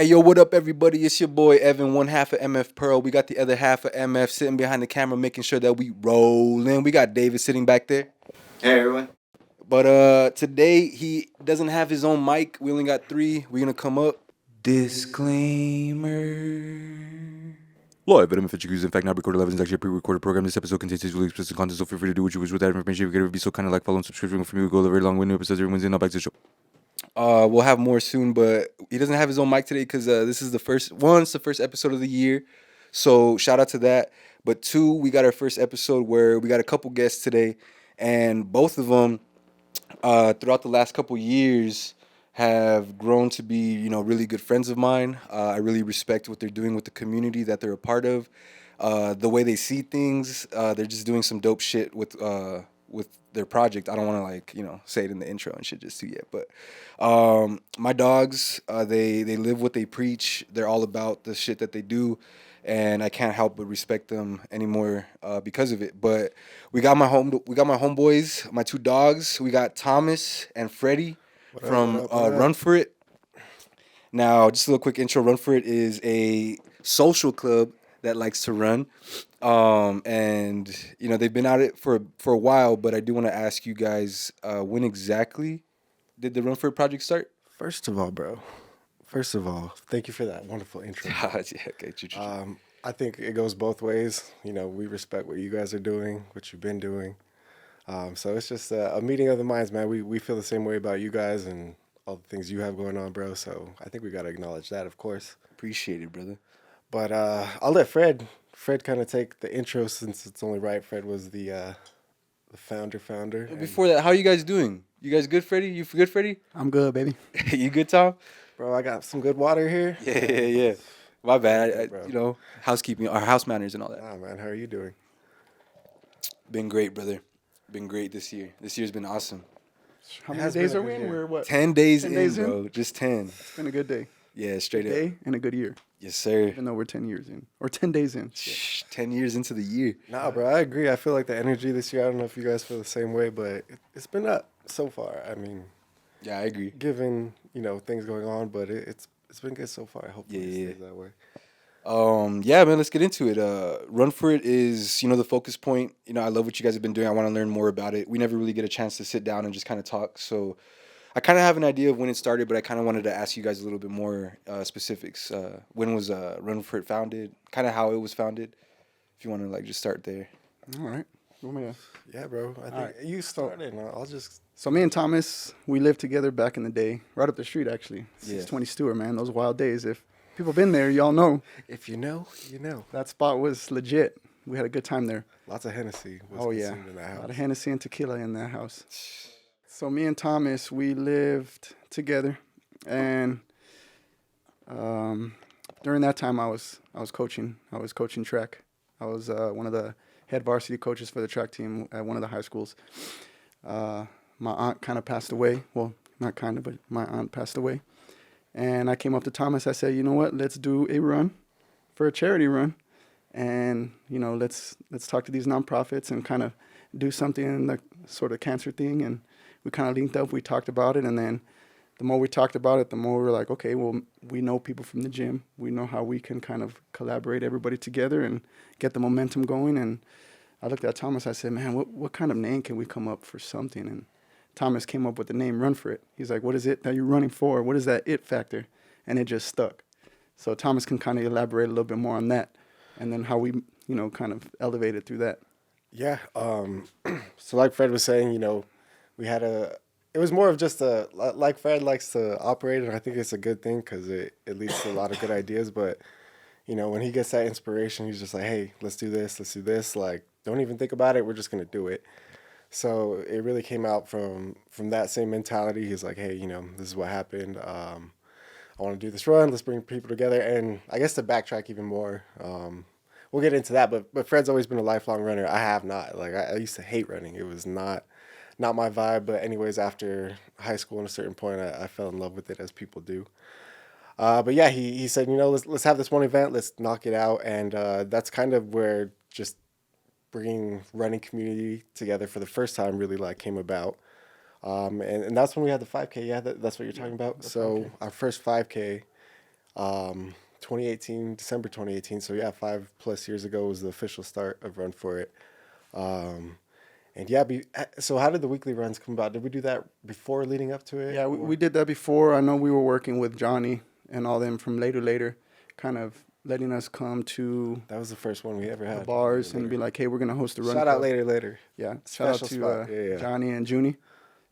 Hey, yo, what up, everybody? It's your boy Evan, one half of MF Pearl. We got the other half of MF sitting behind the camera, making sure that we rolling. We got David sitting back there. Hey everyone. But today he doesn't have his own mic. We only got three. We're gonna come up. Disclaimer. Live at MFHQ is in fact not recorded live. It's actually a pre-recorded program. This episode contains sexually explicit content, so feel free to do what you wish with that information. If you could be so kind of like, follow, and subscribe for me. We go a very long way. New episodes every Wednesday. Now back to the show. We'll have more soon, but he doesn't have his own mic today because this is the first one. It's the first episode of the year, so shout out to that. But two, we got our first episode where we got a couple guests today, and both of them, throughout the last couple years, have grown to be really good friends of mine. I really respect what they're doing with the community that they're a part of, the way they see things. They're just doing some dope shit with their project. I don't want to say it in the intro and shit just too yet, but my dogs, they live what they preach. They're all about the shit that they do, and I can't help but respect them anymore because of it. But we got my homeboys, my two dogs. We got Thomas and Freddy from Run For It. Now, just a little quick intro. Run For It is a social club that likes to run. And they've been at it for a while, but I do want to ask you guys, when exactly did the Run For It project start? First of all, thank you for that wonderful intro. Yeah, okay. I think it goes both ways. We respect what you guys are doing, what you've been doing. So it's just a meeting of the minds, man. We feel the same way about you guys and all the things you have going on, bro. So I think we got to acknowledge that, of course. Appreciate it, brother. But I'll let Fred kind of take the intro since it's only right. Fred was the founder. Before that, how are you guys doing? You guys good, Freddy? You good, Freddy? I'm good, baby. You good, Tom? Bro, I got some good water here. Yeah. My bad. Bro. Housekeeping, our house manners and all that. Ah, man, how are you doing? Been great, brother. Been great this year. This year's been awesome. How It many has days been a are we good in? year. We're what? 10 days 10 in, days in? bro. Just 10. It's been a good day. Yeah, straight up. Day and a good year. Yes, sir. Even though we're 10 years in. Or 10 days in. Shit. 10 years into the year. Nah, bro, I agree. I feel like the energy this year, I don't know if you guys feel the same way, but it's been up so far. I mean, Yeah, I agree. given, things going on, but it's been good so far. Hopefully Yeah. it stays that way. Yeah, man, let's get into it. Run For It is, the focus point. I love what you guys have been doing. I want to learn more about it. We never really get a chance to sit down and just kind of talk. So I kind of have an idea of when it started, but I kind of wanted to ask you guys a little bit more specifics. When was Run For It founded? Kind of how it was founded. If you want to just start there. All right. You want me to- Yeah, bro. I think right. you started. I'll just. So me and Thomas, we lived together back in the day. Right up the street, actually. Yeah. 620 Stewart, man. Those wild days. If people been there, y'all know. If you know, you know. That spot was legit. We had a good time there. Lots of Hennessy was Oh, yeah. consumed in that A lot house. of Hennessy and tequila in that house. So me and Thomas, we lived together, and during that time, I was coaching. I was coaching track. I was one of the head varsity coaches for the track team at one of the high schools. My aunt kind of passed away. Well, not kind of, but my aunt passed away. And I came up to Thomas. I said, you know what? Let's do a run for a charity run, and let's talk to these nonprofits and kind of do something in the sort of cancer thing. And we kind of linked up. We talked about it, and then the more we talked about it, the more we were like, okay, well, we know people from the gym. We know how we can kind of collaborate everybody together and get the momentum going. And I looked at Thomas. I said, man, what kind of name can we come up for something? And Thomas came up with the name Run For It. He's like, what is it that you're running for? What is that it factor? And it just stuck. So Thomas can kind of elaborate a little bit more on that, and then how we, kind of elevated through that. Yeah. So like Fred was saying, we had it was more of just like Fred likes to operate, and I think it's a good thing because it leads to a lot of good ideas. But, when he gets that inspiration, he's just like, hey, let's do this. Like, don't even think about it. We're just going to do it. So it really came out from that same mentality. He's like, hey, this is what happened. I want to do this run. Let's bring people together. And I guess to backtrack even more, we'll get into that. But Fred's always been a lifelong runner. I have not. Like, I used to hate running. It was not my vibe. But anyways, after high school, at a certain point, I fell in love with it, as people do. But yeah, he said, let's have this one event. Let's knock it out. And that's kind of where just bringing running community together for the first time really came about. And that's when we had the 5K. Yeah, that's what you're talking about. So 5K. Our first 5K, 2018, December 2018. So yeah, 5+ years ago was the official start of Run For It. Um, and yeah, so how did the weekly runs come about? Did we do that before leading up to it? Yeah, we did that before. I know we were working with Johnny and all them from Later, kind of letting us come to That was the first one we ever had. the bars and be like, hey, we're going to host a run Shout club. out later. Yeah, shout out Special to spot. Yeah. Johnny and Junie.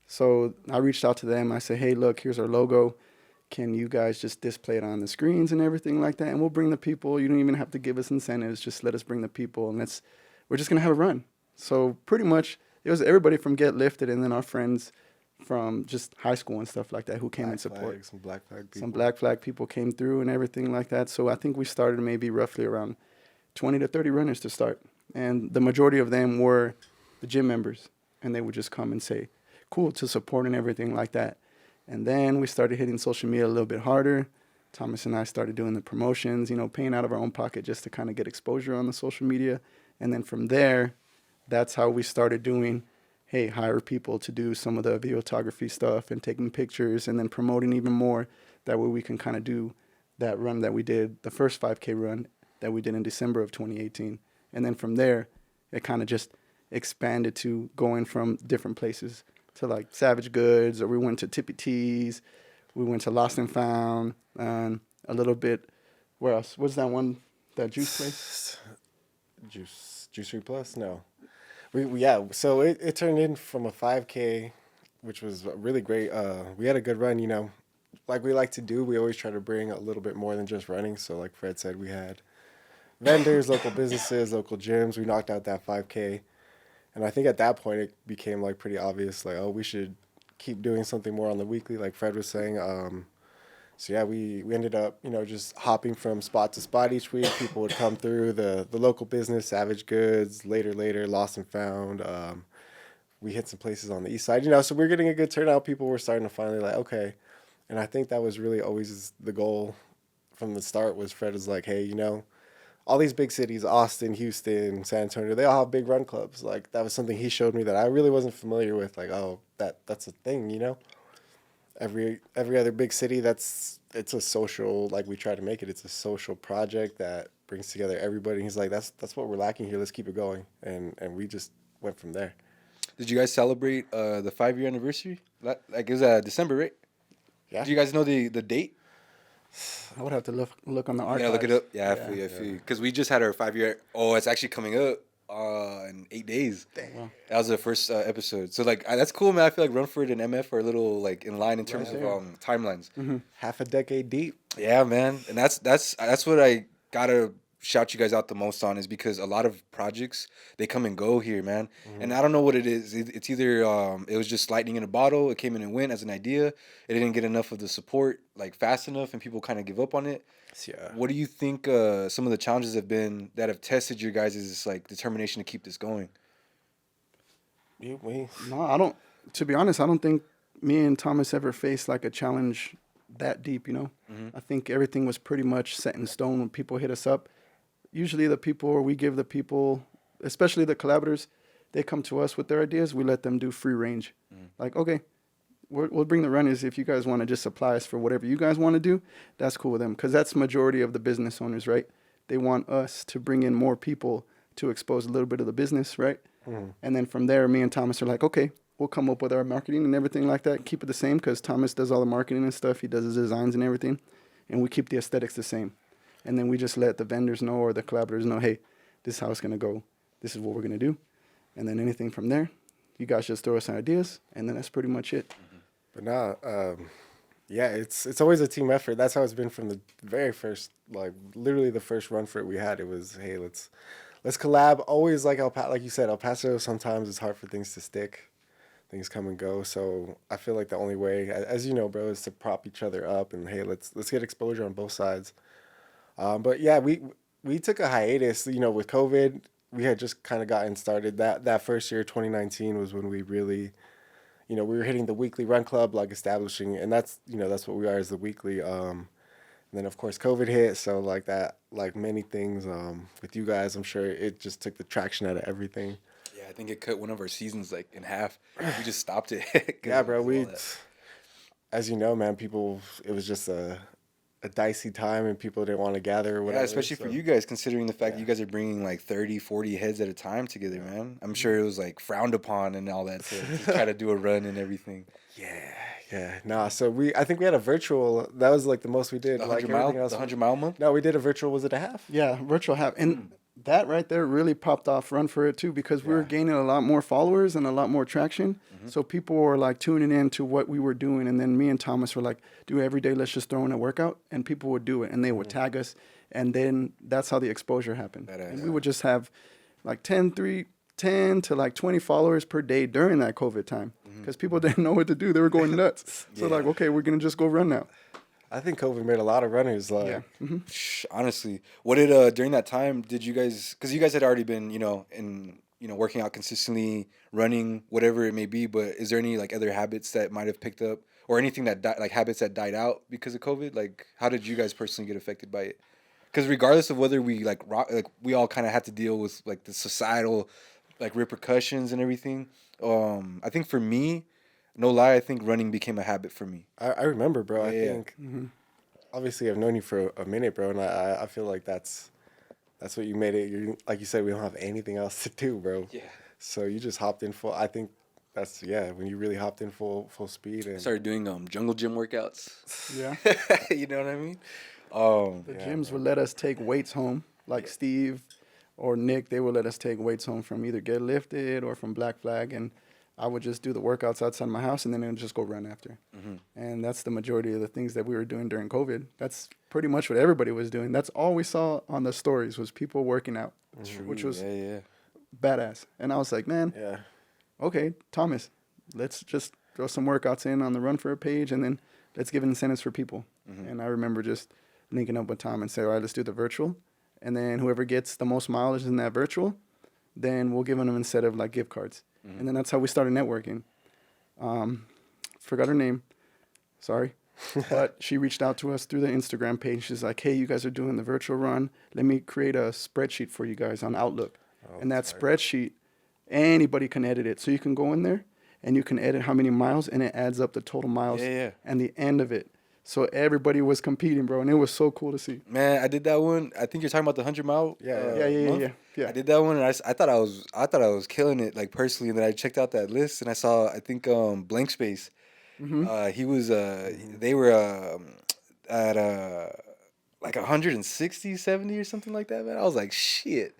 So I reached out to them. I said, hey, look, here's our logo. Can you guys just display it on the screens and everything like that? And we'll bring the people. You don't even have to give us incentives. Just let us bring the people. And we're just going to have a run. So pretty much it was everybody from Get Lifted and then our friends from just high school and stuff like that who came and support. Some Black Flag people. Some Black Flag people came through and everything like that. So I think we started maybe roughly around 20 to 30 runners to start. And the majority of them were the gym members. And they would just come and say, cool, to support and everything like that. And then we started hitting social media a little bit harder. Thomas and I started doing the promotions, paying out of our own pocket just to kind of get exposure on the social media. And then from there, that's how we started doing, hey, hire people to do some of the videography stuff and taking pictures and then promoting even more. That way we can kind of do that run that we did, the first 5K run that we did in December of 2018. And then from there, it kind of just expanded to going from different places to like Savage Goods, or we went to Tippy T's, we went to Lost and Found, and a little bit, where else? What's that one, that juice place? Juicery Plus? No. Yeah, so it turned in from a 5K, which was really great. We had a good run, like we like to do. We always try to bring a little bit more than just running. So like Fred said, we had vendors, local businesses, local gyms. We knocked out that 5K. And I think at that point it became like pretty obvious, like, oh, we should keep doing something more on the weekly, like Fred was saying. So yeah, we ended up, just hopping from spot to spot each week. People would come through the local business, Savage Goods, later, Lost and Found. We hit some places on the east side, so we're getting a good turnout. People were starting to finally like, okay. And I think that was really always the goal from the start. Was Fred was like, hey, all these big cities, Austin, Houston, San Antonio, they all have big run clubs. Like, that was something he showed me that I really wasn't familiar with. Like, oh, that's a thing, Every other big city, it's a social, like we try to make it. It's a social project that brings together everybody. And he's like, that's what we're lacking here. Let's keep it going. And we just went from there. Did you guys celebrate the 5-year anniversary? Like, it was December, right? Yeah. Do you guys know the date? I would have to look on the archives. Yeah, look it up. Yeah, I feel you. Because we just had our 5-year. Oh, it's actually coming up in 8 days. Dang. Wow. That was the first episode. So like that's cool, man. I feel like Run For It and MF are a little like in line in terms of timelines. Mm-hmm. Half a decade deep. Yeah, man. And that's what I gotta shout you guys out the most on, is because a lot of projects, they come and go here, man. Mm-hmm. And I don't know what it is. It's either it was just lightning in a bottle. It came in and went as an idea. It didn't get enough of the support like fast enough, and people kind of give up on it. Yeah. What do you think some of the challenges have been that have tested your guys' like determination to keep this going? No, I don't. To be honest, I don't think me and Thomas ever faced like a challenge that deep. Mm-hmm. I think everything was pretty much set in stone when people hit us up. Usually the people, or we give the people, especially the collaborators, they come to us with their ideas. We let them do free range. Like, okay, we'll bring the runners. If you guys want to just supply us for whatever you guys want to do, that's cool with them. Because that's majority of the business owners, right? They want us to bring in more people to expose a little bit of the business, right? And then from there, me and Thomas are like, okay, we'll come up with our marketing and everything like that. Keep it the same, because Thomas does all the marketing and stuff. He does his designs and everything. And we keep the aesthetics the same. And then we just let the vendors know, or the collaborators know, hey, this is how it's going to go. This is what we're going to do. And then anything from there, you guys just throw us some ideas, and then that's pretty much it. But yeah, it's always a team effort. That's how it's been from the very first, like literally the first Run For It we had. It was, hey, let's collab. Always like like you said, El Paso, sometimes it's hard for things to stick. Things come and go. So I feel like the only way, as you know, bro, is to prop each other up and, hey, let's get exposure on both sides. But yeah, we took a hiatus, with COVID. We had just kind of gotten started. That first year, 2019, was when we really, we were hitting the weekly run club, like establishing, and that's what we are, as the weekly. And then of course COVID hit, so like that, like many things with you guys, I'm sure it just took the traction out of everything. Yeah, I think it cut one of our seasons like in half. We just stopped it. Yeah, bro. As you know, man, it was just a dicey time and people didn't want to gather or whatever. Yeah, especially for you guys, considering the fact that you guys are bringing like 30, 40 heads at a time together, man. I'm sure it was like frowned upon and all that to try to do a run and everything. Yeah. Nah, so I think we had a virtual. That was like the most we did. The Like 100 mile, everything else. the 100-mile month. No, we did a virtual. Was it a half? Yeah, virtual half. And that right there really popped off Run For It too, because we were gaining a lot more followers and a lot more traction. So people were like tuning in to what we were doing. And then me and Thomas were like, do every day, let's just throw in a workout. And people would do it and they would tag us. And then that's how the exposure happened. And we would just have like 10 to like 20 followers per day during that COVID time, because people didn't know what to do. They were going nuts. So like, okay, we're going to just go run now. I think COVID made a lot of runners. Like, Yeah. Honestly, what did during that time did you guys? Because you guys had already been, working out consistently, running, whatever it may be. But is there any like other habits that might have picked up, or anything that like habits that died out because of COVID? Like, how did you guys personally get affected by it? Because regardless of whether we we all kind of had to deal with like the societal like repercussions and everything. I think for me, no lie, I think running became a habit for me. I remember, bro. I Yeah. think obviously I've known you for a minute, bro, and I feel like that's what you made it. You like you said, we don't have anything else to do, bro. Yeah. So you just hopped in full. I think that's when you really hopped in full speed and Started doing jungle gym workouts. Yeah. You know what I mean? The gyms would let us take weights home, like Steve or Nick. They would let us take weights home from either Get Lifted or from Black Flag, and I would just do the workouts outside my house, and then I would just go run after. And that's the majority of the things that we were doing during COVID. That's pretty much what everybody was doing. That's all we saw on the stories was people working out, which was badass. And I was like, man, okay, Thomas, let's just throw some workouts in on the Run For It page, and then let's give incentives for people. And I remember just linking up with Tom and say, all right, let's do the virtual. And then whoever gets the most mileage in that virtual, then we'll give them instead of like gift cards. And then that's how we started networking. Forgot her name. Sorry. But she reached out to us through the Instagram page. She's like, hey, you guys are doing the virtual run. Let me create a spreadsheet for you guys on Outlook. And that spreadsheet, anybody can edit it. So you can go in there and you can edit how many miles, and it adds up the total miles and the end of it. So everybody was competing, bro, and it was so cool to see. Man, I did that one. I think you're talking about the 100-mile. Yeah. I did that one, and I thought I was killing it, like personally. And then I checked out that list, and I saw Blank Space. He was they were at like 160, 70 or something like that, man. I was like, shit.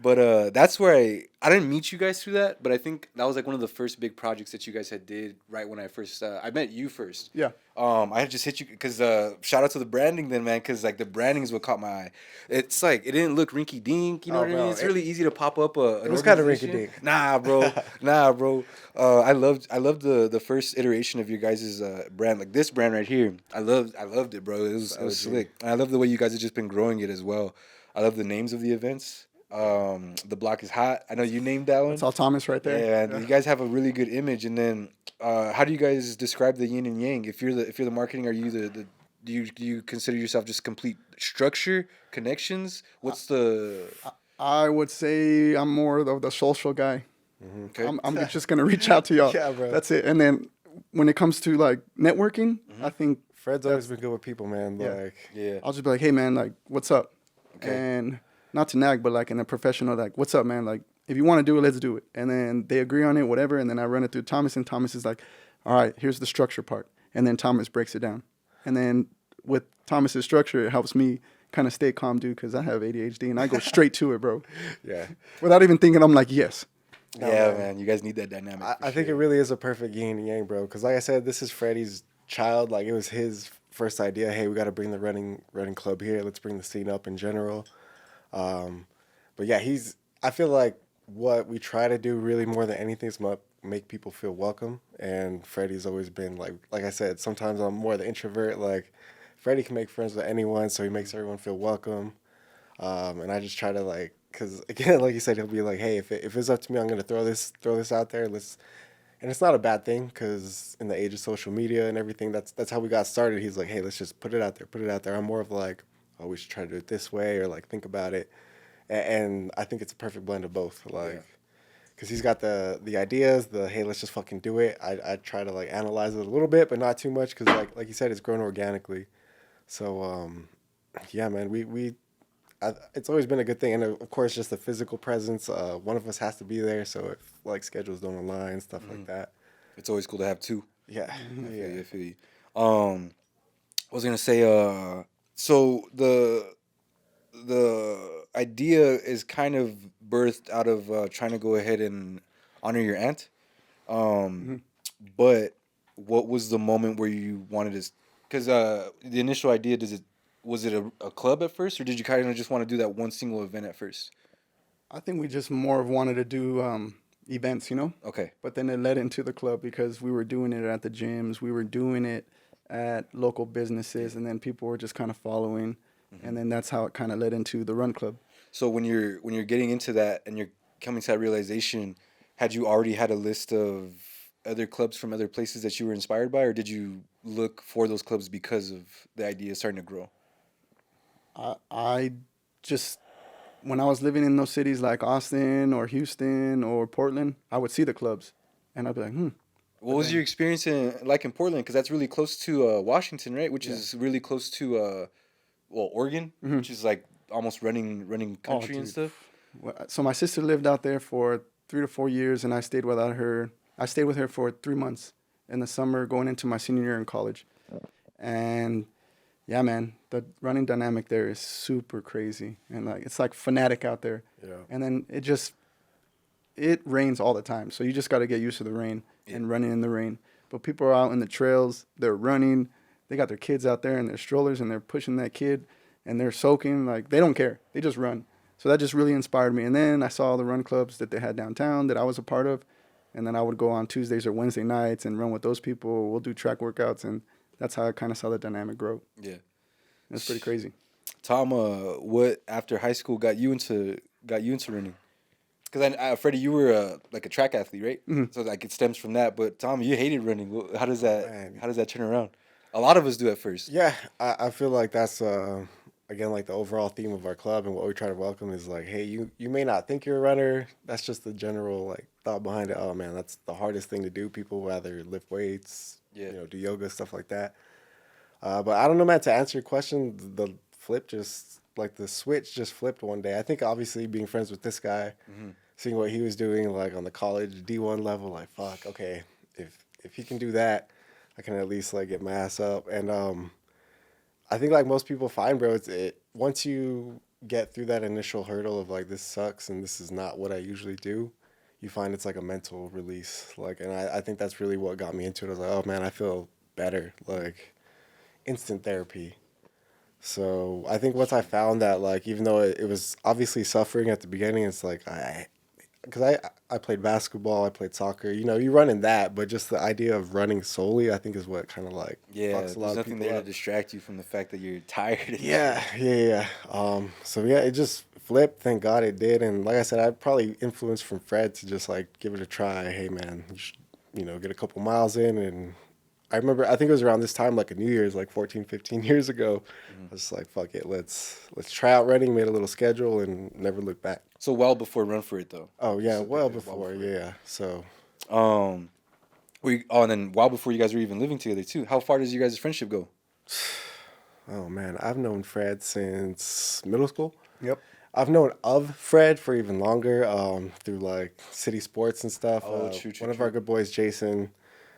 But that's where I didn't meet you guys through that, but I think that was like one of the first big projects that you guys had did right when I first I met you first. Yeah. I had just hit you because shout out to the branding then, man, because like the branding is what caught my eye. It's like it didn't look rinky dink, you know what I mean? It's really easy to pop up It was kind of rinky dink. Nah, bro. I loved the first iteration of your guys' brand, like this brand right here. I loved it, bro. It was slick. And I love the way you guys have just been growing it as well. I love the names of the events. The block is hot. I know you named that one. That's all Thomas right there. Yeah, and you guys have a really good image. And then, how do you guys describe the yin and yang? If you're the marketing, are you do you consider yourself just complete structure, connections? What's the? I would say I'm more of the social guy. Okay. I'm just gonna reach out to y'all. Yeah, bro. That's it. And then when it comes to like networking, I think Fred's always been good with people, man. Yeah. Like, I'll just be like, hey man, like what's up? Okay. And not to nag, but like in a professional, like, what's up, man? Like, if you want to do it, let's do it. And then they agree on it, whatever. And then I run it through Thomas, and Thomas is like, all right, here's the structure part. And then Thomas breaks it down. And then with Thomas's structure, it helps me kind of stay calm, dude, because I have ADHD and I go straight to it, bro. Yeah. Without even thinking, I'm like, yes. Yeah, man. You guys need that dynamic. I think it really is a perfect yin and yang, bro. Because like I said, this is Freddy's child. Like, it was his first idea. Hey, we got to bring the running club here. Let's bring the scene up in general. But yeah, I feel like what we try to do really more than anything is make people feel welcome. And Freddy's always been like I said, sometimes I'm more the introvert. Like, Freddy can make friends with anyone, so he makes everyone feel welcome. And I just try to like, cause again, like you said, he'll be like, hey, if it's up to me, I'm going to throw this out there. And it's not a bad thing, cause in the age of social media and everything, that's how we got started. He's like, hey, let's just put it out there. I'm more of like, oh, we should try to do it this way, or like think about it. And I think it's a perfect blend of both. Like, because he's got the ideas, hey, let's just fucking do it. I try to like analyze it a little bit, but not too much, because like you said, it's grown organically. So yeah, man, it's always been a good thing, and of course, just the physical presence. One of us has to be there, so if like schedules don't align, stuff like that. It's always cool to have two. Yeah, I feel yeah. you. I feel you. I was gonna say, so the idea is kind of birthed out of trying to go ahead and honor your aunt. Um, but what was the moment where you wanted to? Because the initial idea, was it a club at first, or did you kind of just want to do that one single event at first? I think we just more of wanted to do events, you know. Okay. But then it led into the club because we were doing it at the gyms, we were doing it at local businesses, and then people were just kind of following, and then that's how it kind of led into the run club. So when you're getting into that and you're coming to that realization, had you already had a list of other clubs from other places that you were inspired by, or did you look for those clubs because of the idea starting to grow? I just when I was living in those cities like Austin or Houston or Portland, I would see the clubs, and I'd be like, What was your experience in Portland? Because that's really close to Washington, right? Which is really close to Oregon, which is like almost running country and dude. stuff. So my sister lived out there for 3 to 4 years, and I stayed without her. I stayed with her for 3 months in the summer, going into my senior year in college. And yeah, man, the running dynamic there is super crazy, and like it's like fanatic out there. Yeah. And then it rains all the time, so you just got to get used to the rain and running in the rain. But people are out in the trails, they're running, they got their kids out there in their strollers, and they're pushing that kid, and they're soaking. Like they don't care, they just run. So that just really inspired me. And then I saw the run clubs that they had downtown that I was a part of, and then I would go on Tuesdays or Wednesday nights and run with those people. We'll do track workouts, and that's how I kind of saw the dynamic grow. Yeah. That's pretty crazy. Tom, what after high school got you into running? Because Freddie, you were like a track athlete, right? So like it stems from that. But Tom, you hated running. How does that Man. how does that turn around? A lot of us do at first. Yeah, I feel like that's again like the overall theme of our club, and what we try to welcome is like, hey, you may not think you're a runner. That's just the general like thought behind it. Oh man, that's the hardest thing to do. People rather lift weights, do yoga, stuff like that. But I don't know, man. To answer your question, the switch just flipped one day. I think obviously being friends with this guy, seeing what he was doing like on the college D1 level, like fuck, okay, if he can do that, I can at least like get my ass up. And I think like most people find, bro, once you get through that initial hurdle of like this sucks and this is not what I usually do, you find it's like a mental release. Like, and I think that's really what got me into it. I was like, oh man, I feel better. Like instant therapy. So I think once I found that, like, even though it was obviously suffering at the beginning, it's like because I played basketball, I played soccer. You know, you run in that, but just the idea of running solely, I think, is what kind of like Yeah, fucks there's a lot of nothing people there up. to distract you from the fact that you're tired. Yeah. So yeah, it just flipped. Thank God it did. And like I said, I'd probably influenced from Fred to just like give it a try. Hey man, you should, get a couple miles in. And I remember, I think it was around this time, like a New Year's, like 14, 15 years ago. I was just like, fuck it, let's try out running. Made a little schedule and never looked back. So well before Run For It though. Oh yeah, well before. before, yeah. So And then while before you guys were even living together too. How far does you guys' friendship go? oh man, I've known Fred since middle school. Yep. I've known of Fred for even longer, through like city sports and stuff. True. One of our good boys, Jason,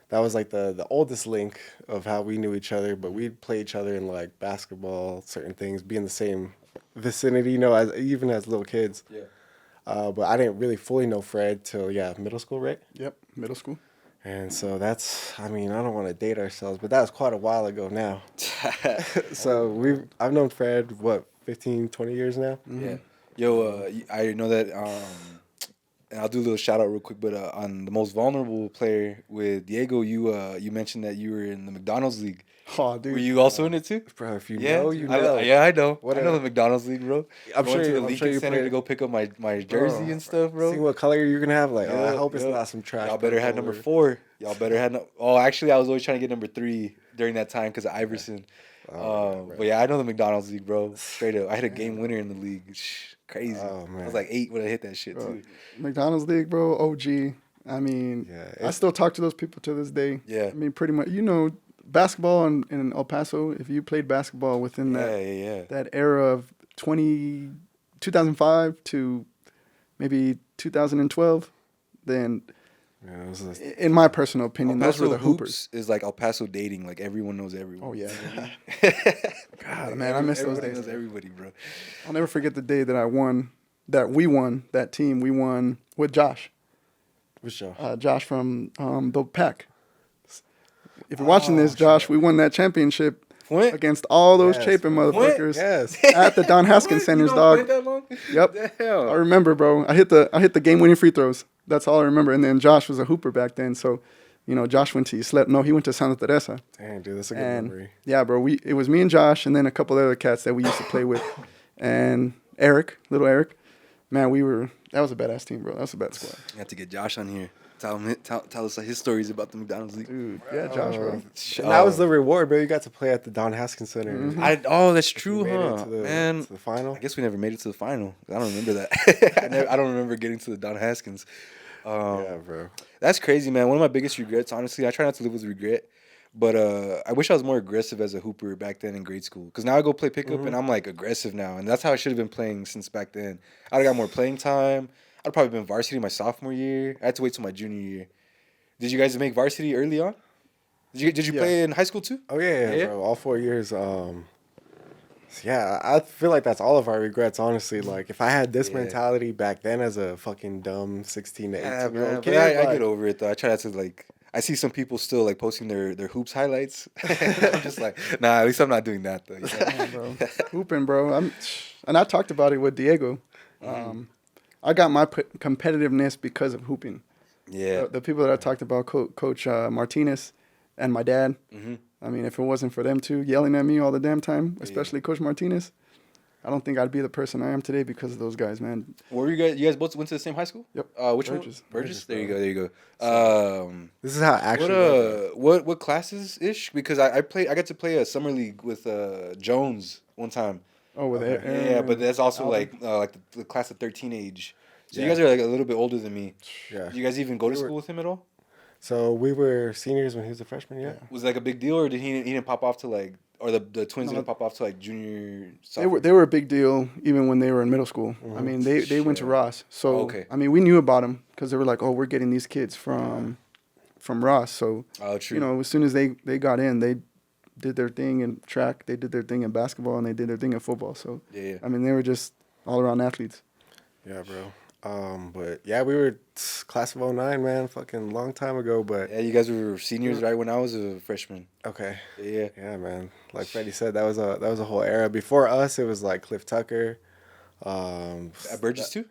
that was like the oldest link of how we knew each other. But we'd play each other in like basketball, certain things, be in the same vicinity, even as little kids. Yeah. But I didn't really fully know Fred till middle school, right? Yep. Middle school. And so I don't want to date ourselves, but that was quite a while ago now. So I've known Fred, 15, 20 years now? Yeah. Yo, I know that, and I'll do a little shout out real quick, but on the most vulnerable player with Diego, you mentioned that you were in the McDonald's League. Oh, dude. Were you also in it too? Bro, if you Yeah, know, you know. I know. What I know the McDonald's League, bro. I'm Going sure to the I'm Lincoln sure you Center played- to go pick up my jersey and stuff, bro. See what color you're going to have? Like, I Yeah, hope it's yeah. not some trash. Y'all better have purple number or- 4. Y'all better have Oh, actually, I was always trying to get number 3 during that time because of Iverson. right. But yeah, I know the McDonald's League, bro. Straight up, I had a game winner in the league. Crazy. Oh, I man. was like 8 when I hit that shit Bro, too. McDonald's League, bro. OG. I mean, Yeah, I still talk to those people to this day. Yeah. I mean, pretty much, basketball in El Paso, if you played basketball within that era of 2005 to maybe 2012, then Yeah, it was in my personal opinion, El those were Paso the hoopers. hoops is like El Paso dating. Like everyone knows everyone. Oh yeah, God, Like, man, I miss those everybody days. knows everybody, bro. I'll never forget the day that that team we won with Josh. Which show? Josh from the Pack. If you're watching this, Josh, we won that championship Flint? against all those Yes, Chapin bro. motherfuckers Yes. at the Don Haskins Centers, You know dog. Flint that long? Yep. Damn. I remember, bro. I hit the game-winning free throws. That's all I remember. And then Josh was a hooper back then, so Josh went to he went to Santa Teresa. Damn, dude, that's a good And memory. yeah, bro, it was me and Josh and then a couple other cats that we used to play with, and little Eric. Man, that was a badass team, bro. That was a bad squad. You have to get Josh on here. Tell us his stories about the McDonald's League. Dude, yeah, Josh, bro. And that was the reward, bro. You got to play at the Don Haskins Center. That's true, You made it huh? to the- Man, to the final? I guess we never made it to the final. I don't remember that. I don't remember getting to the Don Haskins. Yeah, bro. That's crazy, man. One of my biggest regrets, honestly, I try not to live with regret, but I wish I was more aggressive as a hooper back then in grade school. Because now I go play pickup and I'm like aggressive now, and that's how I should have been playing since back then. I'd have got more playing time. I'd probably been varsity my sophomore year. I had to wait till my junior year. Did you guys make varsity early on? Did you play in high school too? Oh yeah, bro. All 4 years. Yeah, I feel like that's all of our regrets, honestly. Like, if I had this mentality back then as a fucking dumb 16 to 18 Yeah, year man. old But kid, I like, get over it though. I try not to like. I see some people still like posting their hoops highlights. I'm just like, nah. At least I'm not doing that though. You know? Yeah, bro. Hooping, bro. And I talked about it with Diego. I got my competitiveness because of hooping. Yeah. The people that I talked about, Coach Martinez and my dad. Mm-hmm. I mean, if it wasn't for them two yelling at me all the damn time, especially Coach Martinez, I don't think I'd be the person I am today because of those guys, man. Were you guys? You guys both went to the same high school? Yep. Which Burgess. one? Burgess. There you go. bro. There you go. this is how actually. What classes ish? Because I got to play a summer league with Jones one time. Oh, with Aaron. Yeah, but that's also Alvin. like the class of 13 age. So you Yeah. guys are like a little bit older than me. Yeah. Did you guys even go to We were- school with him at all? So we were seniors when he was a freshman. Yeah. Was it like a big deal, or did he didn't pop off to like, or the twins No. didn't pop off to like junior? They Sophomore? were a big deal even when they were in middle school. I mean, they went to Shit. Ross, so Okay. I mean, we knew about them because they were like, oh, we're getting these kids from Ross. So Oh, true. as soon as they got in, they did their thing in track, they did their thing in basketball, and they did their thing in football. So Yeah. I mean, they were just all around athletes. Yeah, bro. But yeah, we were class of 09, man, fucking long time ago. But Yeah, you guys were seniors right when I was a freshman. okay. Yeah. Yeah, man. Like Freddy said, that was a whole era. Before us, it was like Cliff Tucker. At Burgess too?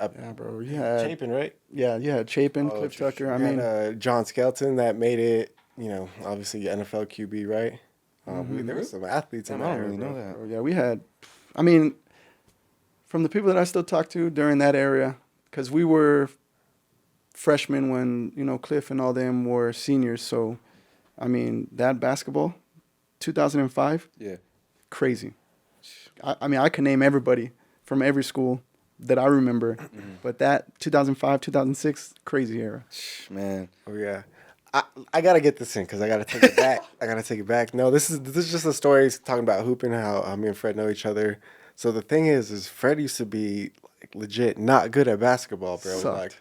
Yeah, bro. Yeah, Chapin, right? you had Chapin, Oh, Cliff true, Tucker. I We mean, had, John Skelton that made it. Obviously NFL QB, right? There were some athletes in Damn, I that don't really era, know bro. that. bro, yeah, we had. I mean, from the people that I still talk to during that area, because we were freshmen when Cliff and all them were seniors. So, I mean, that basketball, 2005, Yeah. crazy. I mean, I can name everybody from every school that I remember, but that 2005, 2006, crazy era. Man. Oh yeah. I gotta get this in because I gotta take it back. No, this is just a story talking about hooping, how me and Fred know each other. So the thing is Fred used to be like legit not good at basketball, bro. Sucked. Like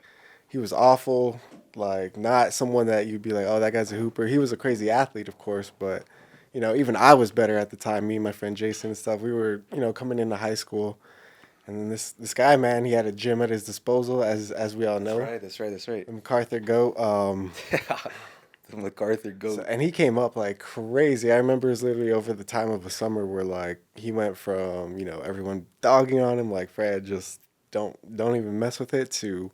he was awful. Like not someone that you'd be like, oh, that guy's a hooper. He was a crazy athlete, of course, but even I was better at the time. Me and my friend Jason and stuff. We were coming into high school, and then this guy, man, he had a gym at his disposal, as we all know. That's right. The MacArthur goat. The MacArthur goat. And he came up like crazy. I remember it was literally over the time of a summer where like he went from everyone dogging on him like Fred just don't even mess with it to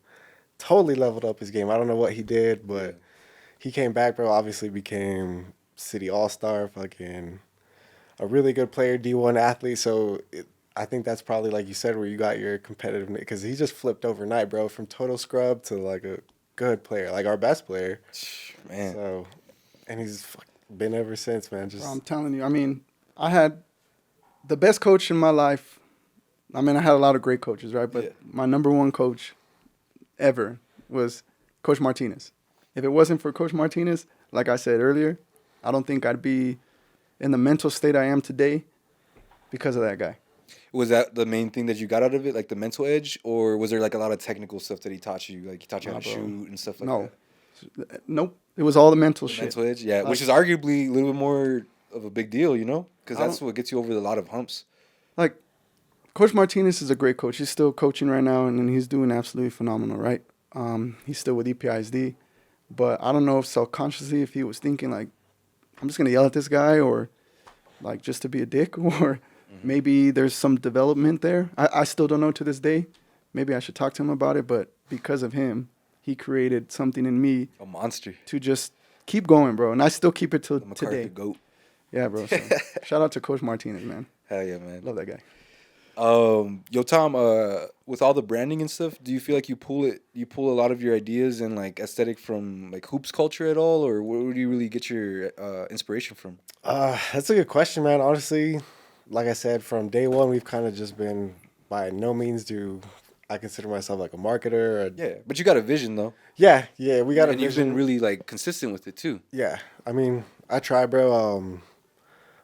totally leveled up his game. I don't know what he did, but he came back, bro. Obviously became city all-star, fucking a really good player, D1 athlete. So I think that's probably like you said where you got your competitiveness because he just flipped overnight, bro, from total scrub to like a good player, like our best player. Man. So, and he's been ever since, man. Just Bro, I'm telling you. I mean, I had the best coach in my life. I mean, I had a lot of great coaches, right? But my number one coach ever was Coach Martinez. If it wasn't for Coach Martinez, like I said earlier, I don't think I'd be in the mental state I am today because of that guy. Was that the main thing that you got out of it, like the mental edge, or was there like a lot of technical stuff that he taught you, like he taught you how to Nah, bro. shoot and stuff like No. that? Nope. It was all the mental The shit. mental edge, yeah, Like- which is arguably a little bit more of a big deal, you know, because I that's don't- what gets you over a lot of humps. Like, Coach Martinez is a great coach. He's still coaching right now, and he's doing absolutely phenomenal, right? He's still with EPISD. But I don't know if subconsciously, if he was thinking, like, I'm just going to yell at this guy or, like, just to be a dick, or maybe there's some development there. I still don't know to this day. Maybe I should talk to him about it, but because of him, he created something in me A monster. to just keep going, bro. And I still keep it till The MacArthur today. goat. Yeah, bro. So, shout out to Coach Martinez, man. Hell yeah, man. Love that guy. Yo, Tom, with all the branding and stuff, do you feel like you pull a lot of your ideas and like aesthetic from like hoops culture at all, or where do you really get your inspiration from? That's a good question, man. Honestly, like I said, from day one, we've kind of just been, by no means do I consider myself like a marketer. Or, Yeah, but you got a vision though, yeah, we got a and you've vision. been really like consistent with it too. Yeah, I mean, I try, bro.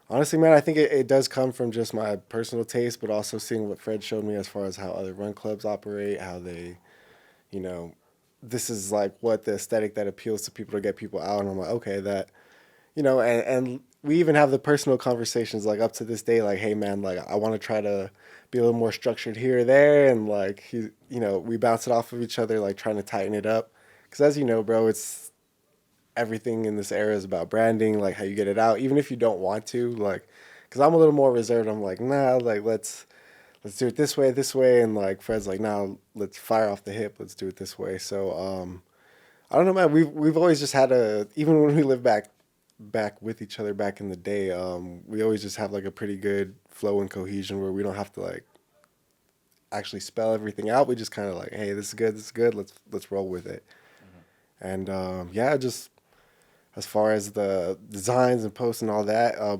Honestly, man, I think it does come from just my personal taste, but also seeing what Fred showed me as far as how other run clubs operate, how they, you know, this is like what the aesthetic that appeals to people to get people out. And I'm like, okay, that, you know, and we even have the personal conversations like up to this day, like, hey, man, like I want to try to be a little more structured here or there. And like, we bounce it off of each other, like trying to tighten it up. Because as you know, bro, it's everything in this era is about branding, like how you get it out, even if you don't want to, like, because I'm a little more reserved. I'm like, nah, like let's do it this way, and like Fred's like, nah, let's fire off the hip, let's do it this way. So I don't know, man. We've always just had even when we lived back with each other back in the day, we always just have like a pretty good flow and cohesion where we don't have to like actually spell everything out. We just kind of like, hey, this is good, let's roll with it. And just as far as the designs and posts and all that,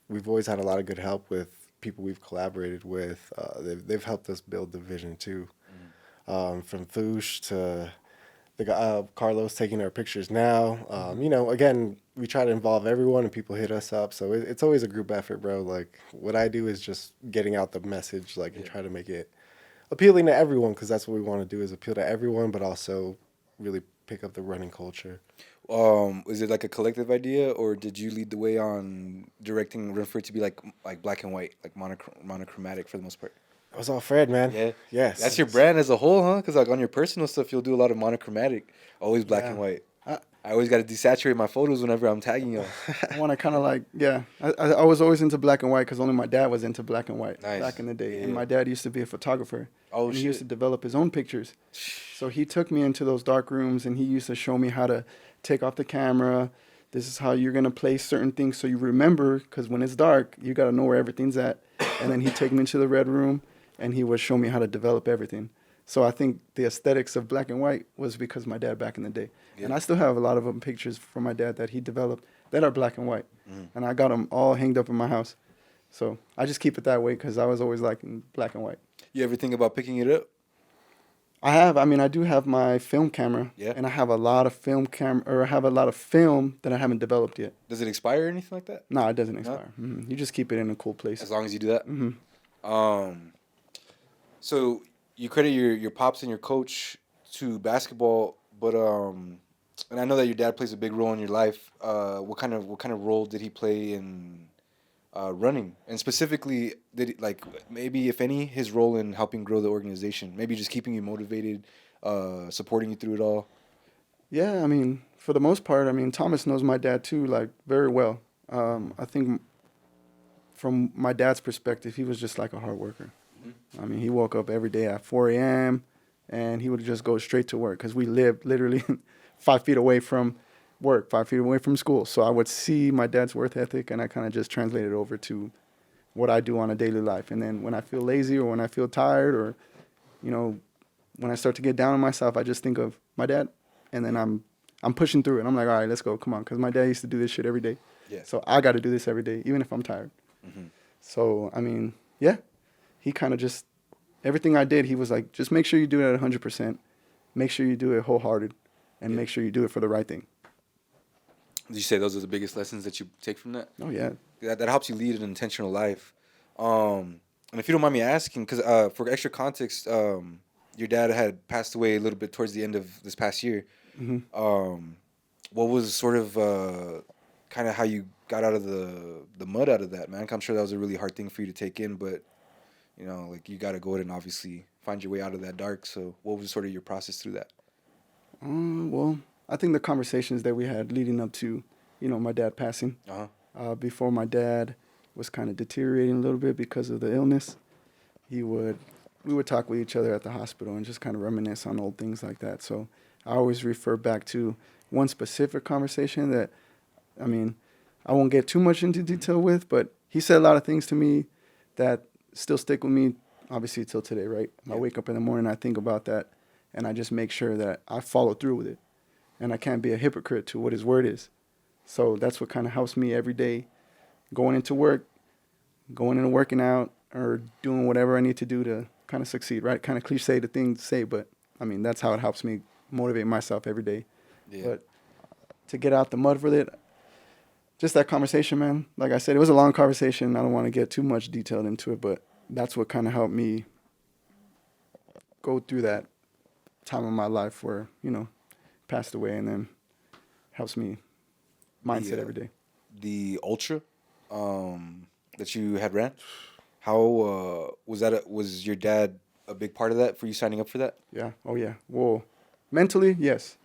we've always had a lot of good help with people we've collaborated with. They've helped us build the vision too. From Thoosh to the guy, Carlos taking our pictures now. Again, we try to involve everyone and people hit us up. So it's always a group effort, bro. Like what I do is just getting out the message, like, and try to make it appealing to everyone, because that's what we want to do, is appeal to everyone, but also really pick up the running culture. Is it like a collective idea, or did you lead the way on directing Run for it to be like black and white, like monochromatic for the most part? It was all Fred, man. Yeah. Yes. That's your brand as a whole, huh? Because like on your personal stuff, you'll do a lot of monochromatic, always black Yeah. and white. I always got to desaturate my photos whenever I'm tagging y'all. I want to kind of like, I was always into black and white because only my dad was into black and white Nice. back in the day. Yeah. And my dad used to be a photographer. Oh, and he used to shit. develop his own pictures. So he took me into those dark rooms and he used to show me how to take off the camera. This is how you're going to place certain things so you remember, because when it's dark, you got to know where everything's at. And then he'd take me into the red room and he would show me how to develop everything. So I think the aesthetics of black and white was because of my dad back in the day. Yeah. And I still have a lot of them pictures from my dad that he developed that are black and white. And I got them all hanged up in my house. So I just keep it that way because I was always liking black and white. You ever think about picking it up? I do have my film camera. Yeah. And I have a lot of film that I haven't developed yet. Does it expire or anything like that? No, it doesn't expire. You just keep it in a cool place. As long as you do that. So you credit your pops and your coach to basketball, but and I know that your dad plays a big role in your life. What kind of role did he play in running, and specifically did he, like, maybe if any, his role in helping grow the organization, maybe just keeping you motivated, supporting you through it all? Yeah, I mean, for the most part, Thomas knows my dad too, like, very well. I think from my dad's perspective, he was just like a hard worker. I mean, he woke up every day at 4 a.m. and he would just go straight to work because we lived literally 5 feet away from work, 5 feet away from school. So I would see my dad's work ethic and I kind of just translated it over to what I do on a daily life. And then when I feel lazy or when I feel tired or, when I start to get down on myself, I just think of my dad and then I'm pushing through it. I'm like, all right, let's go. Come on. Because my dad used to do this shit every day. Yeah. So I got to do this every day, even if I'm tired. So, he kind of just, everything I did, he was like, just make sure you do it at 100%. Make sure you do it wholehearted and make sure you do it for the right thing. Did you say those are the biggest lessons that you take from that? Oh yeah. That helps you lead an intentional life. And if you don't mind me asking, because for extra context, your dad had passed away a little bit towards the end of this past year. What was sort of kind of how you got out of the mud out of that, man? I'm sure that was a really hard thing for you to take in, but you know, like you got to go ahead and obviously find your way out of that dark. So, what was sort of your process through that? Well, I think the conversations that we had leading up to, my dad passing. Before my dad was kind of deteriorating a little bit because of the illness, we would talk with each other at the hospital and just kind of reminisce on old things like that. So I always refer back to one specific conversation that, I won't get too much into detail with, but he said a lot of things to me that still stick with me, obviously, till today, right? I wake up in the morning, I think about that, and I just make sure that I follow through with it. And I can't be a hypocrite to what his word is. So that's what kind of helps me every day, going into work, going into working out, or doing whatever I need to do to kind of succeed, right? Kind of cliche the thing to say, but that's how it helps me motivate myself every day. Yeah. But to get out the mud with it, just that conversation, man. Like I said, it was a long conversation. I don't want to get too much detailed into it, but that's what kind of helped me go through that time of my life where, passed away, and then helps me mindset every day. The ultra that you had ran, how was that? Was your dad a big part of that for you signing up for that? Yeah. Oh yeah. Well, mentally, yes.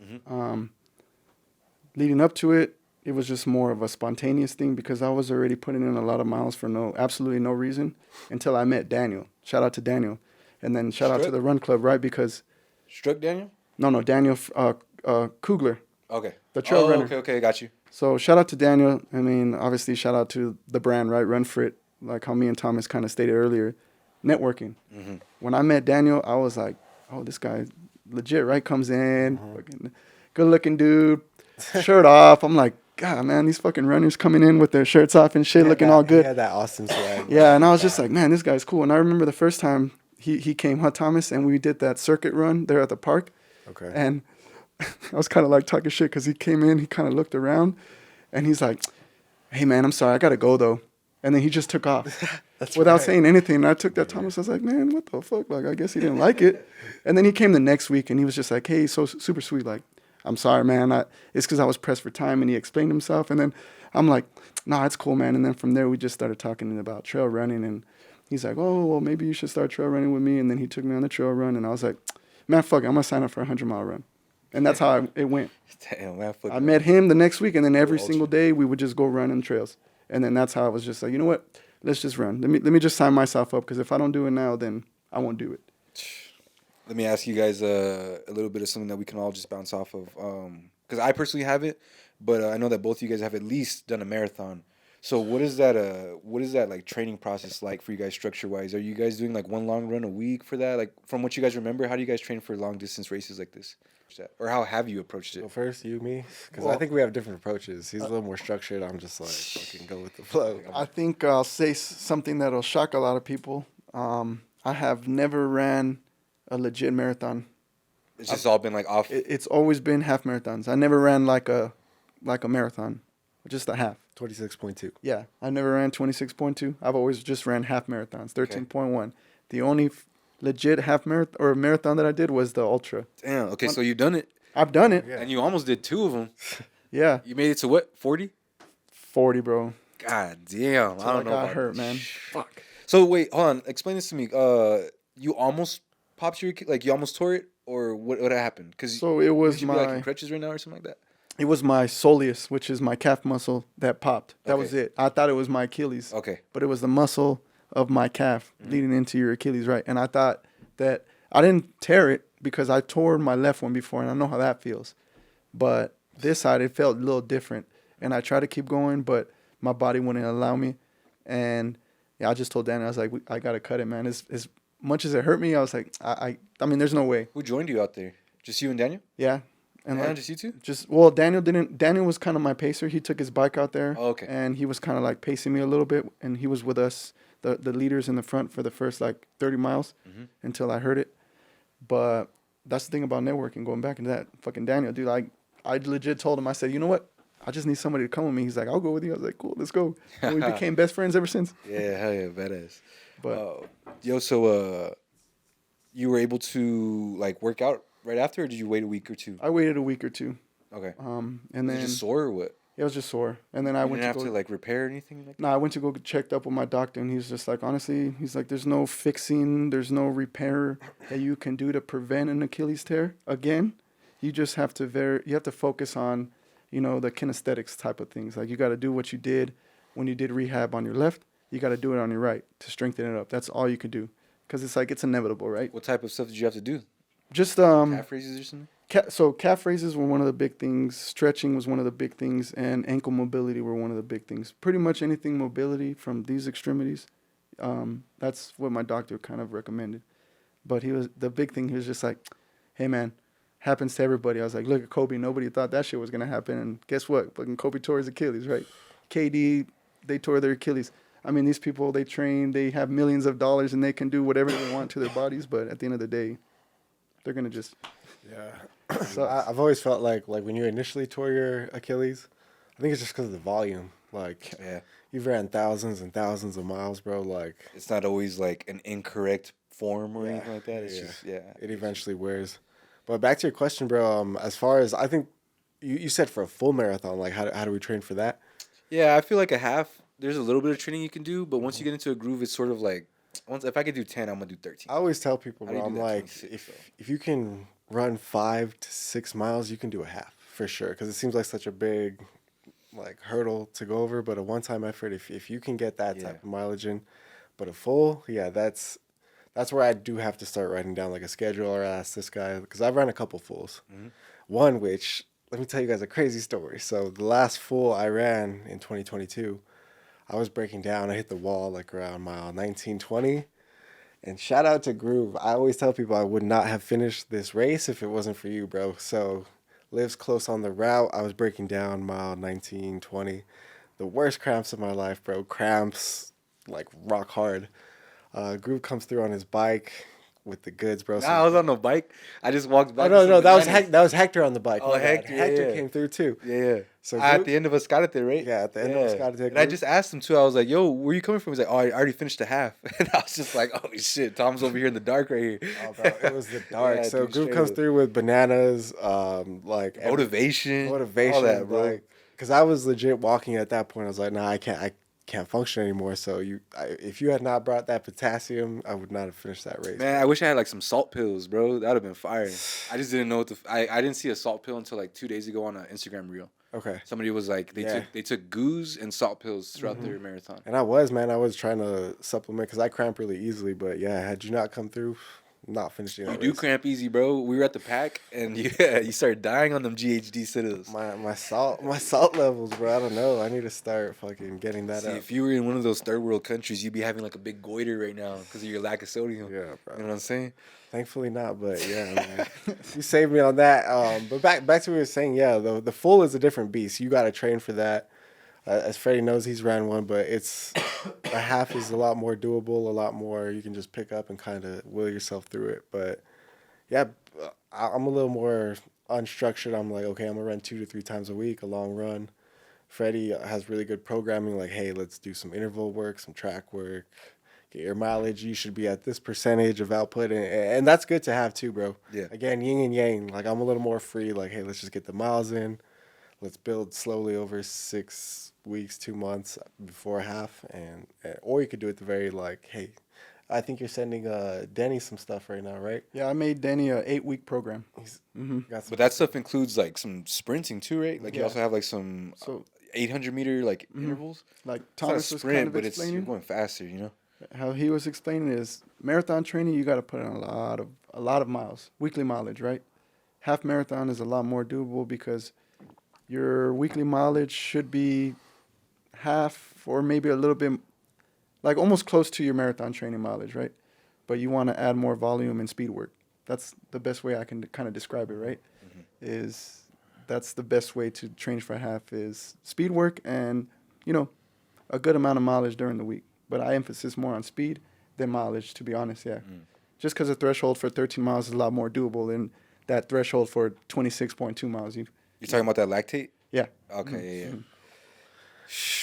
Leading up to it, it was just more of a spontaneous thing because I was already putting in a lot of miles for absolutely no reason until I met Daniel. Shout out to Daniel, and then shout out to the run club, right? Because Struck Daniel? No, Daniel Kugler. Okay. The trail runner. Okay, got you. So shout out to Daniel. Obviously shout out to the brand, right? Run for it. Like how me and Thomas kind of stated earlier, networking. When I met Daniel, I was like, oh, this guy legit, right? Comes in, fucking good looking dude, shirt off. I'm like, God, man, these fucking runners coming in with their shirts off and shit, looking all good. Yeah, that awesome swag. Yeah, and I was just like, man, this guy's cool. And I remember the first time he came, Thomas, and we did that circuit run there at the park. Okay. And I was kind of like talking shit because he came in, he kind of looked around, and he's like, hey, man, I'm sorry, I got to go, though. And then he just took off without saying anything. And I took that Thomas. I was like, man, what the fuck? Like, I guess he didn't like it. And then he came the next week, and he was just like, hey, so super sweet. Like, I'm sorry, man. It's because I was pressed for time. And he explained himself. And then I'm like, nah, it's cool, man. And then from there, we just started talking about trail running. And he's like, oh, well, maybe you should start trail running with me. And then he took me on the trail run. And I was like, man, fuck it. I'm going to sign up for a 100-mile run. And that's how it went. Damn, man, fuck I met him the next week. And then every single day, we would just go run in trails. And then that's how I was just like, you know what? Let's just run. Let me just sign myself up, because if I don't do it now, then I won't do it. Let me ask you guys a little bit of something that we can all just bounce off of. Because I personally have it, but I know that both of you guys have at least done a marathon. So what is that like training process like for you guys structure wise? Are you guys doing like one long run a week for that? Like from what you guys remember, how do you guys train for long distance races like this? Or how have you approached it? Well, first, you, me? Because I think we have different approaches. He's a little more structured. I'm just like, fucking go with the flow. I think I'll say something that'll shock a lot of people. I have never ran a legit marathon. It's just all been like off? It's always been half marathons. I never ran like a marathon, just a half. 26.2. Yeah, I never ran 26.2. I've always just ran half marathons, 13.1. Okay. The only legit half marathon or marathon that I did was the ultra. Damn. Okay, so you've done it. I've done it. Yeah. And you almost did 2 of them. Yeah. You made it to what? 40? 40, bro. God damn. I don't know. I got hurt, man. Fuck. So wait, hold on. Explain this to me. You almost popped your, like you almost tore it, or what happened? So it was my. Be like in crutches right now or something like that. It was my soleus, which is my calf muscle, that popped. That was it. I thought it was my Achilles. Okay. But it was the muscle of my calf leading into your Achilles, right? And I thought that I didn't tear it because I tore my left one before, and I know how that feels. But this side, it felt a little different. And I tried to keep going, but my body wouldn't allow me. And yeah, I just told Danny, I was like, I got to cut it, man. As much as it hurt me, I was like, I mean, there's no way. Who joined you out there? Just you and Daniel? Yeah. And like, just you two? Daniel was kind of my pacer. He took his bike out there. Oh, okay. And he was kind of like pacing me a little bit. And he was with us, the leaders in the front for the first like 30 miles until I heard it. But that's the thing about networking, going back into that fucking Daniel, dude. I legit told him, I said, you know what? I just need somebody to come with me. He's like, I'll go with you. I was like, cool, let's go. And we became best friends ever since. Yeah, hell yeah, badass. But Yo, so you were able to like work out right after, or did you wait a week or two? I waited a week or two. Okay. And Was then it just sore or what? it was just sore. And then I You went didn't to have go. to like repair anything like that? No, I went to go get checked up with my doctor, and he's just like, honestly, he's like, there's no fixing, there's no repair that you can do to prevent an Achilles tear again. You just have to you have to focus on, you know, the kinesthetics type of things. Like you got to do what you did when you did rehab on your left. You got to do it on your right to strengthen it up. That's all you can do, because it's like it's inevitable, right? What type of stuff did you have to do? Just Calf raises or something? So calf raises were one of the big things. Stretching was one of the big things, and ankle mobility were one of the big things. Pretty much anything mobility from these extremities. That's what my doctor kind of recommended. But the big thing. He was just like, "Hey man, happens to everybody." I was like, "Look at Kobe. Nobody thought that shit was gonna happen, and guess what? Fucking Kobe tore his Achilles, right? KD, they tore their Achilles. I mean, these people, they train, they have millions of dollars, and they can do whatever they want to their bodies. But at the end of the day, they're gonna just." Yeah. Sucks. I've always felt like when you initially tore your Achilles, I think it's just because of the volume. Like, Yeah. you've ran thousands and thousands of miles, bro. Like, It's not always like an incorrect form or Yeah, anything like that. It's yeah. just, yeah. it eventually wears. But back to your question, bro. As far as I think you said for a full marathon, like how do we train for that? Yeah, I feel like a half, there's a little bit of training you can do, but once you get into a groove, it's sort of like, if I could do 10, I'm going to do 13. I always tell people, How do bro, you do I'm that like, 26, though? if you can run 5 to 6 miles, you can do a half for sure. Because it seems like such a big like hurdle to go over. But a one-time effort, if you can get that Yeah. type of mileage in, but a full, yeah, that's where I do have to start writing down like a schedule or ask this guy because I've run a couple fulls. Mhm. One which let me tell you guys a crazy story. So the last full I ran in 2022, I was breaking down. I hit the wall like around mile 1920. And shout out to Groove. I always tell people I would not have finished this race if it wasn't for you, bro. So lives close on the route. I was breaking down mile 1920. The worst cramps of my life, bro. Cramps like rock hard. Groove comes through on his bike with the goods, bro. Nah, I was on the bike. I just walked back. Oh, to no, some bananas. that was Hector on the bike. Oh, my bad. Hector, yeah, Hector yeah. came through too. Yeah, yeah. So At Groove- the end of us got it there, right? Yeah, at the end of us got it there. And I just asked him too. I was like, "Yo, where you coming from?" He's like, "Oh, I already finished the half." And I was just like, "Oh shit, Tom's over here in the dark right here." Oh, bro, it was the dark. Yeah, So dude, Groove straight comes up. through with bananas, like Motivation, all that, bro. Like, because I was legit walking at that point. I was like, nah, I can't function anymore. So if you had not brought that potassium, I would not have finished that race. Man, I wish I had like some salt pills, bro. That would have been fire. I just didn't know what I didn't see a salt pill until like 2 days ago on an Instagram reel. Okay. Somebody was like, they took goos and salt pills throughout their marathon. And I was trying to supplement because I cramp really easily. But yeah, had you not come through, not finishing that You do race. cramp easy, bro. We were at the pack, and you started dying on them GHD citadels. My salt levels, bro. I don't know. I need to start fucking getting that See, up. if you were in one of those third world countries, you'd be having like a big goiter right now because of your lack of sodium. Yeah, bro. You know what I'm saying? Thankfully not, but yeah, man. You saved me on that. But back to what we were saying, yeah, the full is a different beast. You got to train for that. As Freddy knows, he's ran one, but it's a half is a lot more doable, a lot more you can just pick up and kind of will yourself through it. But yeah, I'm a little more unstructured. I'm like, okay, I'm gonna run 2 to 3 times a week, a long run. Freddy has really good programming. Like, hey, let's do some interval work, some track work. Get your mileage. You should be at this percentage of output, and that's good to have too, bro. Yeah. Again, yin and yang. Like I'm a little more free. Like, hey, let's just get the miles in. Let's build slowly over 6 weeks, 2 months before a half, and or you could do it the very like, hey, I think you're sending Denny some stuff right now, right? Yeah, I made Danny a 8-week program. He's Mm-hmm. got some. But that stuff includes like some sprinting too, right? Like you Yeah. also have like some So 800 meter like intervals. like It's not a Thomas was sprint, kind of but you're explaining, going faster, you know? how he was explaining is marathon training, you got to put in a lot of miles, weekly mileage, right? Half marathon is a lot more doable because your weekly mileage should be half or maybe a little bit, like almost close to your marathon training mileage, right? But you want to add more volume and speed work. That's the best way I can kind of describe it, right? Is that's the best way to train for a half is speed work and, you know, a good amount of mileage during the week. But I emphasis more on speed than mileage, to be honest, yeah. Just because the threshold for 13 miles is a lot more doable than that threshold for 26.2 miles. You're talking about that lactate? Yeah. Okay, yeah.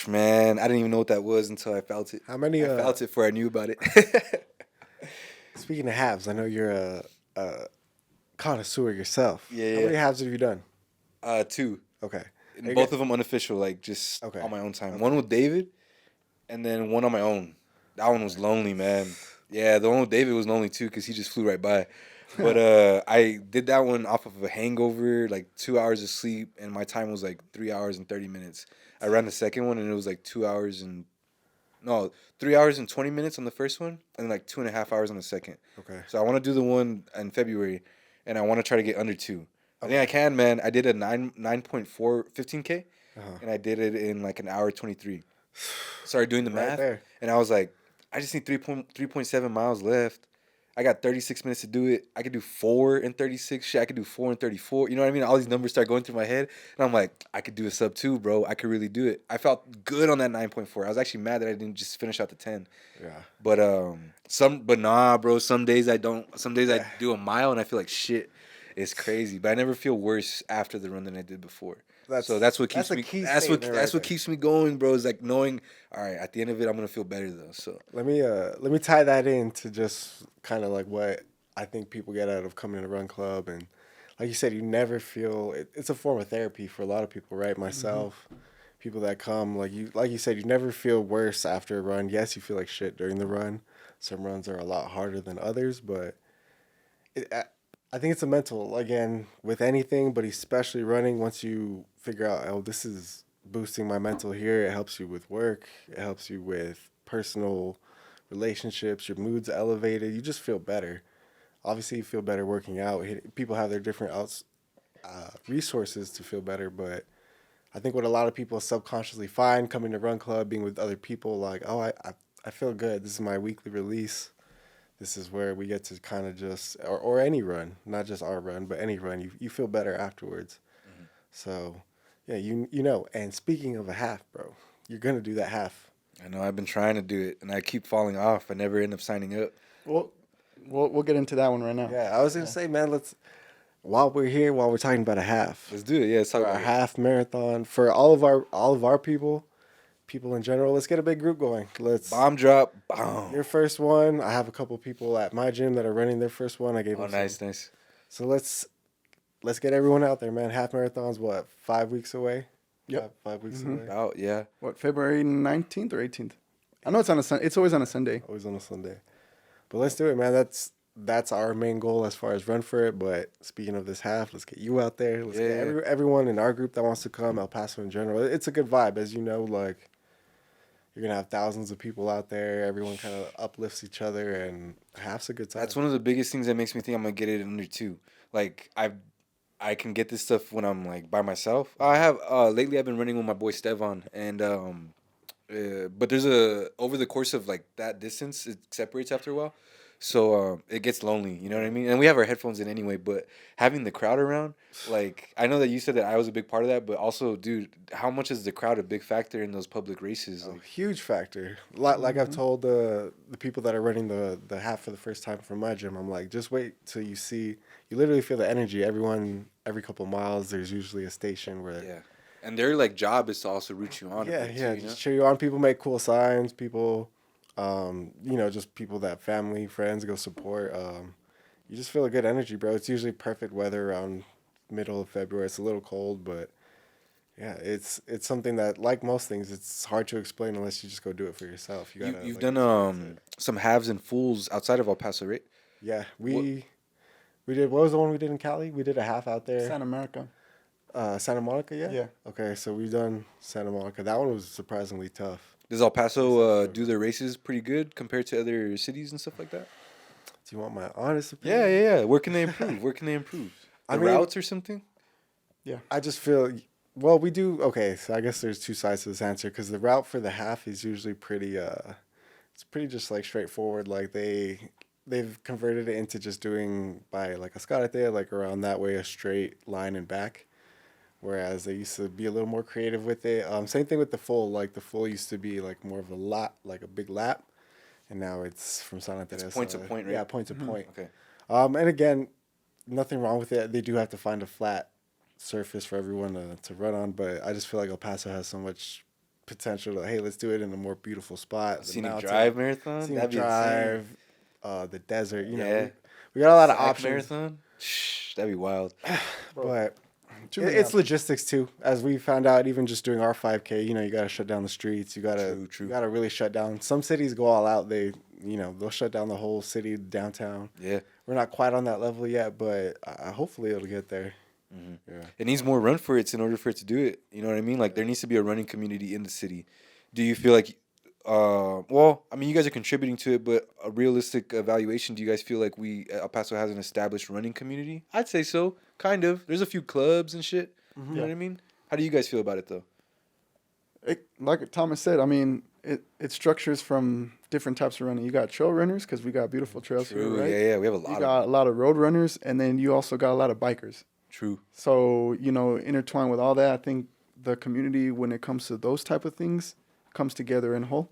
Man, I didn't even know what that was until I felt it. How many? I felt it before I knew about it. Speaking of halves, I know you're a connoisseur yourself. Yeah, How yeah. many halves have you done? 2. Okay. And both of them unofficial, like just Okay. on my own time. Okay. One with David, and then one on my own. That one was lonely, man. Yeah, the one with David was lonely too because he just flew right by. But I did that one off of a hangover, like 2 hours of sleep, and my time was like 3 hours and 30 minutes. I ran the second one, and it was like 3 hours and 20 minutes on the first one, and like 2.5 hours on the second. Okay. So I want to do the one in February, and I want to try to get under 2. I think I can, man. I did a 9.4 15K, and I did it in like an hour 23. Started doing the Right math, there. and I was like, I just need 3.7 miles left. I got 36 minutes to do it. I could do 4 and 36. Shit, I could do 4 and 34. You know what I mean? All these numbers start going through my head, and I'm like, I could do a sub 2, bro. I could really do it. I felt good on that 9.4. I was actually mad that I didn't just finish out the 10. Yeah. But nah, bro. Some days I don't. Some days I do a mile and I feel like shit. It's crazy, but I never feel worse after the run than I did before. So that's what keeps me. That's what keeps me going, bro. Is like knowing, all right, at the end of it, I'm gonna feel better though. So Let me tie that into just kind of like what I think people get out of coming to Run Club, and like you said, you never feel it's a form of therapy for a lot of people, right? Myself, people that come, like you said, you never feel worse after a run. Yes, you feel like shit during the run. Some runs are a lot harder than others, but I think it's a mental, again, with anything, but especially running. Once you figure out, oh, this is boosting my mental here, it helps you with work, it helps you with personal relationships, your mood's elevated, you just feel better. Obviously, you feel better working out. People have their different resources to feel better, but I think what a lot of people subconsciously find coming to Run Club, being with other people, like, oh, I feel good. This is my weekly release. This is where we get to kind of just, or any run, not just our run, but any run, you feel better afterwards. So, yeah, you know. And speaking of a half, bro, you're gonna do that half. I know I've been trying to do it, and I keep falling off. I never end up signing up. Well, we'll get into that one right now. Yeah, I was gonna say, man, while we're talking about a half, Let's do it. Yeah, let's talk for our about it. half marathon for all of our people in general. Let's get a big group going. Bomb drop. Boom. Your first one. I have a couple people at my gym that are running their first one. I gave them Nice. So let's get everyone out there, man. Half marathon's what, 5 weeks away? Yep. 5 weeks away. Oh yeah. What, February 19th or 18th? I know it's on a It's always on a Sunday. Always on a Sunday. But let's do it, man. That's our main goal as far as run for it. But speaking of this half, let's get you out there. Let's get everyone in our group that wants to come, El Paso in general. It's a good vibe, as you know. Like, you're gonna have thousands of people out there. Everyone kind of uplifts each other, and half's a good time. That's one of the biggest things that makes me think I'm gonna get it under 2. Like I can get this stuff when I'm like by myself. I have lately I've been running with my boy Stevan, and but there's over the course of like that distance, it separates after a while. So it gets lonely, you know what I mean? And we have our headphones in anyway, but having the crowd around, like, I know that you said that I was a big part of that, but also, dude, how much is the crowd a big factor in those public races? A Like, huge factor. Like I've told the people that are running the half for the first time from my gym, I'm like, just wait till you literally feel the energy. Every couple miles, there's usually a station where yeah. And their like job is to also root you on. yeah, a bit yeah, too, just cheer you on. People make cool signs. People, just people that family, friends go support. You just feel a good energy, bro. It's usually perfect weather around middle of February. It's a little cold, but yeah, it's something that, like most things, it's hard to explain unless you just go do it for yourself. You've done some halves and fulls outside of El Paso, right? Yeah, we did. What was the one we did in Cali? We did a half out there. Santa America. Santa Monica, yeah? Yeah. Okay, so we've done Santa Monica. That one was surprisingly tough. Does El Paso do their races pretty good compared to other cities and stuff like that? Do you want my honest opinion? Yeah. Where can they improve? The routes or something? Yeah. I just feel, well, we do, okay, so I guess there's two sides to this answer, because the route for the half is usually pretty, it's pretty just like straightforward. Like they've converted it into just doing by like a escarate, like around that way, a straight line and back. Whereas they used to be a little more creative with it. Same thing with the full. Like the full used to be like more of a lap, like a big lap, and now it's from San Andres. It's point to point, right? Yeah, point to point. Okay. And again, nothing wrong with it. They do have to find a flat surface for everyone to run on. But I just feel like El Paso has so much potential. To, hey, let's do it in a more beautiful spot. The Scenic mountain, Drive marathon. Scenic That'd be Drive, insane. the desert. You know, Yeah. we got a lot of Sac options. marathon. Shh, that'd be wild. But Too many it's options. logistics too, as we found out. Even just doing our 5K, you know, you got to shut down the streets. You got to True. you got to really shut down. Some cities go all out. They'll shut down the whole city downtown. Yeah. We're not quite on that level yet, but hopefully it'll get there. Yeah. It needs more run for it in order for it to do it. You know what I mean? Like there needs to be a running community in the city. Do you feel like well, I mean you guys are contributing to it, but a realistic evaluation, do you guys feel like El Paso has an established running community? I'd say so. Kind of. There's a few clubs and shit. You know what I mean? How do you guys feel about it though? Like Thomas said, I mean, it structures from different types of running. You got trail runners because we got beautiful trails here, right? Yeah, we have a lot You of got a lot of road runners, and then you also got a lot of bikers. True. So, intertwined with all that, I think the community, when it comes to those type of things, comes together in whole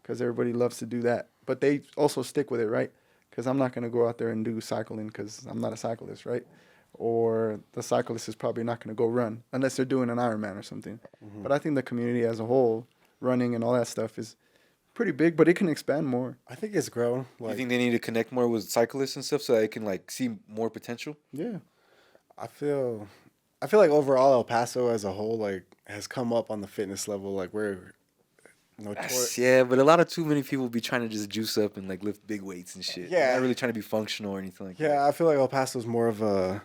because everybody loves to do that. But they also stick with it, right? Because I'm not going to go out there and do cycling because I'm not a cyclist, right? Or the cyclist is probably not going to go run unless they're doing an Ironman or something. But I think the community as a whole, running and all that stuff is pretty big, but it can expand more. I think it's grown. You Like think they need to connect more with cyclists and stuff so they can like see more potential? Yeah. I feel like overall El Paso as a whole like has come up on the fitness level. Like we're notorious. Yeah, but a lot of too many people be trying to just juice up and like lift big weights and shit. Yeah. They're not really trying to be functional or anything like that. Yeah, I feel like El Paso's more of a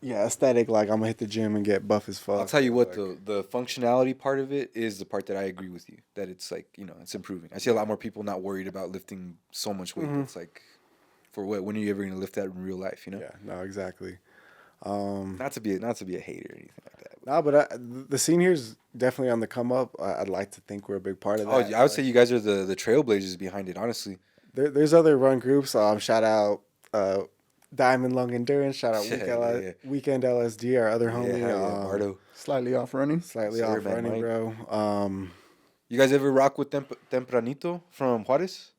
aesthetic. Like I'm gonna hit the gym and get buff as fuck. I'll tell you what, like, the functionality part of it is the part that I agree with you. That it's like, it's improving. I see a lot more people not worried about lifting so much weight. It's like, for what? When are you ever going to lift that in real life, Yeah, no, exactly. Not to be a hater or anything like that. No, but the scene here's definitely on the come up. I'd like to think we're a big part of that. Oh, I would say you guys are the trailblazers behind it, honestly. There's other run groups. Shout out Diamond Lung Endurance. Shout out Yeah. Weekend LSD, our other homie. Bardo. Slightly off running. Slightly Sorry, off man, running, Mike. bro. You guys ever rock with Tempranito from Juarez?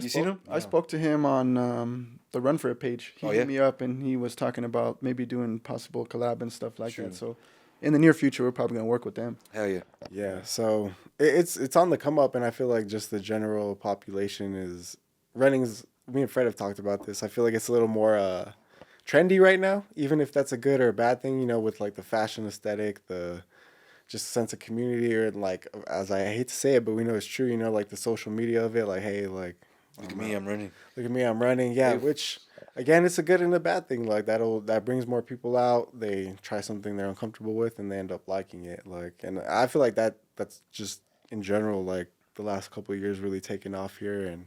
You seen him? I spoke to him on the Run For It page. He Oh, hit yeah? me up and he was talking about maybe doing possible collab and stuff like True. that. So in the near future, we're probably gonna work with them. Hell yeah. Yeah, so it's on the come up, and I feel like just the general population is running's. Me and Fred have talked about this. I feel like it's a little more trendy right now, even if that's a good or a bad thing. With like the fashion aesthetic, the just sense of community, or like as I hate to say it, but we know it's true. Like the social media of it, like hey, like Look at me, I'm running. look at me, I'm running. Yeah, Hey. which again, it's a good and a bad thing. Like that brings more people out. They try something they're uncomfortable with, and they end up liking it. Like, and I feel like that's just in general, like the last couple of years really taken off here, and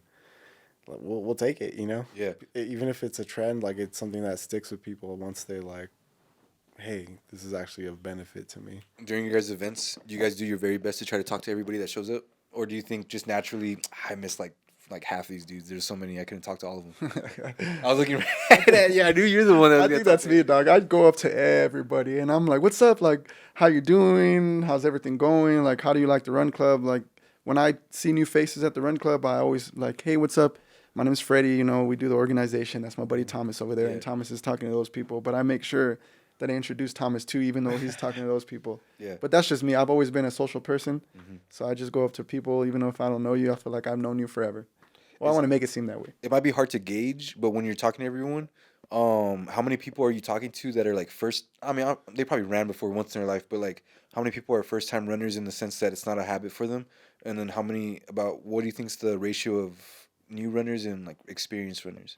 we'll take it. Yeah. Even if it's a trend, like it's something that sticks with people once they like, hey, this is actually of benefit to me. During your guys' events, do you guys do your very best to try to talk to everybody that shows up? Or do you think just naturally, I miss like half these dudes. There's so many, I couldn't talk to all of them. I was looking right at you. I knew you're the one that was I gonna think talk that's to me, dog. I'd go up to everybody and I'm like, what's up? Like, how you doing? How's everything going? Like, how do you like the run club? Like, when I see new faces at the run club, I always like, hey, what's up? My name's Freddy. We do the organization. That's my buddy Thomas over there. Yeah. And Thomas is talking to those people. But I make sure that I introduce Thomas too, even though he's talking to those people. Yeah. But that's just me. I've always been a social person. So I just go up to people, even though if I don't know you, I feel like I've known you forever. Well, I want to make it seem that way. It might be hard to gauge, but when you're talking to everyone, how many people are you talking to that are like first? I mean, they probably ran before once in their life, but like, how many people are first time runners in the sense that it's not a habit for them? And then what do you think's the ratio of new runners and like experienced runners?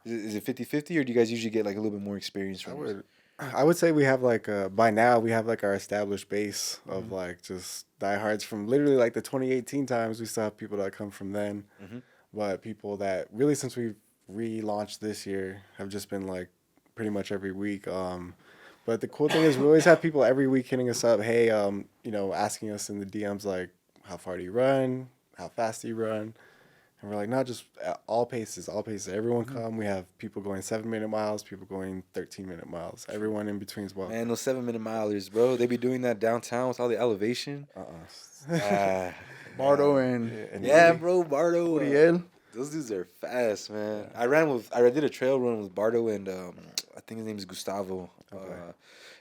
Is it 50-50, or do you guys usually get like a little bit more experienced runners? I would say we have like by now we have like our established base of like just diehards from literally like the 2018 times. We still have people that come from then, but people that really since we've relaunched this year have just been like pretty much every week. But the cool thing is we always have people every week hitting us up, hey, asking us in the DMs like, how far do you run? How fast do you run? And we're like, not just all paces. Everyone come. We have people going 7-minute miles, people going 13-minute miles. Everyone in between as well. Man, those 7-minute milers, bro. They be doing that downtown with all the elevation. Bardo and Yeah, bro, Bardo. Uriel. Those dudes are fast, man. I did a trail run with Bardo and I think his name is Gustavo.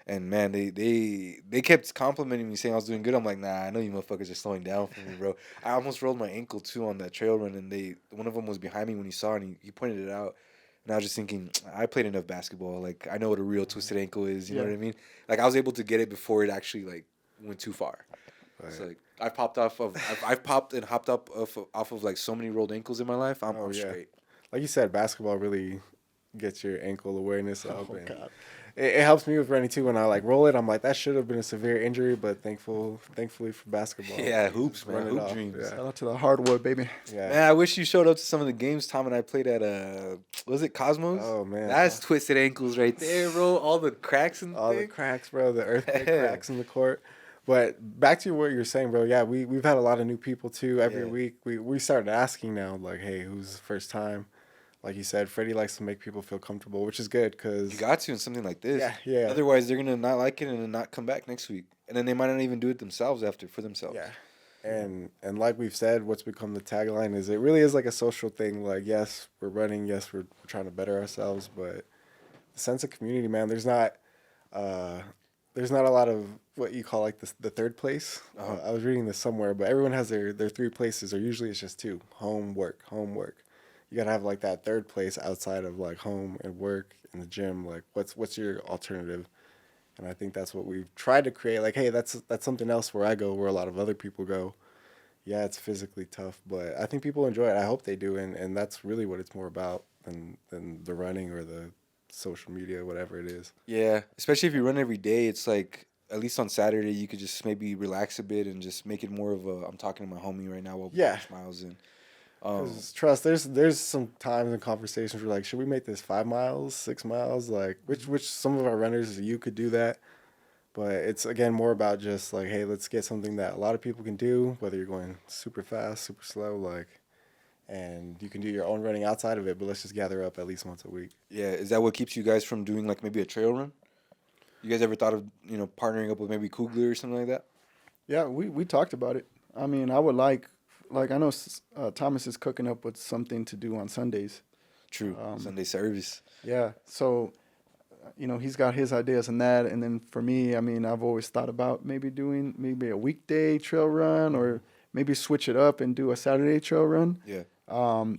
And man, they kept complimenting me, saying I was doing good. I'm like, nah, I know you motherfuckers are slowing down for me, bro. I almost rolled my ankle too on that trail run, and one of them was behind me when he saw it, and he pointed it out. And I was just thinking, I played enough basketball. Like, I know what a real twisted ankle is. You know what I mean? Like, I was able to get it before it actually like went too far. Right. So like, I've popped and hopped up off of like so many rolled ankles in my life. I'm straight. Like you said, basketball really gets your ankle awareness up. Oh, God. It helps me with running too. When I like roll it, I'm like, that should have been a severe injury, but thankfully for basketball. Yeah, hoops, man, hoop dreams. Yeah. Shout out to the hardwood, baby. Yeah. Man, I wish you showed up to some of the games Tom and I played at was it Cosmos? Oh man, that's twisted ankles right there, bro. All the cracks and the cracks, bro. The earthquake cracks in the court. But back to what you're saying, bro. Yeah, we've had a lot of new people too. Every week we started asking now, like, hey, who's the first time? Like you said, Freddy likes to make people feel comfortable, which is good because you got to in something like this. Yeah. Otherwise, they're gonna not like it and not come back next week, and then they might not even do it themselves for themselves. Yeah, and like we've said, what's become the tagline is it really is like a social thing. Like, yes, we're running, yes, we're trying to better ourselves, but the sense of community, man. There's not a lot of what you call like the third place. I was reading this somewhere, but everyone has their three places, or usually it's just two: home, work, home, work. You gotta have like that third place outside of like home and work and the gym. Like, what's your alternative? And I think that's what we've tried to create. Like, hey, that's something else where I go, where a lot of other people go. Yeah, it's physically tough, but I think people enjoy it. I hope they do, and that's really what it's more about than the running or the social media, whatever it is. Yeah, especially if you run every day, it's like at least on Saturday you could just maybe relax a bit and just make it more of a. I'm talking to my homie right now while we push miles in. Trust, there's some times and conversations where like, should we make this 5 miles, 6 miles? Like, which some of our runners, you could do that. But it's, again, more about just like, hey, let's get something that a lot of people can do, whether you're going super fast, super slow, like, and you can do your own running outside of it, but let's just gather up at least once a week. Yeah, is that what keeps you guys from doing like maybe a trail run? You guys ever thought of, partnering up with maybe Kugler or something like that? Yeah, we talked about it. I mean, I would like I know Thomas is cooking up with something to do on Sundays. True, Sunday service. Yeah, so, he's got his ideas and that. And then for me, I mean, I've always thought about maybe doing maybe a weekday trail run or maybe switch it up and do a Saturday trail run. Yeah.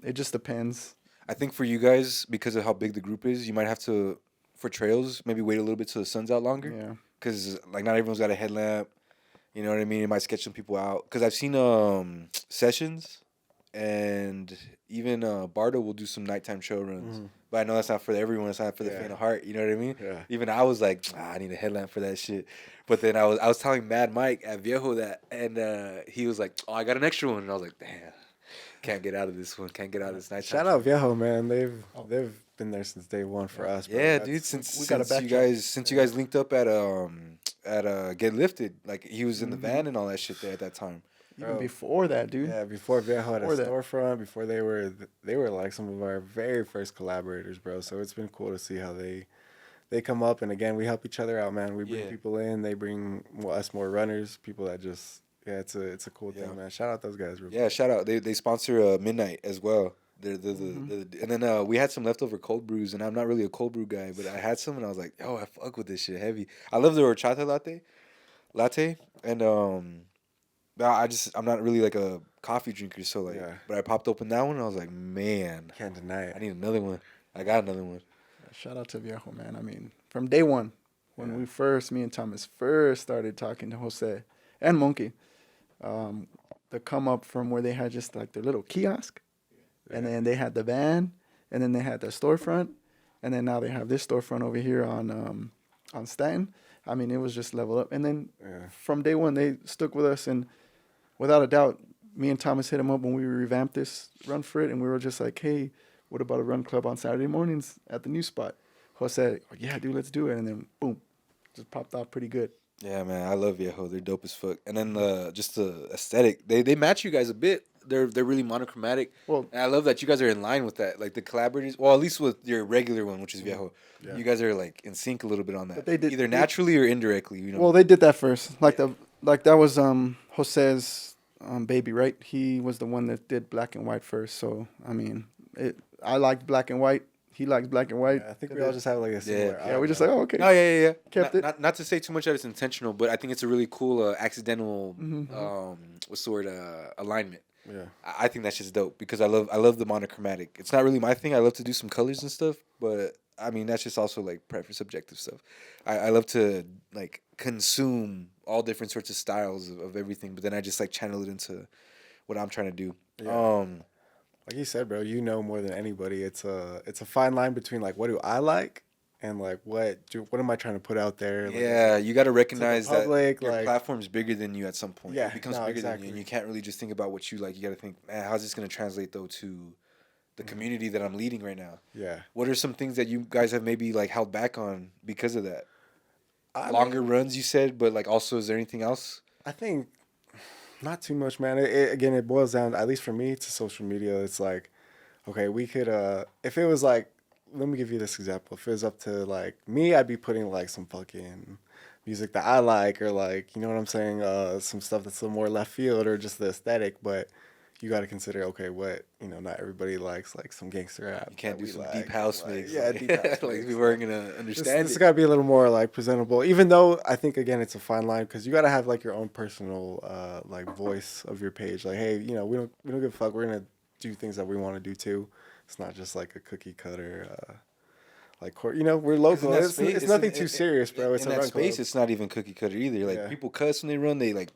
It just depends. I think for you guys, because of how big the group is, you might have to, for trails, maybe wait a little bit till the sun's out longer. Yeah. Because, like, not everyone's got a headlamp. You know what I mean? It might sketch some people out. Because I've seen Sessions and even Bardo will do some nighttime trail runs. Mm-hmm. But I know that's not for everyone. It's not for the faint of heart. You know what I mean? Yeah. Even I was like, I need a headlamp for that shit. But then I was telling Mad Mike at Viejo that, and he was like, I got an extra one. And I was like, damn, can't get out of this one. Can't get out of this nighttime. Shout out Viejo, man. They've been there since day one for us. Bro. Yeah, dude. Since you guys linked up at Get Lifted, like he was in the van and all that shit there at that time. Even before that, dude. Yeah, before Viejo had a storefront, before they were like some of our very first collaborators, bro. So it's been cool to see how they come up, and again, we help each other out, man. We bring people in, they bring us more runners, people that just it's a cool thing, man. Shout out those guys, bro. Yeah, shout out. They sponsor Midnight as well. And then we had some leftover cold brews, and I'm not really a cold brew guy, but I had some, and I was like, yo, I fuck with this shit heavy. I love the horchata latte, and I'm not really like a coffee drinker, so like, but I popped open that one, and I was like, man, can't deny it. I need another one. I got another one. Shout out to Viejo, man. I mean, from day one, when me and Thomas first started talking to Jose and Monkey, the come up from where they had just like their little kiosk. And then they had the van, and then they had the storefront, and then now they have this storefront over here on Stanton. I mean, it was just level up. And then from day one, they stuck with us, and without a doubt, me and Thomas hit them up when we revamped this Run For It, and we were just like, hey, what about a run club on Saturday mornings at the new spot? Jose, yeah, dude, let's do it. And then, boom, just popped off pretty good. Yeah, man, I love Viejo. They're dope as fuck. And then just the aesthetic, they match you guys a bit. They're really monochromatic. Well, and I love that you guys are in line with that. Like the collaborators, well, at least with your regular one, which is Viejo, you guys are like in sync a little bit on that. They did, either naturally or indirectly. Well, they did that first. Like that was Jose's baby, right? He was the one that did black and white first. So I mean, I liked black and white. he likes black and white. I think we all just have like a similar. Yeah, we're just like, oh, okay. Oh yeah. Kept it. Not to say too much that it's intentional, but I think it's a really cool accidental what's the word alignment. Yeah. I think that's just dope because I love the monochromatic. It's not really my thing. I love to do some colors and stuff, but I mean that's just also like preference subjective stuff. I love to like consume all different sorts of styles of everything, but then I just like channel it into what I'm trying to do. Yeah. Like you said, bro, you know more than anybody. It's a fine line between like what do I like and like what am I trying to put out there. Like, you got to recognize public, that your like, platform's bigger than you at some point. Yeah, it becomes no, bigger than exactly. you, and you can't really just think about what you like. You got to think, man, how's this going to translate though to the community that I'm leading right now? Yeah. What are some things that you guys have maybe like held back on because of that? Longer runs, you said, but like also, is there anything else? I think not too much, man. Again, it boils down, at least for me, to social media. It's like, okay, we could, if it was like, let me give you this example. If it was up to like me, I'd be putting like some fucking music that I like, or like, you know what I'm saying? Some stuff that's a little more left field, or just the aesthetic. But you got to consider, okay, what, not everybody likes like some gangster rap. You can't do some like, deep house like, mix. Yeah, deep house like mix. we weren't gonna understand This it. got to be a little more like presentable, even though I think again it's a fine line because you got to have like your own personal like voice of your page. Like, hey, we don't give a fuck. We're gonna do things that we want to do too. It's not just like a cookie cutter. We're local. It's nothing too serious, bro. It's in a that run space. club. It's not even cookie cutter either. Like Yeah. people cuss when they run. They like,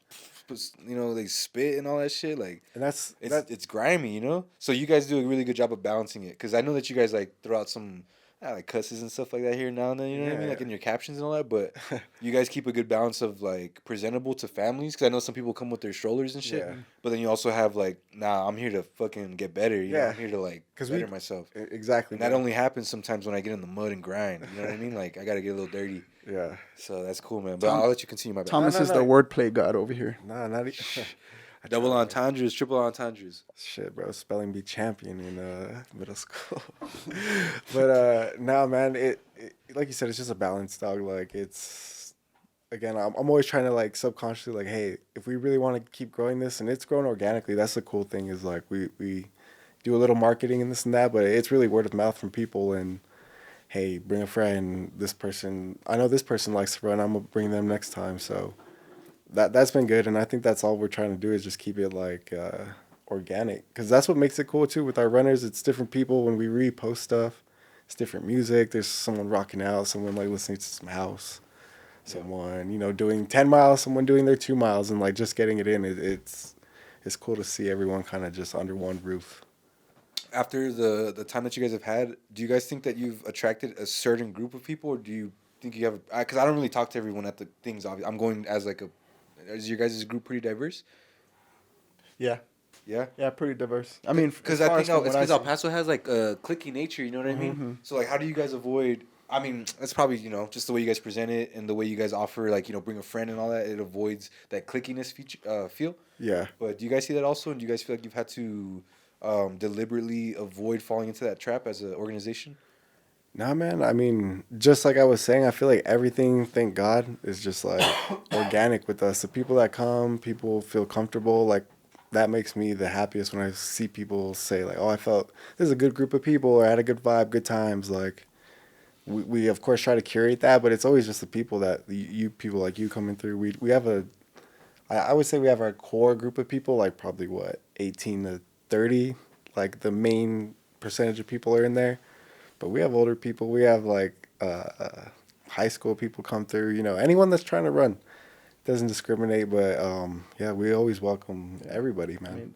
they spit and all that shit. Like, And it's grimy, So you guys do a really good job of balancing it because I know that you guys like throw out some like cusses and stuff like that here now and then. You know what I mean? Like in your captions and all that. But you guys keep a good balance of like presentable to families because I know some people come with their strollers and shit. Yeah. But then you also have like, nah, I'm here to fucking get better. You know, Yeah. I'm here to like better myself. Exactly. And that only happens sometimes when I get in the mud and grind. You know what I mean? Like I gotta get a little dirty. Yeah. So that's cool, man. But I'll let you continue. My bad. Thomas is the wordplay god over here. Nah, not even. Double entendres, triple entendres. Shit, bro, spelling bee champion in middle school. But nah, man, it like you said, it's just a balance, dog. Like it's again, I'm always trying to like subconsciously like, hey, if we really want to keep growing this, and it's growing organically, that's the cool thing is like we do a little marketing and this and that, but it's really word of mouth from people and. Hey, bring a friend. This person, I know this person likes to run. I'm gonna bring them next time. So that's been good, and I think that's all we're trying to do is just keep it like organic, because that's what makes it cool too with our runners. It's different people when we repost stuff. It's different music. There's someone rocking out, someone like listening to some house, someone doing 10 miles, someone doing their 2 miles, and like just getting it in. It's cool to see everyone kind of just under one roof. After the time that you guys have had, do you guys think that you've attracted a certain group of people, or do you think you have? Because I don't really talk to everyone at the things. I'm going as like is your guys' group pretty diverse? Yeah. Yeah. Yeah, pretty diverse. I mean, because I think it's because El Paso has like a cliquey nature. You know what I mean? Mm-hmm. So like, how do you guys avoid? I mean, that's probably just the way you guys present it and the way you guys offer like bring a friend and all that. It avoids that clickiness feel. Yeah. But do you guys see that also? And do you guys feel like you've had to deliberately avoid falling into that trap as an organization? Nah, man. I mean, just like I was saying, I feel like everything, thank God, is just like organic with us. The people that come, people feel comfortable. Like that makes me the happiest when I see people say like, "Oh, I felt this is a good group of people," or "I had a good vibe, good times." Like we of course try to curate that, but it's always just the people that you people like you coming through. We have I would say we have our core group of people, like probably 18 to 30, like the main percentage of people are in there, but we have older people. We have like high school people come through. Anyone that's trying to run doesn't discriminate. But we always welcome everybody, man. I mean,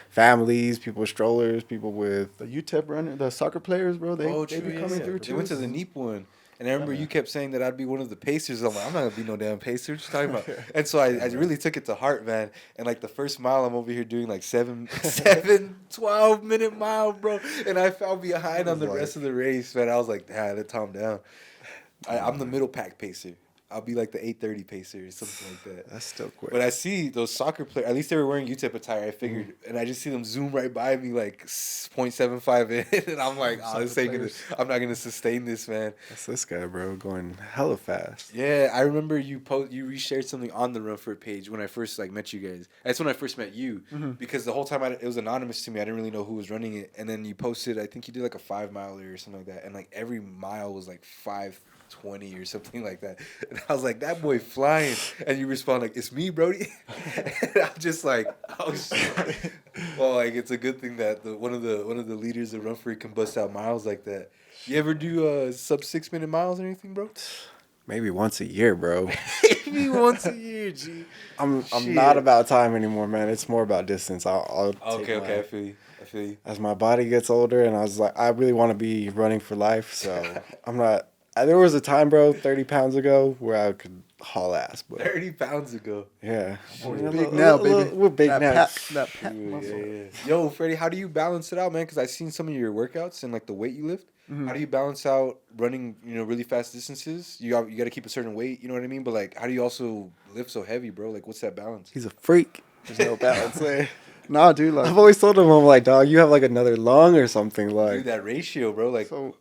families, people with strollers, people with the UTEP runner, the soccer players, bro. They be coming through too. They went to the NEEP one. And I remember you kept saying that I'd be one of the pacers. I'm like, I'm not going to be no damn pacer. What you talking about? And so I really took it to heart, man. And like the first mile, I'm over here doing like 12-minute mile, bro. And I fell behind on the rest of the race, man. I was like, that's calm down. I'm the middle pack pacer. I'll be like the 8:30 pacer or something like that. That's still quick. But I see those soccer players. At least they were wearing UTEP attire. I figured, and I just see them zoom right by me like 0.75 in, and I'm like, oh, this ain't gonna. I'm not gonna sustain this, man. That's this guy, bro, going hella fast. Yeah, I remember you reshared something on the Run For It page when I first like met you guys. That's when I first met you because the whole time it was anonymous to me. I didn't really know who was running it, and then you posted. I think you did like a 5-miler or something like that, and like every mile was like 5:20 or something like that. And I was like, that boy flying. And you respond like, it's me, Brody. And I'm just like, oh shit. Well, like it's a good thing that one of the leaders of Run For It can bust out miles like that. You ever do sub 6-minute miles or anything, bro? Maybe once a year, bro. Maybe once a year, G. I'm Shit. not about time anymore, man. It's more about distance. I'll take Okay, I feel you. as my body gets older, and I was like, I really want to be running for life, so I'm not. There was a time, bro, 30 pounds ago, where I could haul ass, but 30 pounds ago. yeah, Big now, baby. We're big that now. That pat Yeah, muscle. yeah. Yo, Freddy, how do you balance it out, man? Because I've seen some of your workouts and like the weight you lift. How do you balance out running, really fast distances? You got to keep a certain weight, you know what I mean? But like, how do you also lift so heavy, bro? Like, what's that balance? He's a freak. There's no balance there. Nah, dude. Like, I've always told him, I'm like, dog, you have like another lung or something. Like, Dude, that ratio, bro. Like, So-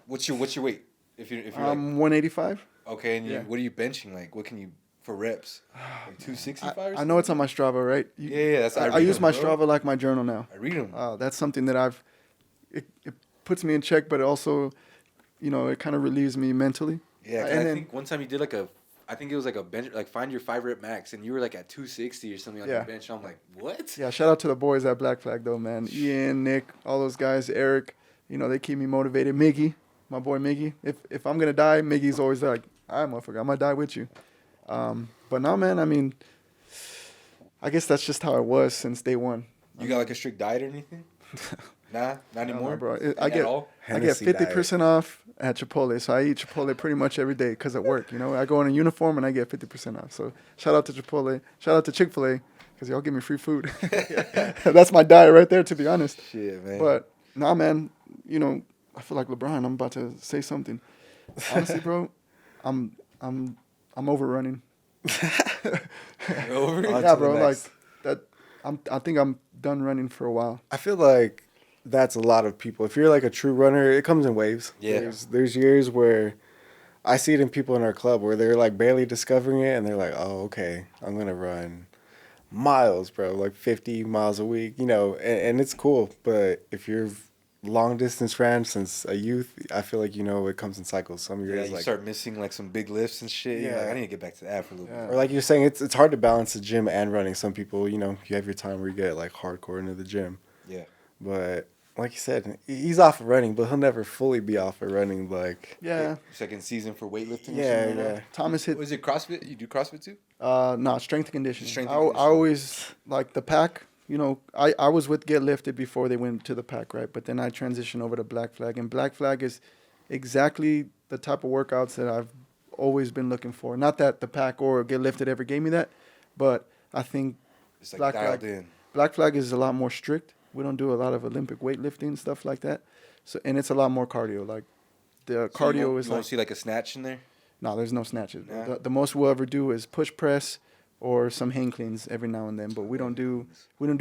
what's your weight? If you're like, 185. okay, and yeah. what are you benching? Like, what can you for reps? Like 265 or I something? know it's on my Strava, right? Yeah, that's I read use 'em, my bro. Strava like my journal now. I read them. That's something that it puts me in check, but it also, it kind of relieves me mentally. Yeah, 'cause and I then- think one time you did like I think it was like a bench, like find your 5-rep max, and you were like at 260 or something on Yeah. the bench. I'm like, what? Yeah, shout out to the boys at Black Flag though, man. Ian, Nick, all those guys, Eric, they keep me motivated. Miggy, my boy Miggy. If I'm gonna die, Miggy's always like, all right, motherfucker, I'm gonna die with you. But now, man, I mean, I guess that's just how it was since day one. You got like a strict diet or anything? Nah, not anymore, No, bro. Like, I at all? get Hennessy 50% off at Chipotle, so I eat Chipotle pretty much every day because at work, I go in a uniform and I get 50% off. So shout out to Chipotle, shout out to Chick-fil-A because y'all give me free food. That's my diet right there, to be honest. Shit, man. But nah, man, I feel like LeBron. I'm about to say something. Honestly, bro, I'm overrunning. Over? On Yeah, to the bro, like next. that. I think I'm done running for a while. I feel like that's a lot of people. If you're like a true runner, it comes in waves. Yeah. There's years where I see it in people in our club where they're like barely discovering it and they're like, oh, okay, I'm going to run miles, bro, like 50 miles a week, and it's cool. But if you're long distance ran since a youth, I feel like, it comes in cycles. Some Yeah, years, you like, start missing like some big lifts and shit. Yeah. Yeah. I need to get back to that for a little Yeah. bit. or like you're saying, it's hard to balance the gym and running. Some people, you have your time where you get like hardcore into the gym. Yeah. But like you said, he's off of running, but he'll never fully be off of running. Like, Yeah, Second season for weightlifting. or yeah, something like yeah. that? Thomas hit. Was it CrossFit? You do CrossFit too? No, strength and conditioning. Strength I and conditioning. always like the pack. I was with Get Lifted before they went to the pack, right? But then I transitioned over to Black Flag, and Black Flag is exactly the type of workouts that I've always been looking for. Not that the pack or Get Lifted ever gave me that, but I think It's like Black dialed Flag. in. Black Flag is a lot more strict. We don't do a lot of Olympic weightlifting stuff like that. So and it's a lot more cardio. Like the So you cardio won't- is you like won't see like a snatch in there? no, there's no snatches. Nah. The most we'll ever do is push press or some hang cleans every now and then. But we don't do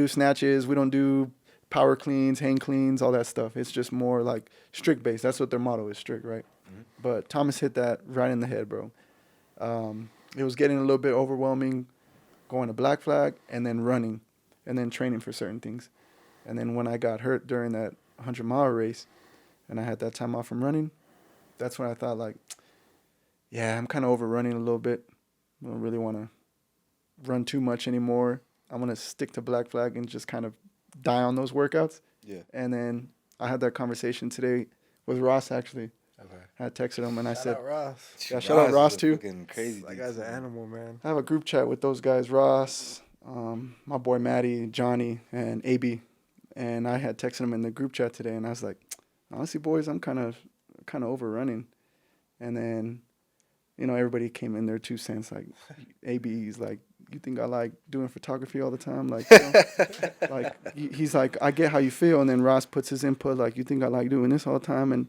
snatches. We don't do power cleans, hang cleans, all that stuff. It's just more like strict base. That's what their motto is, strict, right? Mhm. But Thomas hit that right in the head, bro. It was getting a little bit overwhelming going to Black Flag and then running and then training for certain things. And then when I got hurt during that 100-mile race and I had that time off from running, that's when I thought like, yeah, I'm kind of overrunning a little bit. I don't really want to run too much anymore. I'm going to stick to Black Flag and just kind of die on those workouts. Yeah. And then I had that conversation today with Ross, actually. Okay. I texted him and I said, Ross. Yeah, shout out is Ross, a too. fucking Crazy. That dude. guy's an animal, man. I have a group chat with those guys, Ross, my boy Maddie, Johnny, and AB. And I had texted them in the group chat today, and I was like, honestly, boys, I'm kind of overrunning. And then, everybody came in their 2 cents. Like, AB's like, you think I like doing photography all the time? Like, like he's like, I get how you feel. And then Ross puts his input, like, you think I like doing this all the time? And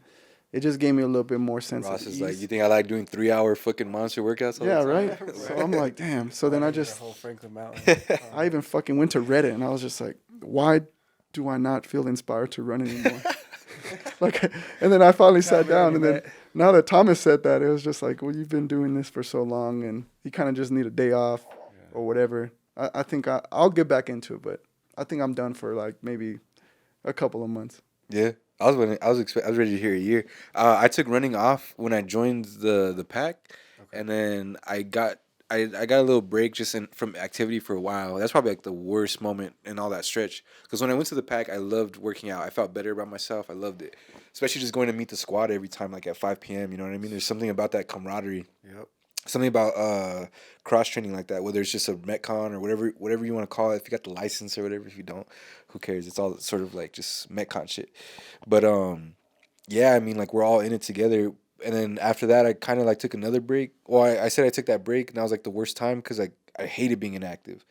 it just gave me a little bit more sense Ross of is ease. like, you think I like doing 3-hour fucking monster workouts all Yeah, the time? right. So I'm like, damn. So then I Running the just, whole Franklin Mountain. I even fucking went to Reddit and I was just like, why do I not feel inspired to run anymore? Like, and then I finally sat down, and then now that Thomas said that, it was just like, well, you've been doing this for so long, and you kind of just need a day off or whatever. I think I'll get back into it, but I think I'm done for like maybe a couple of months. Yeah, I was ready to hear a year. I took running off when I joined the pack, and then I got a little break just from activity for a while. That's probably like the worst moment in all that stretch. Because when I went to the pack, I loved working out. I felt better about myself. I loved it, especially just going to meet the squad every time, like at 5 p.m. You know what I mean? There's something about that camaraderie. Yep. Something about cross training like that, whether it's just a Metcon or whatever you want to call it. If you got the license or whatever, if you don't, who cares? It's all sort of like just Metcon shit. But yeah, I mean, like we're all in it together. And then after that, I kind of like took another break. Well, I said I took that break, and that was like the worst time because I hated being inactive.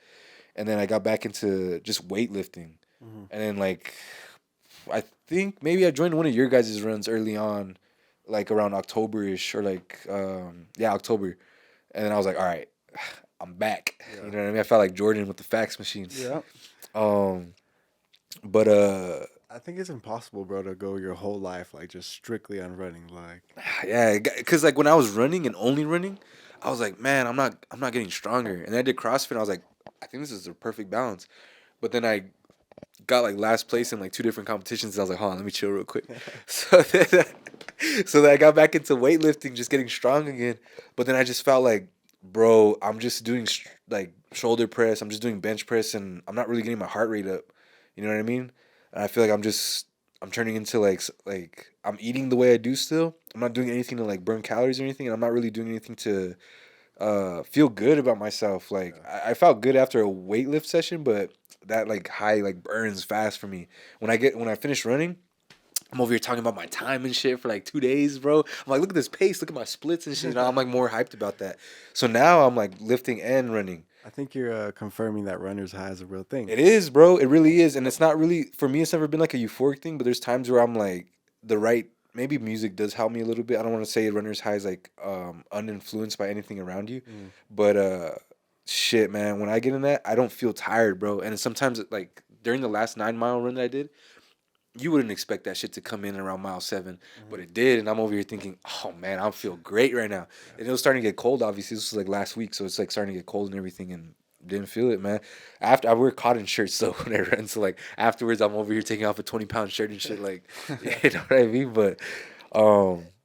And then I got back into just weightlifting, and then like I think maybe I joined one of your guys' runs early on, like around October-ish or like October. And then I was like, all right, I'm back. Yeah. You know what I mean? I felt like Jordan with the fax machines. Yeah. But I think it's impossible, bro, to go your whole life like just strictly on running. Like, yeah, because like when I was running and only running, I was like, man, I'm not getting stronger. And then I did CrossFit, and I was like, I think this is the perfect balance. But then I got like last place in like 2 different competitions. And I was like, hold on, let me chill real quick. So then I got back into weightlifting, just getting strong again. But then I just felt like, bro, I'm just doing like shoulder press. I'm just doing bench press, and I'm not really getting my heart rate up. You know what I mean? And I feel like I'm turning into like I'm eating the way I do still. I'm not doing anything to like burn calories or anything, and I'm not really doing anything to feel good about myself. Like I felt good after a weight lift session, but that like high like burns fast for me. When I finish running, I'm over here talking about my time and shit for like 2 days, bro. I'm like, look at this pace, look at my splits and shit. You know, I'm like more hyped about that. So now I'm like lifting and running. I think you're confirming that runner's high is a real thing. It is, bro. It really is. And it's not really, for me, it's never been like a euphoric thing, but there's times where I'm like, maybe music does help me a little bit. I don't want to say runner's high is like uninfluenced by anything around you. But shit, man, when I get in that, I don't feel tired, bro. And sometimes, like, during the last 9-mile run that I did, you wouldn't expect that shit to come in around mile 7, but it did. And I'm over here thinking, oh, man, I feel great right now. And it was starting to get cold, obviously. This was like last week, so it's like starting to get cold and everything. And didn't feel it, man. After I wear cotton shirts though when I run, so like afterwards I'm over here taking off a 20-pound shirt and shit, like you know what I mean. But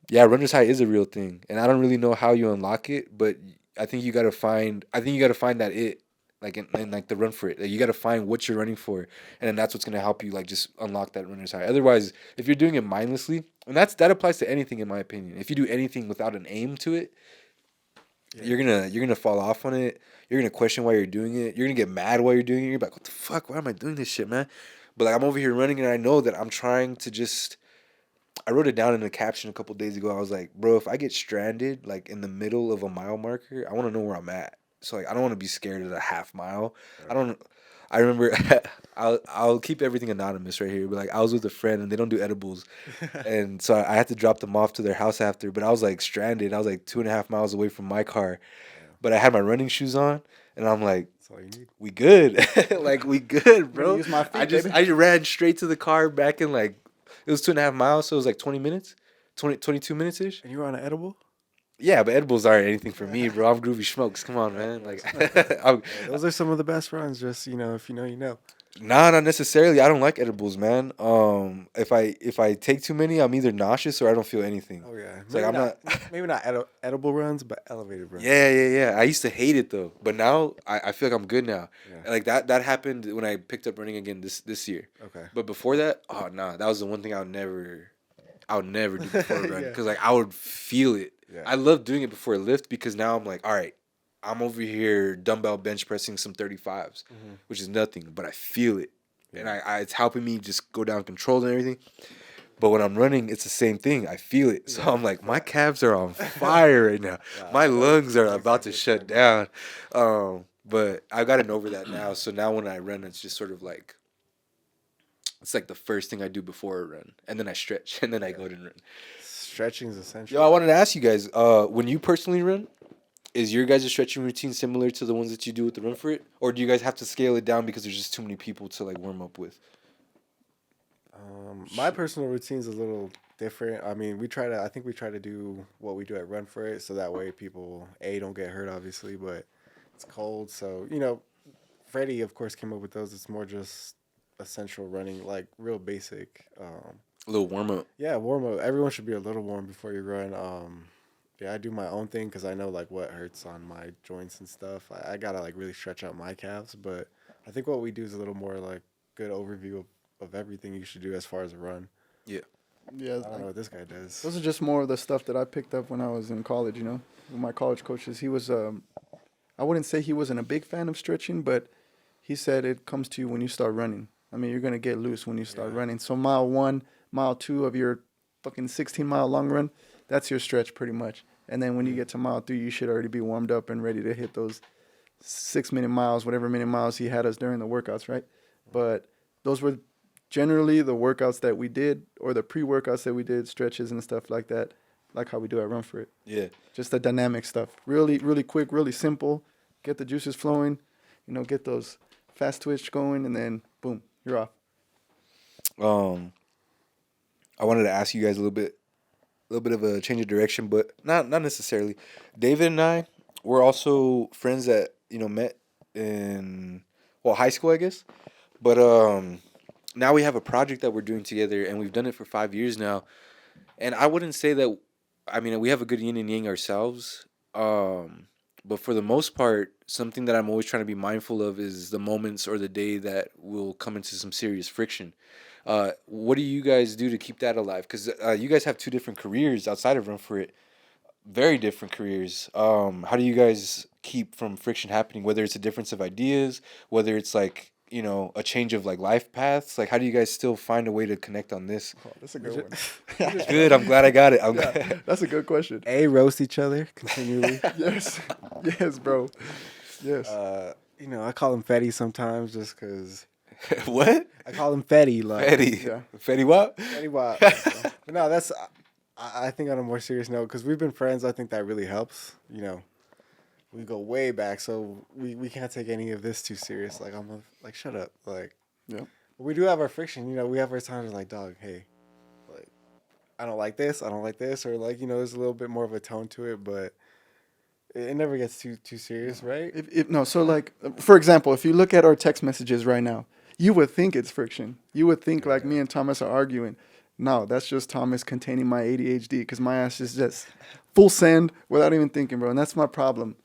yeah, runner's high is a real thing, and I don't really know how you unlock it, but I think you gotta find that it, like in like the run for it. Like, you gotta find what you're running for, and then that's what's gonna help you like just unlock that runner's high. Otherwise, if you're doing it mindlessly, and that applies to anything in my opinion. If you do anything without an aim to it, you're gonna fall off on it. You're gonna question why you're doing it. You're gonna get mad while you're doing it. You're like, what the fuck? Why am I doing this shit, man? But like I'm over here running, and I know that I'm trying to just. I wrote it down in a caption a couple days ago. I was like, bro, if I get stranded like in the middle of a mile marker, I want to know where I'm at. So like I don't want to be scared at a half mile. I remember I'll keep everything anonymous right here. But like I was with a friend, and they don't do edibles, and so I had to drop them off to their house after. But I was like stranded. I was like 2.5 miles away from my car, but I had my running shoes on, and I'm like, That's all you need. we good, like we good, bro. Use my feet, I just ran straight to the car back in like it was 2.5 miles, so it was like 20 minutes, 22 minutes ish. And you were on an edible? Yeah, but edibles aren't anything for me, bro. I'm groovy smokes. Come on, man. Like, Those are some of the best runs. Just if you know, you know. nah, not necessarily. I don't like edibles, man. If I take too many, I'm either nauseous or I don't feel anything. Oh yeah, It's like I'm not. maybe not edible runs, but elevated runs. Yeah. I used to hate it though, but now I feel like I'm good now. Yeah. Like that happened when I picked up running again this year. Okay. But before that, oh nah, that was the one thing I would never do before a run Yeah. because like I would feel it. Yeah. I love doing it before a lift because now I'm like, all right, I'm over here dumbbell bench pressing some 35s, which is nothing, but I feel it, and I it's helping me just go down control and everything. But when I'm running, it's the same thing. I feel it, so I'm like, my calves are on fire right now. My lungs are about to shut down. But I've gotten over that now. So now when I run, it's just sort of like. It's like the first thing I do before a run, and then I stretch, and then I go to run. stretching is essential. Yo, I wanted to ask you guys, when you personally run, is your guys' stretching routine similar to the ones that you do with the Run For It? Or do you guys have to scale it down because there's just too many people to like warm up with? My personal routine's a little different. I mean, I think we try to do what we do at Run For It, so that way people don't get hurt, obviously, but it's cold, so Freddy, of course, came up with those. It's more just essential running, like real basic. A little warm up. Yeah, warm up. Everyone should be a little warm before you run. Yeah, I do my own thing because I know like what hurts on my joints and stuff. I gotta like really stretch out my calves, but I think what we do is a little more like good overview of everything you should do as far as a run. Yeah. Yeah, I don't know what this guy does. those are just more of the stuff that I picked up when I was in college. With my college coaches, he was. I wouldn't say he wasn't a big fan of stretching, but he said it comes to you when you start running. I mean, you're gonna get loose when you start running. So mile 1, mile 2 of your fucking 16-mile long run, that's your stretch pretty much. And then when you get to mile 3, you should already be warmed up and ready to hit those 6-minute miles, whatever minute miles he had us during the workouts, right? But those were generally the workouts that we did, or the pre-workouts that we did, stretches and stuff like that, like how we do at Run For It. Yeah. Just the dynamic stuff. Really, really quick, really simple. Get the juices flowing, get those fast twitch going, and then boom, you're off. I wanted to ask you guys a little bit of a change of direction, but not necessarily. David and I were also friends that met in high school, I guess. But now we have a project that we're doing together, and we've done it for 5 years now. And I wouldn't say that. I mean, we have a good yin and yang ourselves. But for the most part, something that I'm always trying to be mindful of is the moments or the day that will come into some serious friction. What do you guys do to keep that alive? Because you guys have 2 different careers outside of Run For It. Very different careers. How do you guys keep from friction happening? Whether it's a difference of ideas, whether it's like, a change of like life paths. Like, how do you guys still find a way to connect on this? Oh, that's a good one. Good. I'm glad I got it. That's a good question. Roast each other continually. Yes. Yes, bro. Yes. I call him Freddy sometimes just because. What? I call him Freddy. Like, Freddy. Yeah. Freddy what? Freddy what? But no, that's. I think on a more serious note, because we've been friends, I think that really helps. We go way back, so we can't take any of this too serious. Like, like, shut up. Like, Yeah. we do have our friction. We have our times like, dog, hey, like, I don't like this, or like, there's a little bit more of a tone to it, but it never gets too serious, right? So like, for example, if you look at our text messages right now, you would think it's friction. You would think like me and Thomas are arguing. No, that's just Thomas containing my ADHD, because my ass is just full send without even thinking, bro. And that's my problem.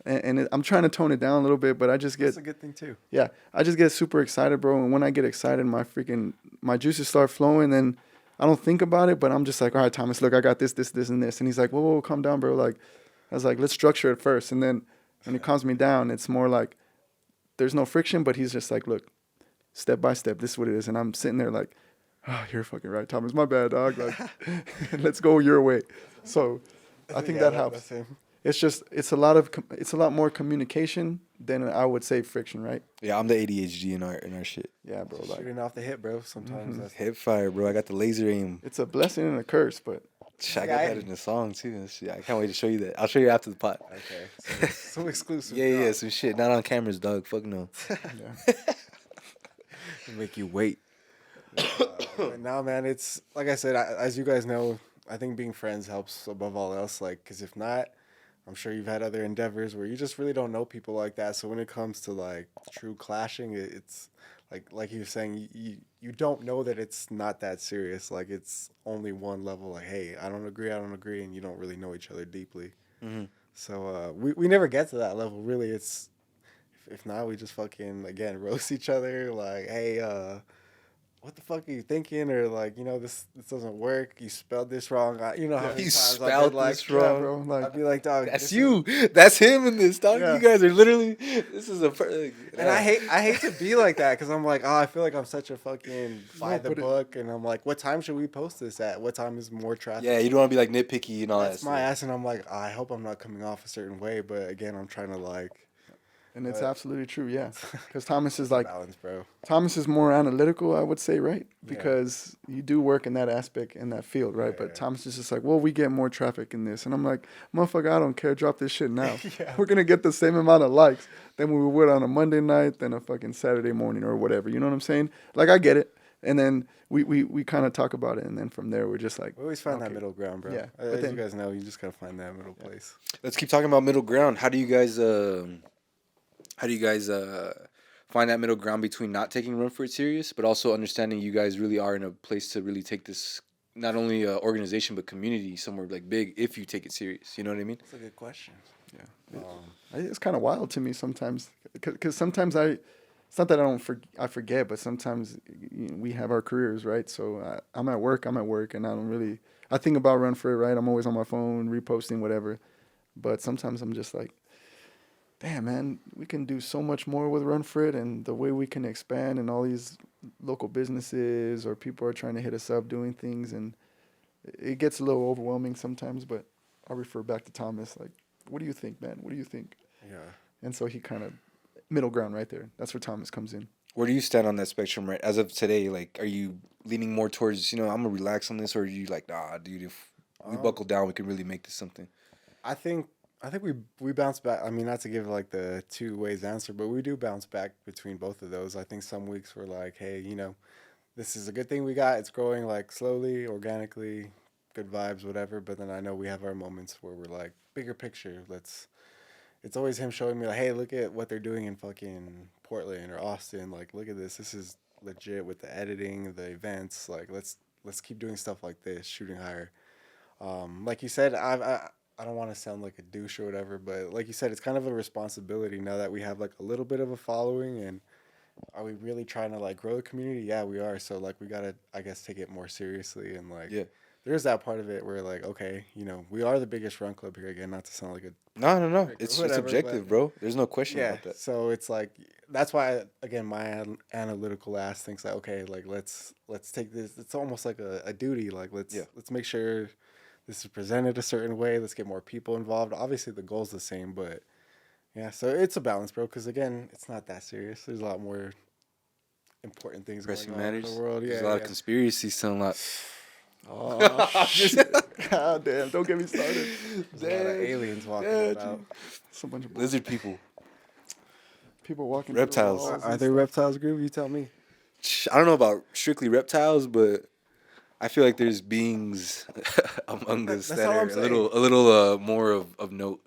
And I'm trying to tone it down a little bit, but I just get... That's a good thing, too. Yeah, I just get super excited, bro. And when I get excited, my juices start flowing, then I don't think about it, but I'm just like, all right, Thomas, look, I got this, and this. And he's like, whoa, calm down, bro. Like, I was like, let's structure it first. And then when he calms me down, it's more like there's no friction, but he's just like, look, step by step, this is what it is. And I'm sitting there like, oh, you're fucking right, Thomas. My bad, dog. Like, let's go your way. So I think that helps. It's a lot more communication than I would say friction, right? Yeah, I'm the ADHD in our shit. Yeah, bro. Like, Shooting off the hip, bro. Sometimes that's Hip fire, bro. I got the laser aim. it's a blessing and a curse, but I got that in the song too. I can't wait to show you that. I'll show you after the pot. okay. So exclusive. Yeah, some shit. Not on cameras, dog. Fuck no. yeah. Make you wait. But now, man, it's like I said. As you guys know, I think being friends helps above all else. Like, because if not, I'm sure you've had other endeavors where you just really don't know people like that. So when it comes to like true clashing, it's like you were saying, you don't know that it's not that serious. Like, it's only one level. Like, hey, I don't agree, and you don't really know each other deeply. Mm-hmm. So we never get to that level. Really, it's if not, we just fucking again roast each other. Like, hey, what the fuck are you thinking? Or like, this doesn't work. You spelled this wrong. How many times spelled like, this wrong, bro. Like, I'd be like, dog, That's you. That's him in this, dog. Yeah. You guys are literally. This is a. And I hate to be like that because I'm like, I feel like I'm such a fucking by the book, and I'm like, what time should we post this at? What time is more traffic? Yeah, you don't want to be like nitpicky and all That's that. my ass, and I'm like, I hope I'm not coming off a certain way, but again, I'm trying to like, And it's But- absolutely true, yeah. Because Thomas is It's a like, balance, bro. Thomas is more analytical, I would say, right? Yeah. Because you do work in that aspect, in that field, right? But Yeah. Thomas is just like, well, we get more traffic in this. And I'm like, motherfucker, I don't care. Drop this shit now. Yeah. We're going to get the same amount of likes than we would on a Monday night than a fucking Saturday morning or whatever. You know what I'm saying? Like, I get it. And then we kind of talk about it. And then from there, we're just like, We always find that okay. middle ground, bro. Yeah, but As then- you guys know, you just gotta find that middle place. Let's keep talking about middle ground. How do you guys find that middle ground between not taking Run For It serious, but also understanding you guys really are in a place to really take this, not only organization but community somewhere like big if you take it serious. You know what I mean? That's a good question. Yeah. It's kind of wild to me sometimes. Because sometimes it's not that I forget, but sometimes we have our careers, right? So I'm at work, and I think about Run For It, right? I'm always on my phone, reposting, whatever. But sometimes I'm just like, damn, man, we can do so much more with Run For It, and the way we can expand, and all these local businesses or people are trying to hit us up doing things, and it gets a little overwhelming sometimes, but I'll refer back to Thomas, like, what do you think, man? What do you think? Yeah. And so he kind of, middle ground right there. That's where Thomas comes in. Where do you stand on that spectrum, right? As of today, like, are you leaning more towards, I'm gonna relax on this, or are you like, nah, dude, if we buckle down, we can really make this something? I think we bounce back. I mean, not to give like the two ways answer, but we do bounce back between both of those. I think some weeks we're like, hey, this is a good thing we got. It's growing like slowly, organically, good vibes, whatever. But then I know we have our moments where we're like, bigger picture. It's always him showing me like, hey, look at what they're doing in fucking Portland or Austin. Like, look at this. This is legit with the editing, the events. Like, let's keep doing stuff like this, shooting higher. Like you said, I don't want to sound like a douche or whatever, but like you said, it's kind of a responsibility now that we have like a little bit of a following. And are we really trying to like grow the community? Yeah, we are. So like we gotta, I guess, take it more seriously. And like, Yeah. there's that part of it where like, okay, we are the biggest run club here. Again, not to sound like a No. It's whatever, objective, but- bro. There's no question yeah. about that. So it's like that's why again my analytical ass thinks like, okay, like let's take this. It's almost like a duty. Like let's make sure this is presented a certain way. Let's get more people involved. Obviously the goal's the same, but yeah. So it's a balance, bro. Because again, it's not that serious. There's a lot more important things Pressing going on in matters. the world. There's Yeah, a lot of conspiracies still not. Oh, God damn, don't get me started. There's a lot of aliens walking about. It's a bunch of Lizard people. people walking. Reptiles. through the walls Are and there stuff. reptiles, Groove? You tell me. I don't know about strictly reptiles, but I feel like there's beings among us That's that all are I'm a saying. little more of note.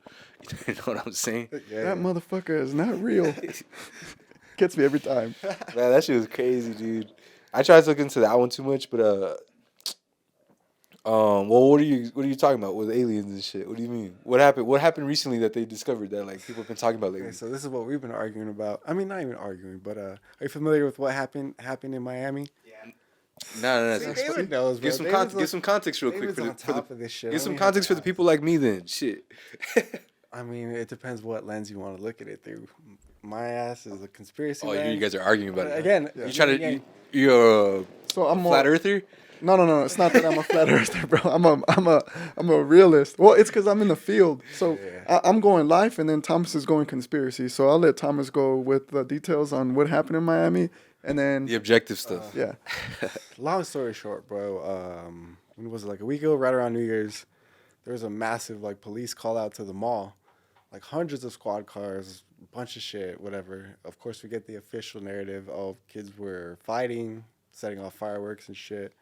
You know what I'm saying? Yeah. That motherfucker is not real. Gets me every time. Man, that shit was crazy, dude. I tried to look into that one too much, but well, what are you talking about with aliens and shit? What do you mean? What happened recently that they discovered that like people have been talking about lately? Okay, so this is what we've been arguing about. I mean, not even arguing, but are you familiar with what happened in Miami? No. See, David knows, bro. Give some David's give some context real quick David's for on the top of this shit. give I some don't even have context to for the ask. people like me then. Shit. I mean, it depends what lens you want to look at it through. My ass is a conspiracy. Oh, here you lens. guys are arguing about it. Again. You trying to you're a So I'm flat more, earther? No. It's not that I'm a flat earther, bro. I'm a realist. Well, it's because I'm in the field. So I'm going life, and then Thomas is going conspiracy. So I'll let Thomas go with the details on what happened in Miami, and then The objective stuff. yeah. Long story short, bro. When was it? Like a week ago, right around New Year's, there was a massive like police call out to the mall, like hundreds of squad cars, bunch of shit, whatever. Of course, we get the official narrative of kids were fighting, setting off fireworks and shit.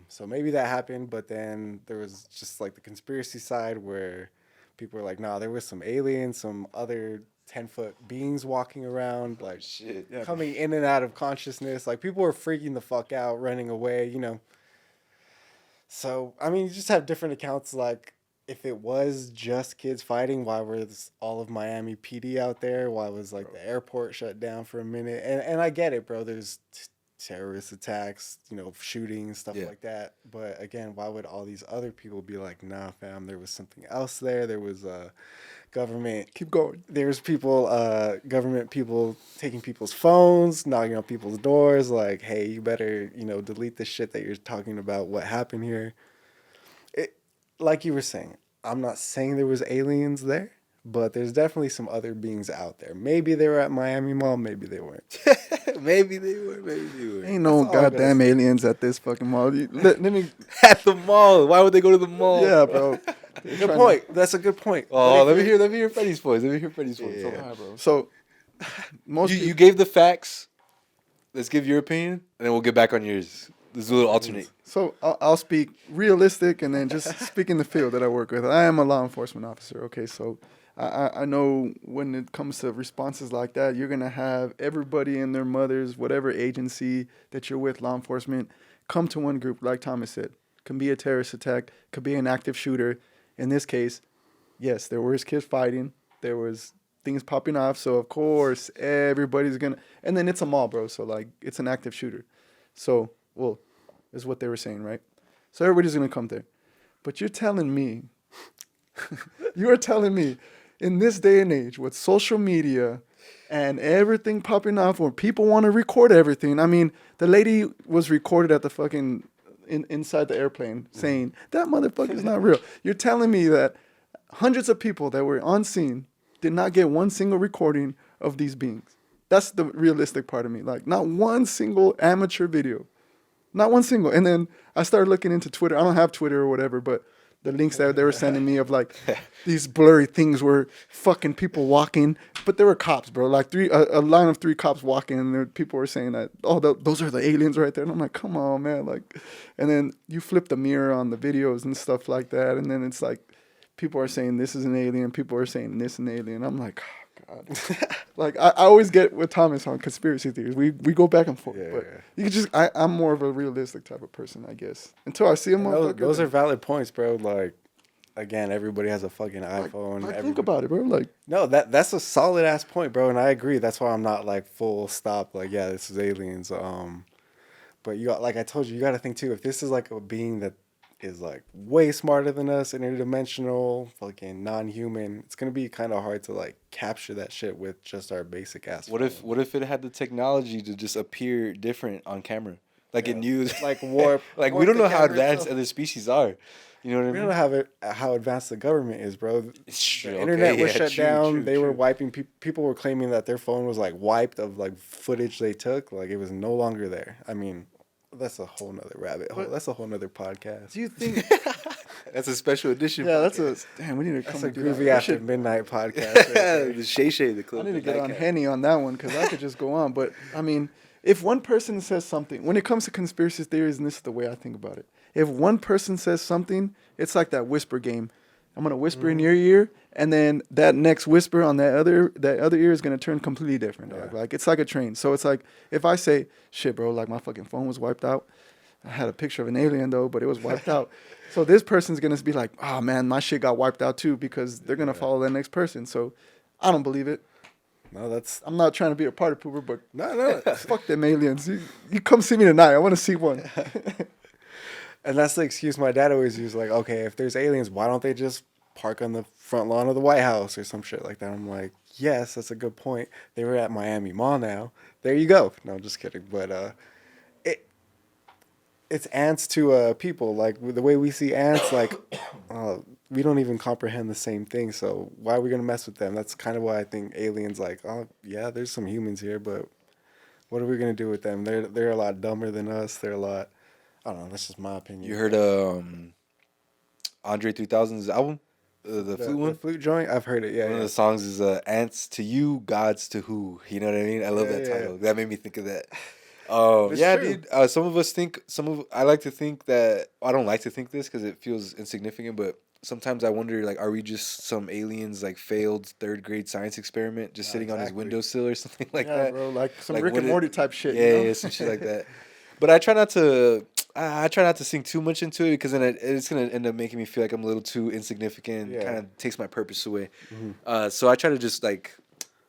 So maybe that happened, but then there was just like the conspiracy side where people were like, nah, there was some aliens, some other 10-foot beings walking around, like Shit. coming in and out of consciousness. Like people were freaking the fuck out, running away, So, I mean, you just have different accounts. Like if it was just kids fighting, why was all of Miami PD out there? Why was like the airport shut down for a minute? And I get it, bro. There's terrorist attacks, shootings, stuff like that. But again, why would all these other people be like, nah, fam, there was something else there. There was government. Keep going. There's people, government people taking people's phones, knocking on people's doors, like, hey, you better, delete the shit that you're talking about. What happened here? Like you were saying, I'm not saying there was aliens there, but there's definitely some other beings out there. Maybe they were at Miami Mall, maybe they weren't. Maybe they were. Maybe they were. Ain't no all I'm gonna goddamn say. aliens at this fucking mall. Let me. At the mall. Why would they go to the mall? Yeah, bro. Good point. That's a good point. Oh, But let if me hear Freddy's voice. Let me hear Freddy's voice. Yeah. Hold on, bro. So most You gave the facts. Let's give your opinion, and then we'll get back on yours. This is a little alternate. So I'll speak realistic and then just speak in the field that I work with. I am a law enforcement officer. Okay, so I know when it comes to responses like that, you're gonna have everybody and their mothers, whatever agency that you're with, law enforcement, come to one group. Like Thomas said, can be a terrorist attack, could be an active shooter. In this case, yes, there was kids fighting. There was things popping off. So of course everybody's gonna. And then it's a mall, bro. So like it's an active shooter. So well, is what they were saying, right? So everybody's gonna come there. But you're telling me, you are telling me, in this day and age with social media and everything popping off, where people want to record everything. I mean, the lady was recorded at the fucking inside the airplane saying that motherfucker's not real. You're telling me that hundreds of people that were on scene did not get one single recording of these beings. That's the realistic part of me. Like, not one single amateur video. Not one single. And then I started looking into Twitter. I don't have Twitter or whatever, but the links that they were sending me of like these blurry things were fucking people walking, but there were cops, bro. Like a line of 3 cops walking, and there, people were saying that, oh, those are the aliens right there. And I'm like, come on, man. Like, and then you flip the mirror on the videos and stuff like that, and then it's like people are saying this is an alien, people are saying this is an alien. I'm like, oh, God. Like I always get with Thomas on conspiracy theories. We go back and forth, but you can just I'm more of a realistic type of person, I guess. Until I see a motherfucker. those are valid points, bro. Like, again, everybody has a fucking iPhone. Like think about it, bro. Like, no, that's a solid ass point, bro, and I agree. That's why I'm not like full stop. Like, yeah, this is aliens. But you got, like I told you, you got to think too. If this is like a being that is like way smarter than us, interdimensional, fucking non-human, it's gonna be kind of hard to like capture that shit with just our basic ass. What if it had the technology to just appear different on camera? Like it knew, like warp. like warp we don't the know how camera advanced itself. other species are. You know what I We mean? don't know how advanced the government is, bro. It's true. The Okay, internet was yeah, shut true, down. true, They were true. wiping. People were claiming that their phone was like wiped of like footage they took. Like it was no longer there. I mean, that's a whole nother rabbit hole. That's a whole nother podcast. do you think? That's a special edition. Yeah, that's a damn. We need to That's come a and do that. groovy We after should- midnight podcast. Right there. the Shay the club. I need to the get on nightcap. Henny on that one because I could just go on. But I mean, if one person says something, when it comes to conspiracy theories, and this is the way I think about it, if one person says something, it's like that whisper game. I'm gonna whisper in your ear, and then that next whisper on that other ear is gonna turn completely different. Dog. Like it's like a train. So it's like if I say, "Shit, bro, like my fucking phone was wiped out." I had a picture of an alien though, but it was wiped out. So this person's gonna be like, "Oh man, my shit got wiped out too," because they're gonna follow that next person. So I don't believe it. No, that's I'm not trying to be a party pooper, but no. fuck them aliens. You come see me tonight. I want to see one. And that's the excuse my dad always used. Like, okay, if there's aliens, why don't they just park on the front lawn of the White House or some shit like that? I'm like, yes, that's a good point. They were at Miami Mall now. There you go. No, I'm just kidding. But it's ants to people. Like the way we see ants, like we don't even comprehend the same thing. So why are we gonna mess with them? That's kind of why I think aliens. Like, oh yeah, there's some humans here, but what are we gonna do with them? They're a lot dumber than us. They're a lot. I don't know. That's just my opinion. You heard Andre 3000's album, the flute one. The flute joint. I've heard it. Yeah. One of yeah. the songs is "Ants to You, Gods to Who." You know what I mean? I love Yeah, that yeah. title. That made me think of that. It's Yeah, true. dude. Some of us think. I like to think that. I don't like to think this because it feels insignificant. But sometimes I wonder, like, are we just some aliens, like failed 3rd grade science experiment, just sitting on his exactly. windowsill or something like yeah, that? bro, like some Like, Rick what and it- Morty type shit. Yeah, you know? yeah, some shit like that. But I try not to. I try not to sink too much into it because then it's gonna end up making me feel like I'm a little too insignificant. Yeah. Kind of takes my purpose away. So I try to just like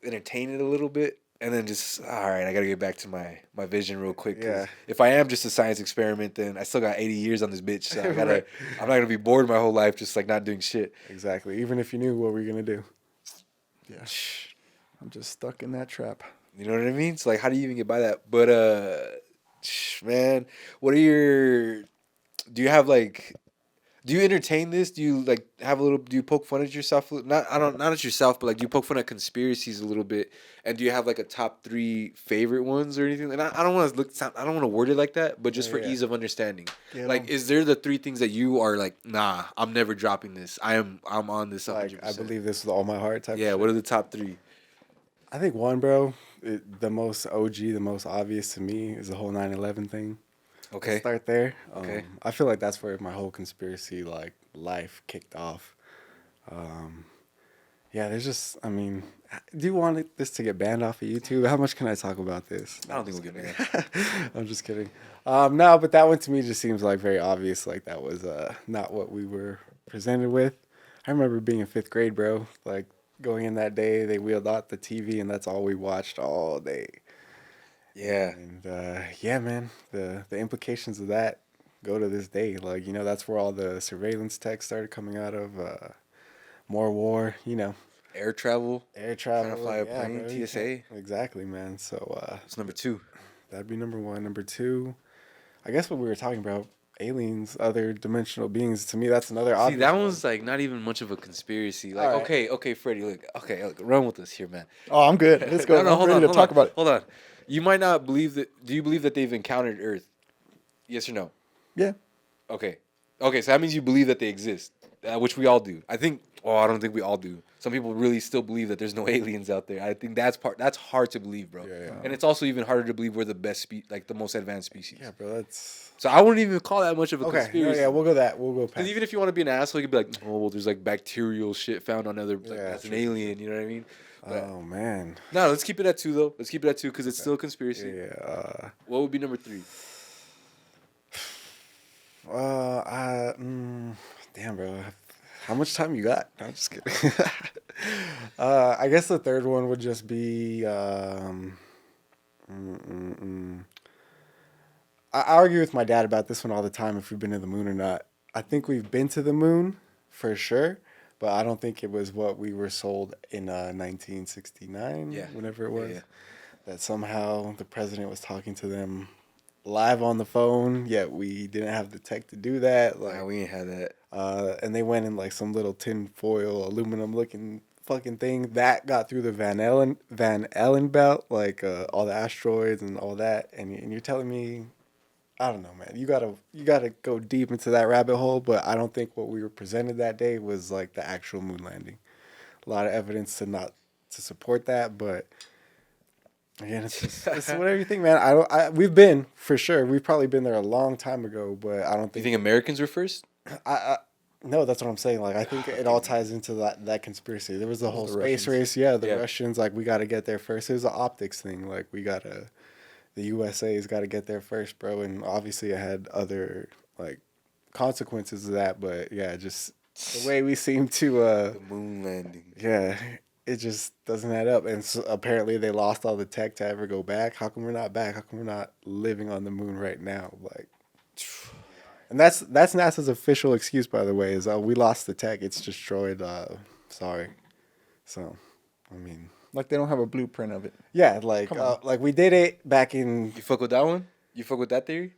entertain it a little bit, and then just all right. I gotta get back to my vision real quick. 'Cause Yeah. if I am just a science experiment, then I still got 80 years on this bitch. So I gotta. Right. I'm not gonna be bored my whole life just like not doing shit. Exactly. Even if you knew, what were you gonna do? Yeah. I'm just stuck in that trap. You know what I mean? So like, how do you even get by that? But man, what are your? Do you have like? Do you entertain this? Do you like have a little? Do you poke fun at yourself? Not not at yourself, but like do you poke fun at conspiracies a little bit? And do you have like a top 3 favorite ones or anything? And I don't want to I don't want to word it like that, but just for ease of understanding, like is there the 3 things that you are like, nah, I'm never dropping this. I'm on this 100%. Like I believe this with all my heart type. Yeah. Of shit. What are the top 3? I think one, bro, the most OG, the most obvious to me is the whole 9/11 thing. Okay. Let's start there. Okay. I feel like that's where my whole conspiracy like life kicked off. Yeah, there's just, I mean, do you want this to get banned off of YouTube? How much can I talk about this? I don't think we'll get banned. I'm just kidding. No, but that one to me just seems like very obvious. Like that was not what we were presented with. I remember being in 5th grade, bro. Like going in that day, they wheeled out the TV, and that's all we watched all day. Yeah. And yeah, man, the implications of that go to this day. Like, you know, that's where all the surveillance tech started coming out of. More war, you know. Air travel. Air travel. Trying to fly a plane, bro, TSA. Exactly, man. So It's number 2. that'd be number 1. Number 2, I guess what we were talking about, aliens, other dimensional beings. To me, that's another See, obvious that one. one's like not even much of a conspiracy. Like, Alright. okay, Freddie, look, run with us here, man. Oh, I'm good. Let's go. No, I'm ready to talk about it. Hold on. You might not believe that. Do you believe that they've encountered Earth? Yes or no? Yeah. Okay. Okay, so that means you believe that they exist, which we all do. I think. Oh, I don't think we all do. Some people really still believe that there's no aliens out there. I think that's hard to believe, bro. Yeah. And it's also even harder to believe we're the best like the most advanced species. Yeah, bro, that's... So I wouldn't even call that much of a Okay, conspiracy. yeah, we'll go past. Because even if you want to be an asshole, you could be like, oh, well, there's like bacterial shit found on other, like, Yeah, that's an true. alien, you know what I mean? But, Oh, man. no, let's keep it at 2, though. Let's keep it at 2 because it's still a conspiracy. Yeah. What would be number 3? Damn, bro. How much time you got? No, I'm just kidding. I guess the 3rd one would just be. I argue with my dad about this one all the time, if we've been to the moon or not. I think we've been to the moon for sure, but I don't think it was what we were sold in 1969, whenever it was. Yeah. That somehow the president was talking to them live on the phone, yet we didn't have the tech to do that. Like, Nah, we ain't had that. and they went in like some little tin foil aluminum looking fucking thing that got through the Van Allen belt, like all the asteroids and all that. And you're telling me, I don't know, man. You gotta go deep into that rabbit hole. But I don't think what we were presented that day was like the actual moon landing. A lot of evidence to support that, but. Again, it's whatever you think, man. We've been for sure. We've probably been there a long time ago, but I don't You think. think Americans were first? No, that's what I'm saying. Like, I think it all ties into that conspiracy. There was the whole the space Russians. race. Yeah, the Yeah. Russians. Like, we got to get there first. It was an optics thing. Like, the USA's got to get there first, bro. And obviously, it had other like consequences of that. But yeah, just the way we seem to. The moon landing. Yeah. It just doesn't add up. And so apparently they lost all the tech to ever go back. How come we're not back? How come we're not living on the moon right now? Like, and that's NASA's official excuse, by the way, is we lost the tech. It's destroyed. Sorry. So, I mean, Like they don't have a blueprint of it. yeah, like we did it back in. You fuck with that one? You fuck with that theory?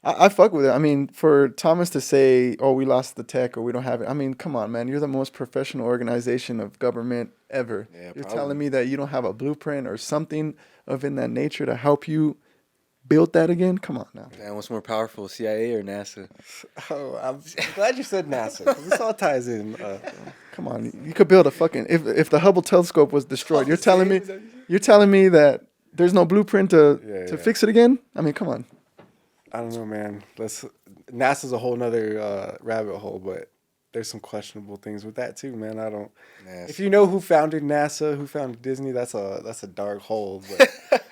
I fuck with it. I mean, for Thomas to say, "Oh, we lost the tech," or "We don't have it," I mean, come on, man. You're the most professional organization of government ever. Yeah, You're probably. telling me that you don't have a blueprint or something of in that nature to help you build that again? Come on now. Man, what's more powerful, CIA or NASA? Oh, I'm glad you said NASA, 'cause this all ties in. Come on, you could build a fucking if the Hubble telescope was destroyed. Oh, You're telling me is that what you said? you're telling me that there's no blueprint to Yeah. fix it again? I mean, come on. I don't know, man. NASA's a whole nother rabbit hole, but there's some questionable things with that too, man. I don't. NASA. If you know who founded NASA, who founded Disney, that's a dark hole. But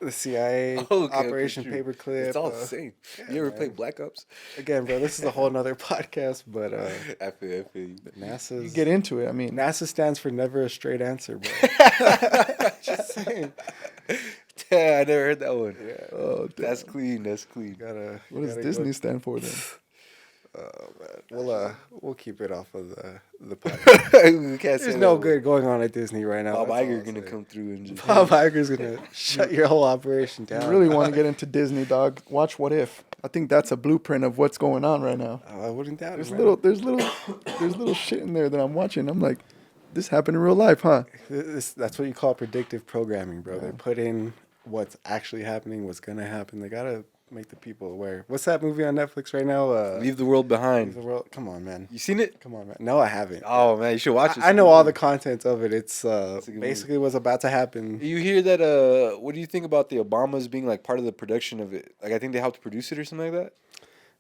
the CIA, Operation true. Paperclip. It's all the same. You ever man. play Black Ops? Again, bro, this is a whole nother podcast. But I feel you. You NASA's get into it. I mean, NASA stands for never a straight answer, bro. Just saying. Yeah, I never heard that one. Yeah. oh, damn. That's clean. That's clean. Gotta. What does gotta Disney go- stand for then? We'll keep it off of the podcast. We can't say There's no that good going on at Disney right now. Bob that's all Iger I'll gonna say. come through and just. Bob Iger's gonna shut your whole operation You down. really want to get into Disney, dog? Watch What If. I think that's a blueprint of what's going on right now. I wouldn't doubt There's it. Man. there's little shit in there that I'm watching. I'm like, this happened in real life, huh? That's what you call predictive programming, bro. They put in what's actually happening, what's gonna happen. They gotta make the people aware. What's that movie on Netflix right now? Leave the world behind. Leave the world. Come on, man. You seen it? Come on, man. No, I haven't. Oh man, you should watch it. I know all the content of it. It's a good basically what's about to happen. You hear that? What do you think about the Obamas being like part of the production of it? Like I think they helped produce it or something like that.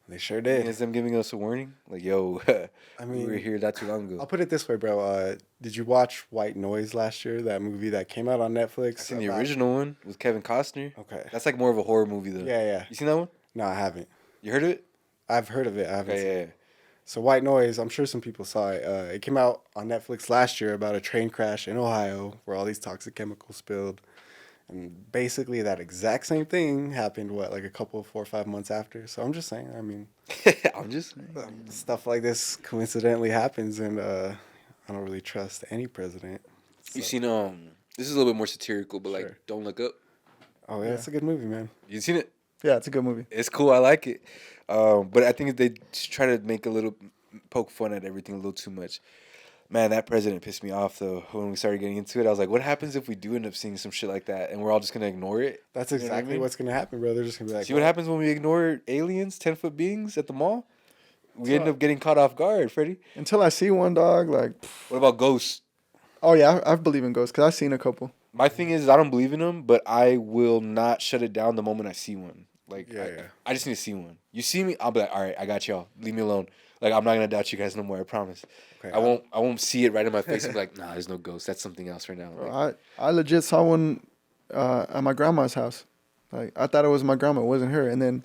They sure And did. it's them giving us a warning, like yo, I we mean, were here not too long ago. I'll put it this way, bro. Did you watch White Noise last year? That movie that came out on Netflix. I seen the original one with Kevin Costner. Okay. That's like more of a horror movie though. Yeah. You seen that one? No, I haven't. You heard of it? I've heard of it. I haven't seen Okay, it. So White Noise, I'm sure some people saw it. It came out on Netflix last year about a train crash in Ohio where all these toxic chemicals spilled. And basically that exact same thing happened, like a couple, 4 or 5 months after. So I'm just saying, I mean, yeah. I'm just. stuff like this coincidentally happens, and I don't really trust any president. You seen This is a little bit more satirical, but like Sure. Don't Look Up. Oh, yeah, it's a good movie, man. You seen it? Yeah, it's a good movie. It's cool. I like it. But I think they just try to make poke fun at everything a little too much. Man, that president pissed me off though. When we started getting into it, I was like, what happens if we do end up seeing some shit like that and we're all just gonna ignore it? That's You know what I exactly mean? what's going to happen, bro. They're just going to be like, See what happens when we ignore aliens, 10-foot beings at the mall? We end up getting caught off guard, Freddy. Until I see one, dog, like, What about ghosts? oh yeah, I believe in ghosts because I've seen a couple. My thing is, I don't believe in them, but I will not shut it down the moment I see one. Like, Yeah. I just need to see one. You see me, I'll be like, all right, I got y'all. Leave me alone. Like, I'm not gonna doubt you guys no more. I promise. Okay, I won't see it right in my face and be like, nah, there's no ghost. That's something else right now. Bro, Like, I legit saw one at my grandma's house. Like, I thought it was my grandma, it wasn't her. And then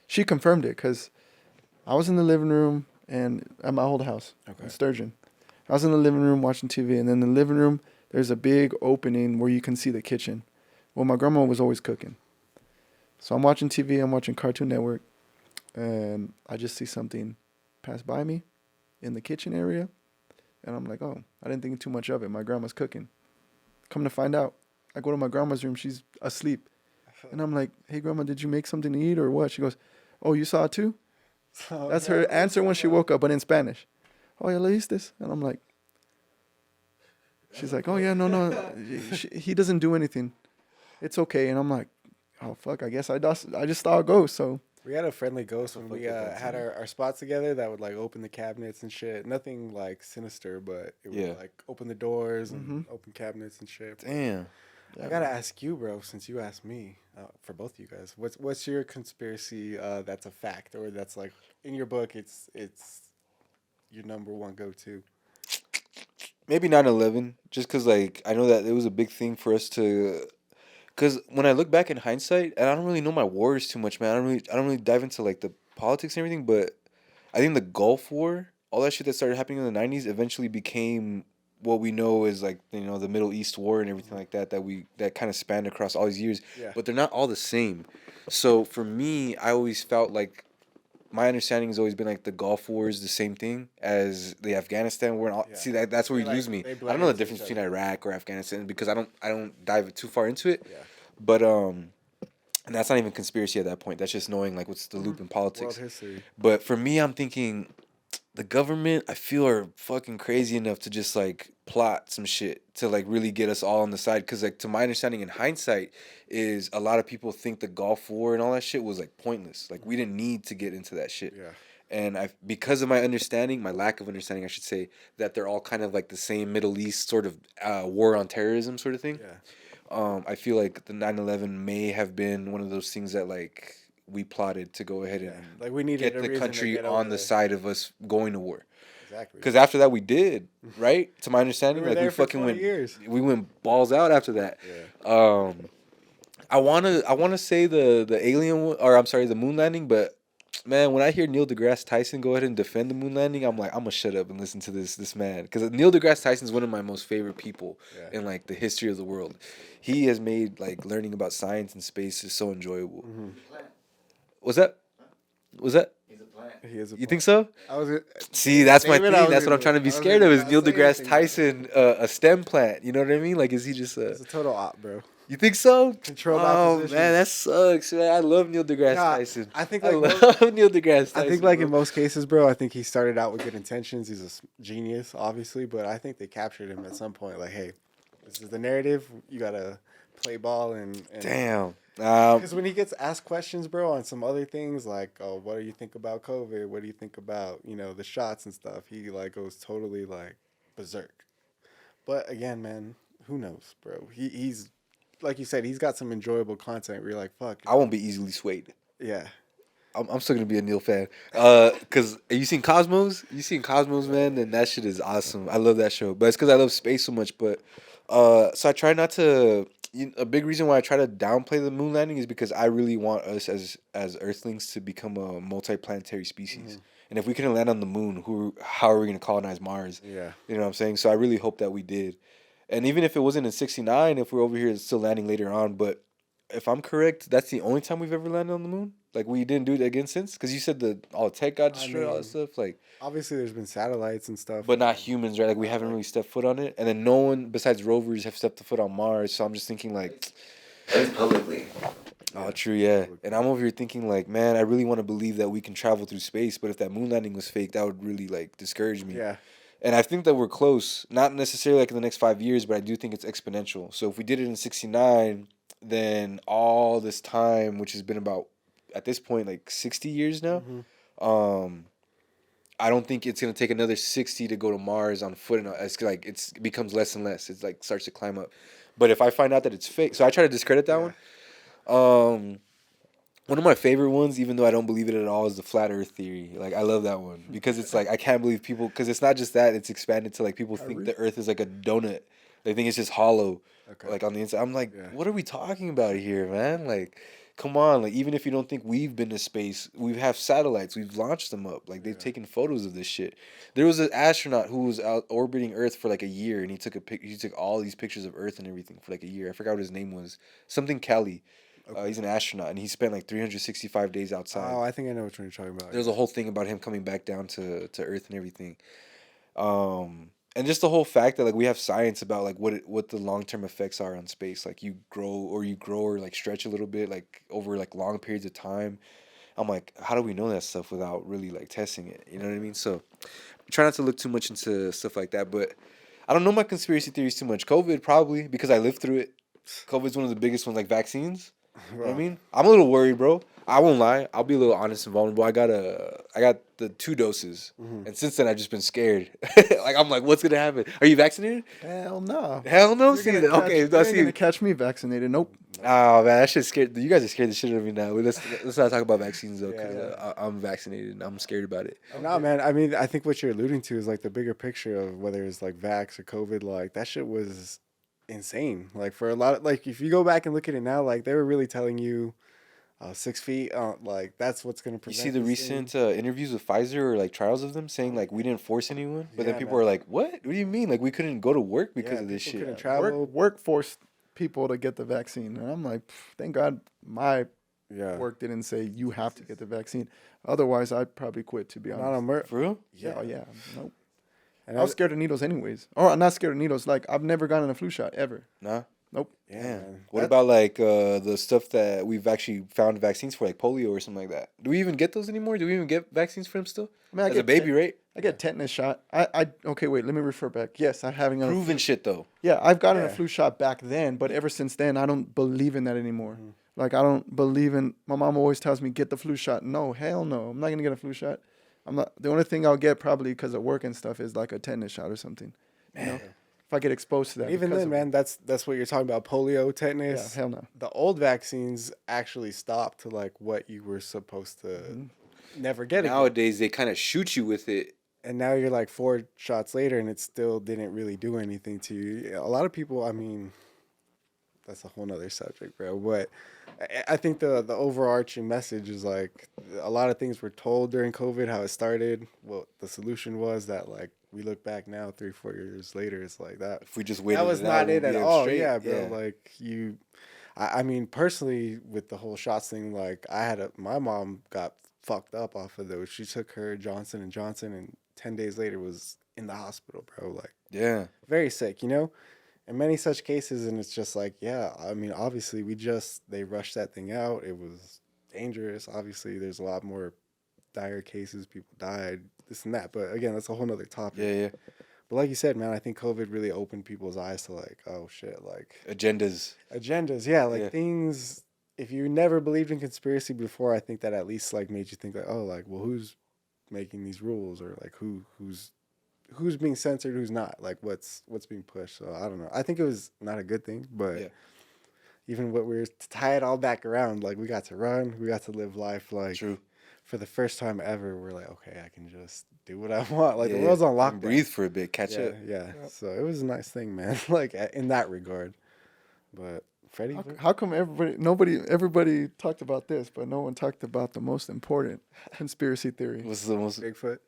she confirmed it because I was in the living room and at my old house in Sturgeon. I was in the living room watching TV, and then in the living room, there's a big opening where you can see the kitchen. Well, my grandma was always cooking. So I'm watching TV, I'm watching Cartoon Network, and I just see something pass by me in the kitchen area. And I'm like, oh, I didn't think too much of it. My grandma's cooking. Come to find out, I go to my grandma's room, she's asleep. And I'm like, hey, grandma, did you make something to eat or what? She goes, oh, you saw it too? That's her answer when she woke up, but in Spanish. Oh, ya leíste? And I'm like, she's like, oh, yeah, no. He doesn't do anything. It's okay. And I'm like, oh, fuck, I guess I just saw a ghost, so. We had a friendly ghost when we had our spots together that would like open the cabinets and shit. Nothing like sinister, but it would like open the doors and open cabinets and shit. damn. I gotta ask you, bro, since you asked me, for both of you guys, what's your conspiracy that's a fact or that's like in your book? It's your number one go to. Maybe 9/11, just because like I know that it was a big thing for us to. Because when I look back in hindsight, and I don't really know my wars too much, man. I don't really dive into like the politics and everything, but I think the Gulf War, all that shit that started happening in the 90s, eventually became what we know is like the Middle East War and everything like that that kind of spanned across all these years. Yeah. But they're not all the same. So for me, I always felt like my understanding has always been like the Gulf War is the same thing as the Afghanistan War. And all, see that's where you Like, lose me. they I blend don't know the into difference each between other. Iraq or Afghanistan because I don't dive too far into it. Yeah. But and that's not even conspiracy at that point. That's just knowing like what's the loop in World politics. history. But for me, I'm thinking the government, I feel, are fucking crazy enough to just like plot some shit to like really get us all on the side. Because like to my understanding in hindsight is a lot of people think the Gulf War and all that shit was like pointless. Like we didn't need to get into that shit. Yeah. And because of my understanding, my lack of understanding, I should say, that they're all kind of like the same Middle East sort of war on terrorism sort of thing. Yeah. I feel like the 9/11 may have been one of those things that like we plotted to go ahead and Like we needed get a the reason to country get on over the there. side of us going to war. Exactly. Because after that we did, right? To my understanding, We were like we there for fucking 20 went, years. we went balls out after that. Yeah. I wanna say the alien or I'm sorry the moon landing, but man, when I hear Neil deGrasse Tyson go ahead and defend the moon landing, I'm like, I'm gonna shut up and listen to this man because Neil deGrasse Tyson is one of my most favorite people in like the history of the world. He has made like learning about science and space is so enjoyable. Mm-hmm. Was that? Was that? He's a plant. He is a You think so? I was See, that's my David, thing. I was That's what I'm gonna- trying to be I was scared of. gonna Is Neil not say deGrasse anything, Tyson a STEM plant? You know what I mean? Like, is he just a? It's a total op, bro. You think so? Controlled Oh opposition. man, that sucks, man. I love Neil deGrasse Nah, Tyson. I think, I like, love Neil deGrasse Tyson. I think, like, bro. in most cases, bro, I think he started out with good intentions. He's a genius, obviously, but I think they captured him at some point. Like, hey, this is the narrative. You gotta play ball and Damn. Because when he gets asked questions, bro, on some other things like, oh, what do you think about COVID? What do you think about, the shots and stuff? He like goes totally like berserk. But again, man, who knows, bro? He's like you said, he's got some enjoyable content where you're like, fuck. I won't be easily swayed. Yeah. I'm still gonna be a Neil fan. Cause you seen Cosmos? You seen Cosmos, man? And that shit is awesome. I love that show. But it's cause I love space so much. But so I try not to. A big reason why I try to downplay the moon landing is because I really want us as Earthlings to become a multiplanetary species. And if we couldn't land on the moon, how are we gonna colonize Mars? Yeah. You know what I'm saying? So I really hope that we did. And even if it wasn't in '69, if we're over here, it's still landing later on. But if I'm correct, that's the only time we've ever landed on the moon. Like, we didn't do it again since? Because you said all the tech got destroyed, all that stuff. Like, Obviously, there's been satellites and stuff. but not humans, right? Like, we haven't really stepped foot on it. And then no one besides rovers have stepped foot on Mars. So I'm just thinking, like, Publicly. oh, true, yeah. And I'm over here thinking, like, man, I really want to believe that we can travel through space. But if that moon landing was fake, that would really, like, discourage me. Yeah. And I think that we're close. Not necessarily, like, in the next 5 years, but I do think it's exponential. So if we did it in '69, then all this time, which has been about, at this point, like 60 years now, I don't think it's gonna take another 60 to go to Mars on foot. And it's like it becomes less and less. It's like starts to climb up. But if I find out that it's fake, so I try to discredit that one. One of my favorite ones, even though I don't believe it at all, is the flat Earth theory. Like, I love that one because it's like I can't believe people, because it's not just that, it's expanded to like people think the Earth is like a donut. They think it's just hollow, like on the inside. I'm like, what are we talking about here, man? Like, come on. Like, even if you don't think we've been to space, we have satellites. We've launched them up. Like, they've taken photos of this shit. There was an astronaut who was out orbiting Earth for like a year, and he took all these pictures of Earth and everything for like a year. I forgot what his name was. Something Kelly. He's an astronaut, and he spent like 365 days outside. Oh, I think I know what you're talking about. There's a whole thing about him coming back down to Earth and everything. And just the whole fact that like we have science about like what the long-term effects are on space. Like, you grow or like stretch a little bit like over like long periods of time. I'm like, how do we know that stuff without really like testing it? You know what I mean? So try not to look too much into stuff like that. But I don't know my conspiracy theories too much. COVID, probably, because I lived through it. COVID's one of the biggest ones, like vaccines. You know what I mean? I'm a little worried, bro. I won't lie. I'll be a little honest and vulnerable. I got the 2 doses, and since then I've just been scared. Like, I'm like, what's gonna happen? Are you vaccinated? Hell no. Hell no. You're See gonna that? catch- Okay, you I ain't see. gonna catch me vaccinated. Nope. Oh man, that shit scared. You guys are scared the shit out of me now. Let's not talk about vaccines though, because I'm vaccinated and I'm scared about it. No, man. I mean, I think what you're alluding to is like the bigger picture of whether it's like vax or COVID. Like, that shit was insane. Like, for a lot of, like, if you go back and look at it now, like, they were really telling you 6 feet, like, that's what's gonna You prevent. see the this thing. recent interviews with Pfizer or like trials of them saying like we didn't force anyone, but then Yeah, people man. are like, what? What do you mean? Like, we couldn't go to work because Yeah, of this people shit. couldn't travel. Work forced people to get the vaccine, and I'm like, thank God my Yeah. work didn't say you have to get the vaccine. Otherwise, I'd probably quit. To be honest. Not on For real? Yeah. Nope. And I was scared of needles anyways. Or I'm not scared of needles. Like, I've never gotten a flu shot ever. Nah. Nope. Yeah, Damn. man. What That- about like the stuff that we've actually found vaccines for, like polio or something like that? Do we even get those anymore? Do we even get vaccines for them still? I mean, I As get a baby, right? I get tetanus shot. Okay, wait, let me refer back. Yes, I'm having a Proven shit though. Yeah, I've gotten a Yeah. flu shot back then, but ever since then, I don't believe in that anymore. Like, I don't believe in. My mom always tells me get the flu shot. No, hell no, I'm not gonna get a flu shot. I'm not. The only thing I'll get probably because of work and stuff is like a tetanus shot or something. You know, if I get exposed to that. Even because then, of- man, that's what you're talking about. Polio, Yeah, tetanus. hell no. The old vaccines actually stopped to like what you were supposed to never get again. Nowadays they kind of shoot you with it. And now you're like 4 shots later and it still didn't really do anything to you. A lot of people, I mean, that's a whole nother subject, bro. But I think the overarching message is like a lot of things were told during COVID, how it started. Well, the solution was that, like, we look back now 3-4 years later, it's like that. If we just waited, That was it not out, it we'd at be all. straight. Yeah, bro. Like, I mean, personally, with the whole shots thing, like, my mom got fucked up off of those. She took her Johnson and Johnson, and 10 days later was in the hospital, bro. Like, Yeah. very sick, you know. And many such cases, and it's just like, yeah. I mean, obviously, they rushed that thing out. It was dangerous. Obviously, there's a lot more dire cases. People died, this and that. But again, that's a whole nother topic. Yeah, yeah. But like you said, man, I think COVID really opened people's eyes to like, oh shit, like Agendas. yeah, like Yeah. things. If you never believed in conspiracy before, I think that at least like made you think like, oh, like, well, who's making these rules, or like who's being censored, who's not, like what's being pushed. So I don't know. I think it was not a good thing, but Yeah. even what we're to tie it all back around, like we got to run, we got to live life, like True. for the first time ever, we're like, okay, I can just do what I want. Like the Yeah, world's on you can lockdown. breathe for a bit, catch Yeah, up. yeah. So it was a nice thing, man. Like in that regard. But Freddy, How come everybody talked about this, but no one talked about the most important conspiracy theory? What's the most Bigfoot.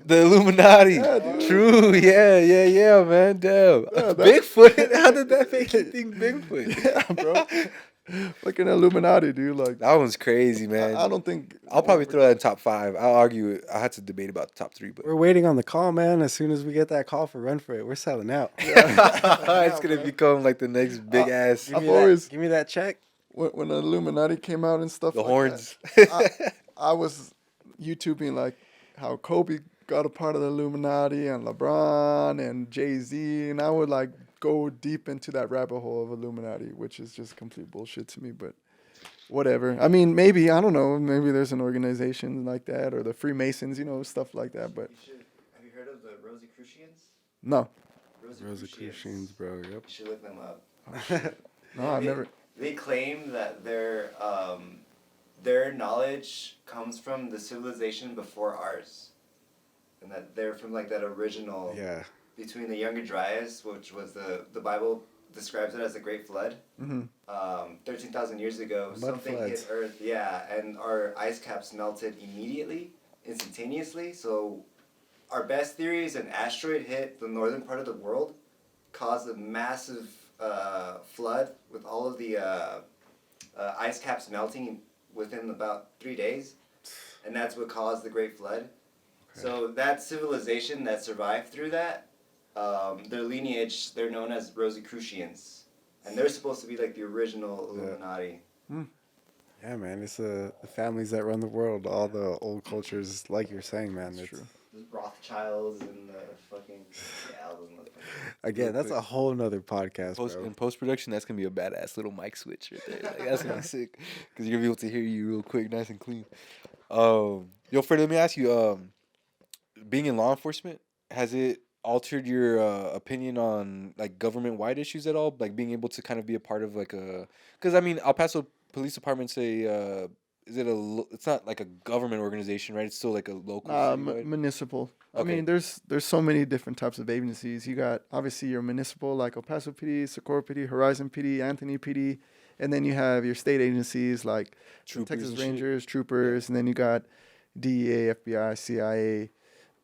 The Illuminati. Yeah, dude. True. Yeah, man. Damn. Yeah, Bigfoot. How did that make you think Bigfoot? Yeah, bro. Fucking Illuminati, dude. Like, That one's crazy, man. I don't think I'll probably throw that in top 5. I'll argue it. I had to debate about the top 3, but We're waiting on the call, man. As soon as we get that call for Run For It, we're selling out. it's gonna become like the next big ass Give me, give me that check. when the Illuminati came out and stuff. the like horns. that, I was YouTubing like how Kobe got a part of the Illuminati and LeBron and Jay-Z, and I would like go deep into that rabbit hole of Illuminati, which is just complete bullshit to me, but whatever. I mean, maybe, I don't know, maybe there's an organization like that, or the Freemasons, stuff like that, but Have you heard of the Rosicrucians? no. Rosicrucians, bro. Yep. You should look them up. No, I've never. They claim that their knowledge comes from the civilization before ours, and that they're from like that original Yeah. between the Younger Dryas, which was the Bible describes it as the Great Flood. 13,000 years ago, Mud something floods. hit Earth. Yeah, and our ice caps melted immediately, instantaneously. So, our best theory is an asteroid hit the northern part of the world, caused a massive flood with all of the ice caps melting within about 3 days, and that's what caused the Great Flood. So that civilization that survived through that, their lineage, they're known as Rosicrucians, and they're supposed to be like the original Illuminati. Yeah, man. It's the families that run the world. All the old cultures, like you're saying, man. It's true. The Rothschilds and the fucking all those motherfuckers. Again, that's a whole nother podcast, bro. In post production, that's gonna be a badass little mic switch right there. Like, that's gonna be sick because you're gonna be able to hear you real quick, nice and clean. Yo, Fred, let me ask you. Being in law enforcement, has it altered your opinion on like government wide issues at all? Like being able to kind of be a part of like a, because I mean, El Paso Police Department's a it's not like a government organization, right? It's still like a local. citywide? Municipal. I Okay. mean, there's so many different types of agencies. You got obviously your municipal, like El Paso PD, Socorro PD, Horizon PD, Anthony PD, and then you have your state agencies like the Troopers Texas and shit. Rangers, Troopers, and then you got DEA, FBI, CIA,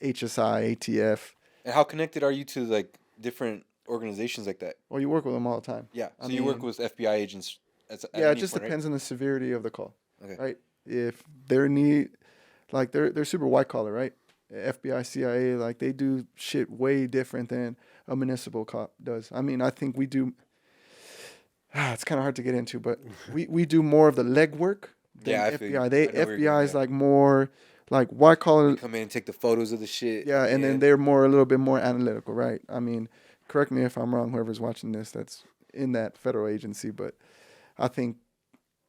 HSI, ATF. And how connected are you to like different organizations like that? Well, you work with them all the time. Yeah. I So you work mean- with FBI agents. At Yeah, it any just point, right? depends on the severity of the call. Okay. Right? If they're they're super white collar, right? FBI, CIA, like they do shit way different than a municipal cop does. I mean, I think we do. It's kind of hard to get into, but we do more of the legwork than Yeah, I feel you. FBI. I They know where you're FBI going, is yeah. like more like white collar. Come in and take the photos of the shit. Yeah, and then they're a little bit more analytical, right? I mean, correct me if I'm wrong, whoever's watching this that's in that federal agency, but I think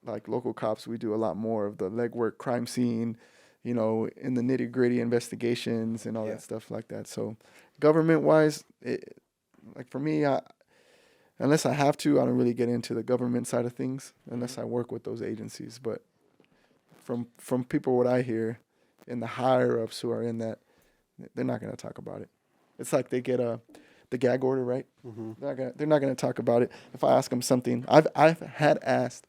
like local cops, we do a lot more of the legwork, crime scene, in the nitty gritty investigations and all Yeah. that stuff like that. So government wise, like for me, unless I have to, I don't really get into the government side of things unless I work with those agencies. But from people, what I hear, and the higher ups who are in that, they're not going to talk about it. It's like they get the gag order, right? They're not gonna talk about it. If I ask them something, I've had asked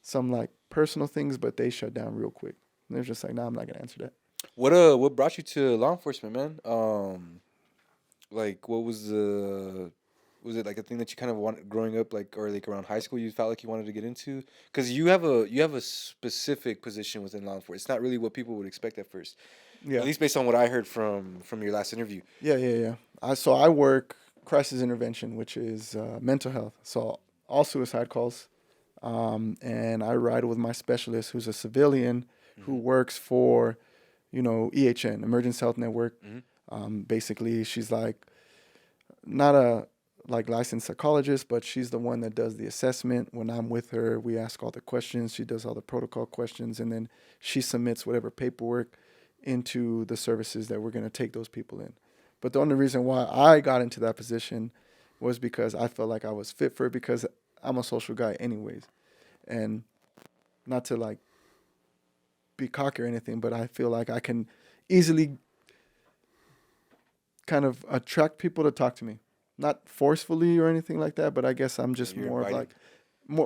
some like personal things, but they shut down real quick. And they're just like, nah, I'm not gonna answer that. What brought you to law enforcement, man? Like what was Was it like a thing that you kind of wanted growing up, like or like around high school? You felt like you wanted to get into because you have a specific position within law enforcement. It's not really what people would expect at first, Yeah. at least based on what I heard from your last interview. Yeah. I work crisis intervention, which is mental health. So all suicide calls, and I ride with my specialist, who's a civilian who works for, EHN, Emergency Health Network. Basically, she's like not a like licensed psychologist, but she's the one that does the assessment. When I'm with her, we ask all the questions. She does all the protocol questions, and then she submits whatever paperwork into the services that we're going to take those people in. But the only reason why I got into that position was because I felt like I was fit for it, because I'm a social guy anyways. And not to like be cocky or anything, but I feel like I can easily kind of attract people to talk to me. Not forcefully or anything like that, but I guess I'm just You're more of inviting.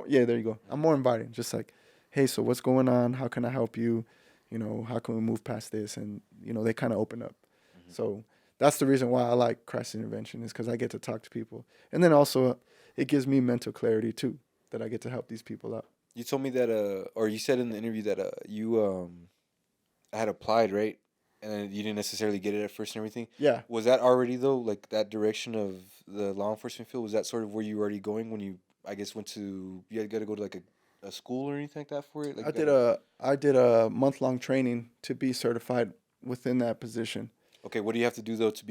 yeah, there you go. I'm more inviting. Just like, hey, so what's going on? How can I help you? How can we move past this? And, they kind of open up. So that's the reason why I like crisis intervention, is because I get to talk to people. And then also it gives me mental clarity too, that I get to help these people out. You told me that or you said in the interview that you had applied, right? And then you didn't necessarily get it at first and everything. Yeah. Was that already though, like that direction of the law enforcement field? Was that sort of where you were already going when you, I guess, you had got to go to like a school or anything like that for it? Like I did a month-long training to be certified within that position. Okay, what do you have to do though to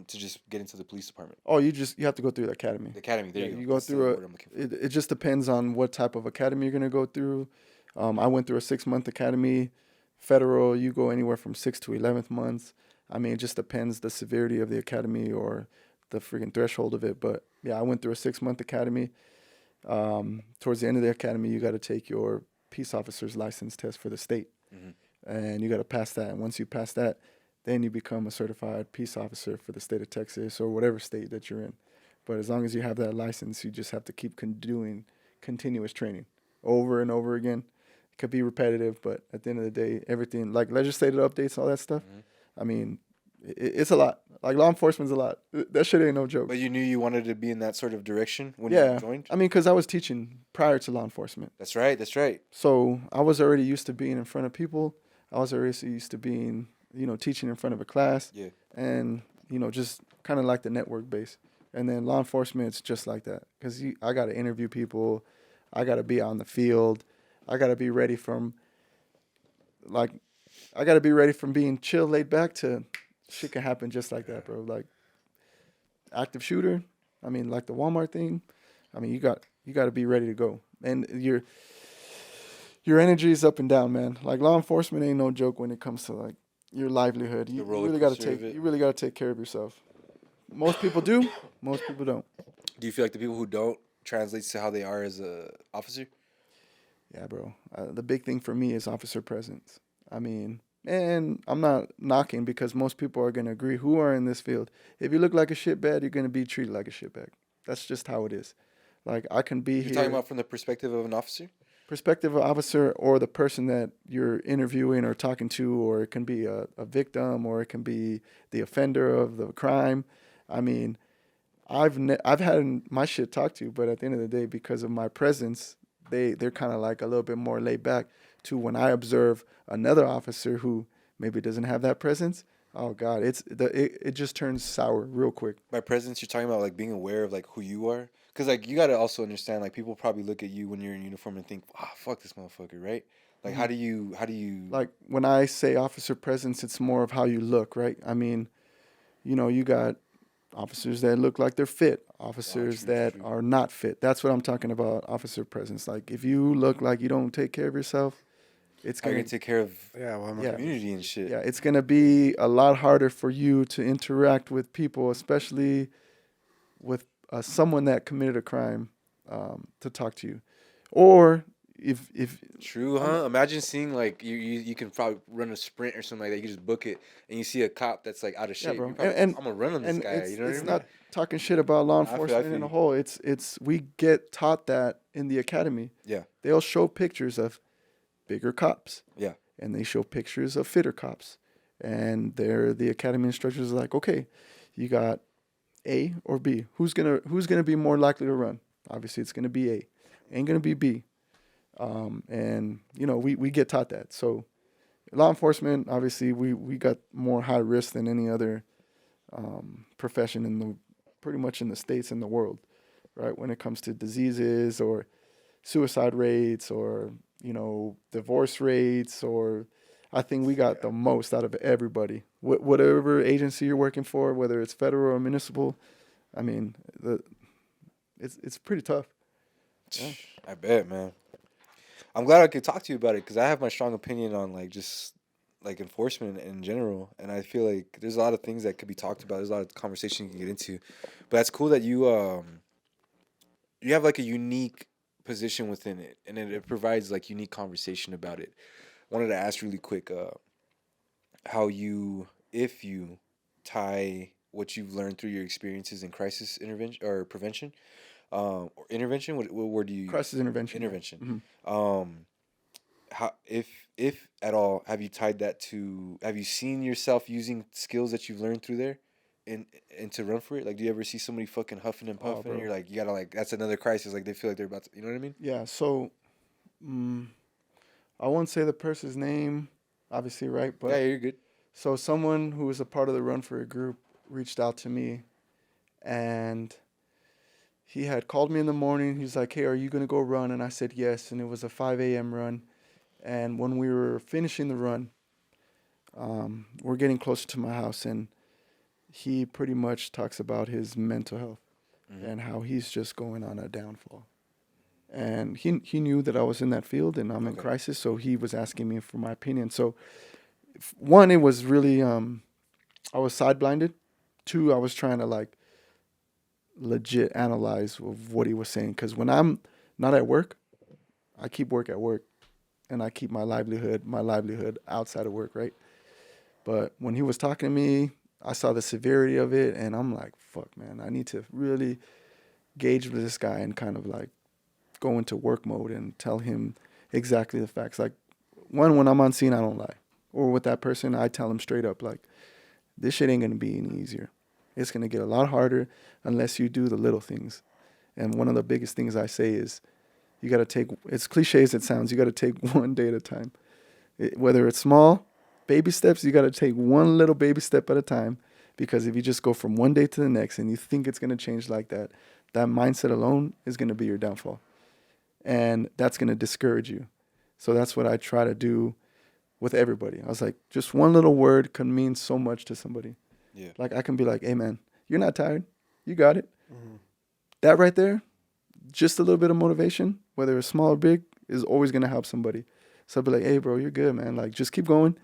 just get into the police department? Oh, you have to go through the academy. The academy. There Yeah, you go. you go That's the through word I'm looking for. it just depends on what type of academy you're gonna go through. I went through a 6-month academy. Federal, you go anywhere from 6 to 11th months. I mean, it just depends the severity of the academy or the freaking threshold of it. But yeah, I went through a 6-month academy. Towards the end of the academy, you got to take your peace officer's license test for the state, and you got to pass that. And once you pass that, then you become a certified peace officer for the state of Texas or whatever state that you're in. But as long as you have that license, you just have to keep doing continuous training over and over again. It could be repetitive, but at the end of the day, everything like legislative updates, all that stuff. I mean, it's a lot. Like law enforcement's a lot. That shit ain't no joke. But you knew you wanted to be in that sort of direction when Yeah, you joined? I mean, because I was teaching prior to law enforcement. That's right. That's right. So I was already used to being in front of people. I was already used to being, teaching in front of a class. Yeah. And, just kind of like the network base. And then law enforcement, it's just like that. Because I got to interview people. I got to be on the field. I got to be ready from being chill, laid back to shit can happen just like that, bro. Like active shooter. I mean, like the Walmart thing. I mean, you got to be ready to go. And your energy is up and down, man. Like law enforcement ain't no joke when it comes to like your livelihood. You really got to take care of yourself. Most people do. Most people don't. Do you feel like the people who don't translates to how they are as a officer? Yeah, bro. The big thing for me is officer presence. I mean, and I'm not knocking because most people are going to agree who are in this field. If you look like a shitbag, you're going to be treated like a shitbag. That's just how it is. Like I can be You're talking about from the perspective of an officer? Perspective of officer or the person that you're interviewing or talking to, or it can be a victim, or it can be the offender of the crime. I mean, I've had my shit talked to, but at the end of the day, because of my presence, they're kind of like a little bit more laid back to when I observe another officer who maybe doesn't have that presence. Oh God, it just turns sour real quick. By presence, you're talking about like being aware of like who you are, because like you got to also understand like people probably look at you when you're in uniform and think, ah, fuck this motherfucker, right? Like how do you like when I say officer presence, it's more of how you look, right? I mean, you got officers that look like they're fit, officers that are not fit. That's what I'm talking about, officer presence. Like if you look like you don't take care of yourself, it's how you gonna gonna take care of community and shit. Yeah, it's gonna be a lot harder for you to interact with people, especially with someone that committed a crime, to talk to you, or if True, huh? Imagine seeing like you can probably run a sprint or something like that. You can just book it, and you see a cop that's like out of shape. bro. You're probably And I'm gonna run on this guy. It's, You know what I it's mean? not talking shit about law I feel enforcement in a you. whole. It's we get taught that in the academy. Yeah. They'll show pictures of bigger cops. Yeah. And they show pictures of fitter cops. And the academy instructors are like, okay, you got A or B. Who's gonna be more likely to run? Obviously, it's gonna be A. Ain't gonna be B. And we get taught that. So law enforcement, obviously, we got more high risk than any other profession pretty much in the States and the world, right? When it comes to diseases or suicide rates or divorce rates, or I think we got the most out of everybody. Whatever agency you're working for, whether it's federal or municipal, I mean, it's pretty tough. Yeah. I bet, man. I'm glad I could talk to you about it because I have my strong opinion on like just like enforcement in general, and I feel like there's a lot of things that could be talked about. There's a lot of conversation you can get into, but it's cool that you have like a unique position within it, and it provides like unique conversation about it. Wanted to ask really quick, how if you tie what you've learned through your experiences in crisis intervention or prevention, or intervention. What word do you? Crisis intervention. Intervention. Mhm. How if at all have you tied that to? Have you seen yourself using skills that you've learned through there, and to run for it? Like, do you ever see somebody fucking huffing and puffing, and bro. you're like, you gotta like, that's another crisis. Like, they feel like they're about to, you know what I mean? Yeah. So, I won't say the person's name, obviously, right? Yeah, But you're good. so someone who was a part of the Run for It group reached out to me, and he had called me in the morning. He's like, "Hey, are you gonna go run?" And I said yes, and it was a 5 a.m. run. And when we were finishing the run, we're getting closer to my house, and he pretty much talks about his mental health and how he's just going on a downfall. And he knew that I was in that field and I'm in Okay. crisis, so he was asking me for my opinion. So, one, it was really I was side blinded. Two, I was trying to like legit analyze of what he was saying, because when I'm not at work, I keep work at work, and I keep my livelihood outside of work, right? But when he was talking to me, I saw the severity of it, and I'm like, fuck, man, I need to really gauge with this guy and kind of like go into work mode and tell him exactly the facts. Like, one, when I'm on scene, I don't lie. Or with that person, I tell him straight up, like, this shit ain't gonna be any easier. It's gonna get a lot harder unless you do the little things. And one of the biggest things I say is, you gotta take, as cliche as it sounds, you gotta take one day at a time. Whether it's small, baby steps, you gotta take one little baby step at a time. Because if you just go from one day to the next and you think it's gonna change like that, that mindset alone is gonna be your downfall. And that's gonna discourage you. So that's what I try to do with everybody. I was like, just one little word can mean so much to somebody. Yeah. Like, I can be like, hey man, you're not tired. You got it. That right there, just a little bit of motivation, whether it's small or big, is always gonna help somebody. So I'll be like, hey bro, you're good, man. Like, just keep going,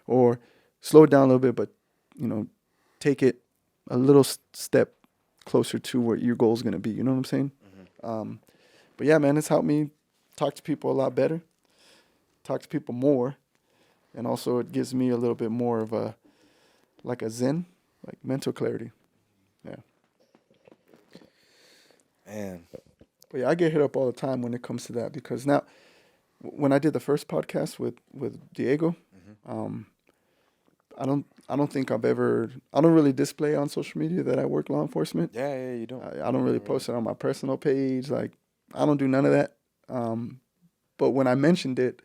or slow it down a little bit, but take it a little step closer to where your goal is gonna be. You know what I'm saying? But yeah, man, it's helped me talk to people a lot better, talk to people more, and also it gives me a little bit more of a zen, like mental clarity. Yeah. Man. But yeah, I get hit up all the time when it comes to that, because now, when I did the first podcast with Diego, I don't think I don't really display on social media that I work law enforcement. Yeah, you don't. I don't really post it on my personal page. Like, I don't do none of that. But when I mentioned it,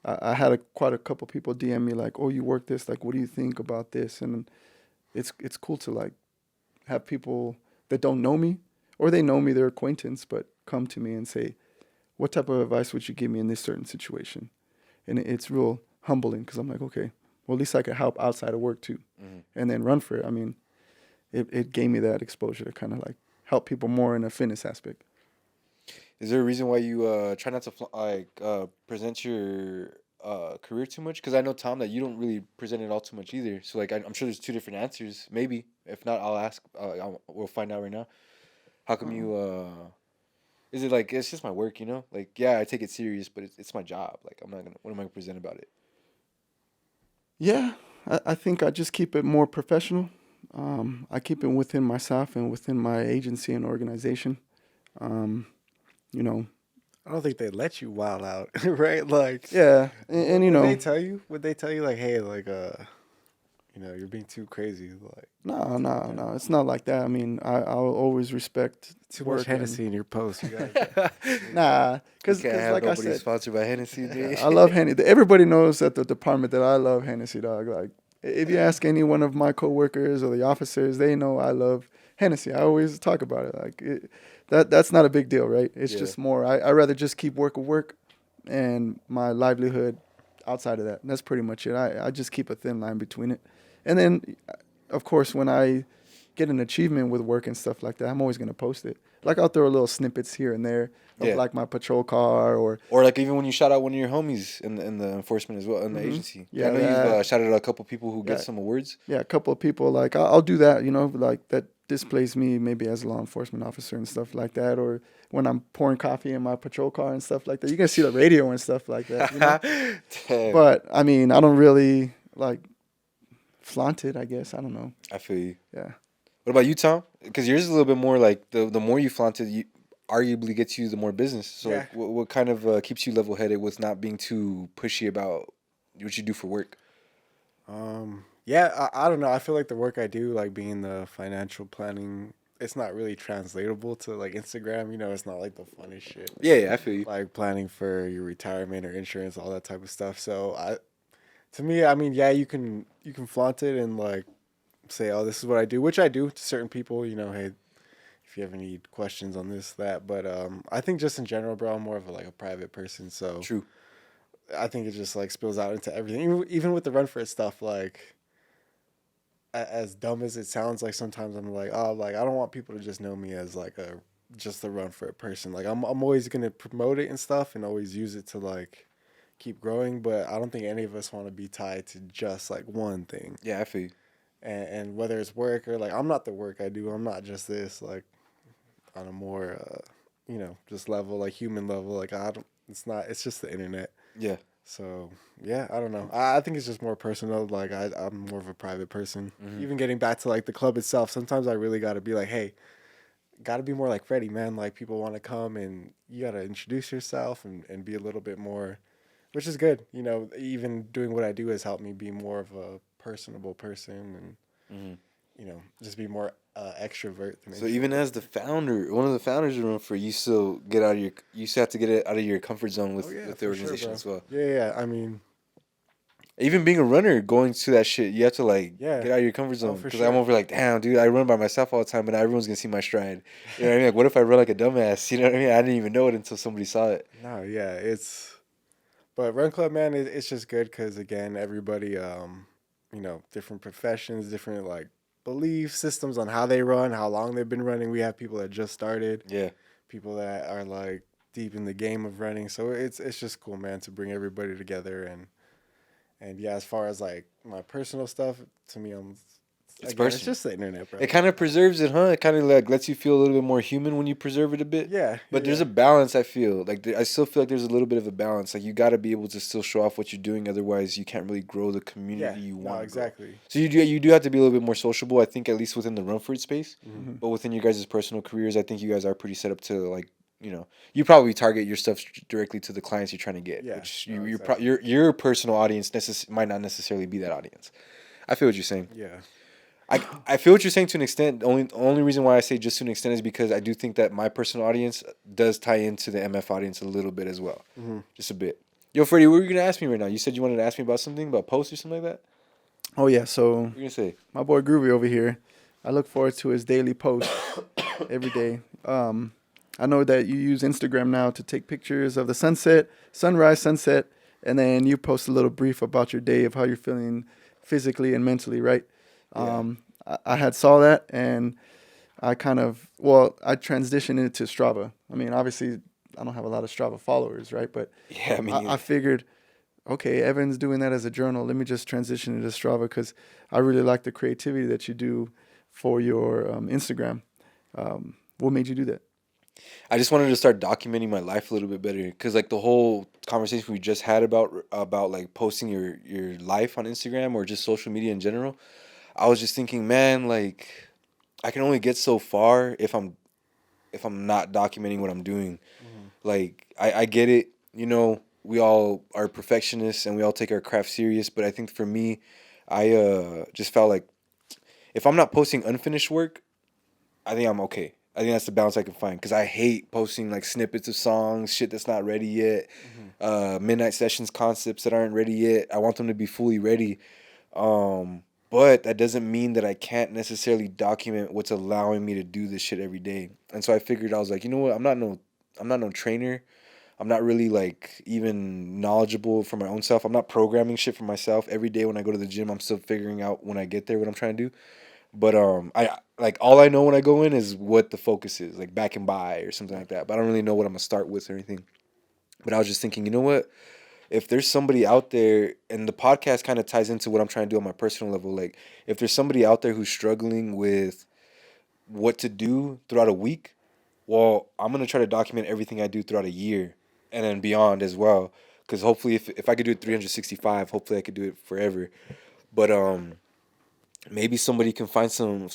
I had quite a couple people DM me like, "Oh, you work this? Like, what do you think about this?" And it's cool to like have people that don't know me, or they know me, they're acquaintance, but come to me and say, "What type of advice would you give me in this certain situation?" And it's real humbling, because I'm like, okay, well, at least I could help outside of work too, and then run for it. I mean, it gave me that exposure to kind of like help people more in a fitness aspect. Is there a reason why you try not to present your career too much? Because I know, Tom, that you don't really present it all too much either. So like, I'm sure there's two different answers. Maybe if not, I'll ask. We'll find out right now. How come you? Is it like it's just my work? Like, yeah, I take it serious, but it's my job. Like, I'm not gonna. What am I gonna present about it? Yeah, I think I just keep it more professional. I keep it within myself and within my agency and organization. I don't think they let you wild out, right? Like, Yeah, and would they tell you? Would they tell you like, hey, like, You're being too crazy. Like No. It's not like that. I mean, I'll always respect too work much Hennessy and- in your post. You gotta, Nah, because Can't have like I nobody said, sponsored by Hennessy. Dude. I love Hennessy. Everybody knows at the department that I love Hennessy, dog. Like, if you ask any one of my coworkers or the officers, they know I love Hennessy. I always talk about it. Like, that's not a big deal, right? It's Yeah. just more. I rather just keep work, and my livelihood outside of that. And that's pretty much it. I just keep a thin line between it, and then, of course, when I get an achievement with work and stuff like that, I'm always gonna post it. Like, I'll throw little snippets here and there of Yeah. like my patrol car or Or like even when you shout out one of your homies in the enforcement as well, in the agency. Yeah, I know you've shouted out a couple people who get Yeah. some awards. yeah, a couple of people like I'll do that, like that displays me maybe as a law enforcement officer and stuff like that, or when I'm pouring coffee in my patrol car and stuff like that. You can see the radio and stuff like that. Damn. But I mean, I don't really like flaunt it. I guess I don't know. I feel you. Yeah. What about you, Tom? Because yours is a little bit more like the more you flaunt it, you arguably gets you the more business. So Yeah. like, what kind of keeps you level headed with not being too pushy about what you do for work? yeah, I don't know. I feel like the work I do, like being the financial planning, it's not really translatable to like Instagram. It's not like the funnest shit. Yeah, I feel you. Like planning for your retirement or insurance, all that type of stuff. So to me, I mean, yeah, you can flaunt it and like say, oh, this is what I do, which I do to certain people. Hey, if you ever need questions on this, that. But I think just in general, bro, I'm more of a private person. So True. I think it just like spills out into everything, even with the run for it stuff. Like, as dumb as it sounds, like sometimes I'm like, oh, like I don't want people to just know me as like just a run for it person. Like I'm always gonna promote it and stuff, and always use it to like keep growing. But I don't think any of us want to be tied to just like one thing. Yeah, I feel you. And whether it's work or like I'm not the work I do. I'm not just this. Like on a more just level, like human level. Like I don't. It's not. It's just the internet. Yeah. So yeah, I don't know. I think it's just more personal. Like I'm more of a private person. Even getting back to like the club itself, sometimes I really got to be like, hey, got to be more like Freddy, man. Like people want to come and you got to introduce yourself and be a little bit more, which is good. Even doing what I do has helped me be more of a personable person and just be more extrovert. Than So even as the founder, one of the founders of Room For, you still you still have to get it out of your comfort zone with the for organization sure, as well. Yeah. I mean, Even being a runner, going to that shit, you have to like get out of your comfort zone. for Because sure. I'm over like, damn, dude, I run by myself all the time, but now everyone's gonna see my stride. You know what I mean? Like, what if I run like a dumbass? You know what I mean? I didn't even know it until somebody saw it. no, yeah, but Run Club, man, it's just good because again, everybody, different professions, different like belief systems on how they run, how long they've been running. We have people that just started, Yeah. people that are like deep in the game of running. So it's just cool, man, to bring everybody together and yeah, as far as like my personal stuff, to me, it's personal. just the internet, bro. It kind of preserves it, huh? It kind of like lets you feel a little bit more human when you preserve it a bit. Yeah, But there's a balance, I feel. Like, I still feel like there's a little bit of a balance. Like, you got to be able to still show off what you're doing. Otherwise, you can't really grow the community you want. exactly. So you do have to be a little bit more sociable, I think, at least within the Rumford space. Mm-hmm. But within your guys' personal careers, I think you guys are pretty set up to, like, you probably target your stuff directly to the clients you're trying to get. Yeah, Which exactly. your personal audience might not necessarily be that audience. I feel what you're saying. Yeah. I feel what you're saying to an extent. The only reason why I say just to an extent is because I do think that my personal audience does tie into the MF audience a little bit as well. Mm-hmm. Just a bit. Yo, Freddie, what were you going to ask me right now? You said you wanted to ask me about something, about posts or something like that? Oh yeah. So What are you going to say? my boy Groovy over here, I look forward to his daily post every day. I know that you use Instagram now to take pictures of the sunrise, sunset, and then you post a little brief about your day of how you're feeling physically and mentally, right? Yeah. I had saw that and I transitioned it to Strava. I mean, obviously I don't have a lot of Strava followers, right? But Yeah, I figured, okay, Evan's doing that as a journal. Let me just transition it to Strava because I really like the creativity that you do for your Instagram. What made you do that? I just wanted to start documenting my life a little bit better because like the whole conversation we just had about like posting your life on Instagram or just social media in general, I was just thinking, man, like I can only get so far if I'm not documenting what I'm doing. Like I get it, we all are perfectionists and we all take our craft serious, but I think for me, I just felt like if I'm not posting unfinished work, I think I'm okay. I think that's the balance I can find because I hate posting like snippets of songs, shit that's not ready yet, midnight sessions concepts that aren't ready yet. I want them to be fully ready. But that doesn't mean that I can't necessarily document what's allowing me to do this shit every day. And so I figured I was like, you know what? I'm not no trainer. I'm not really like even knowledgeable for my own self. I'm not programming shit for myself. Every day when I go to the gym, I'm still figuring out when I get there what I'm trying to do. But I like all I know when I go in is what the focus is, like back and by or something like that. But I don't really know what I'm gonna start with or anything. But I was just thinking, you know what? If there's somebody out there, and the podcast kind of ties into what I'm trying to do on my personal level, like if there's somebody out there who's struggling with what to do throughout a week, well, I'm gonna try to document everything I do throughout a year and then beyond as well. Because hopefully, if I could do it 365, hopefully I could do it forever. But maybe somebody can find some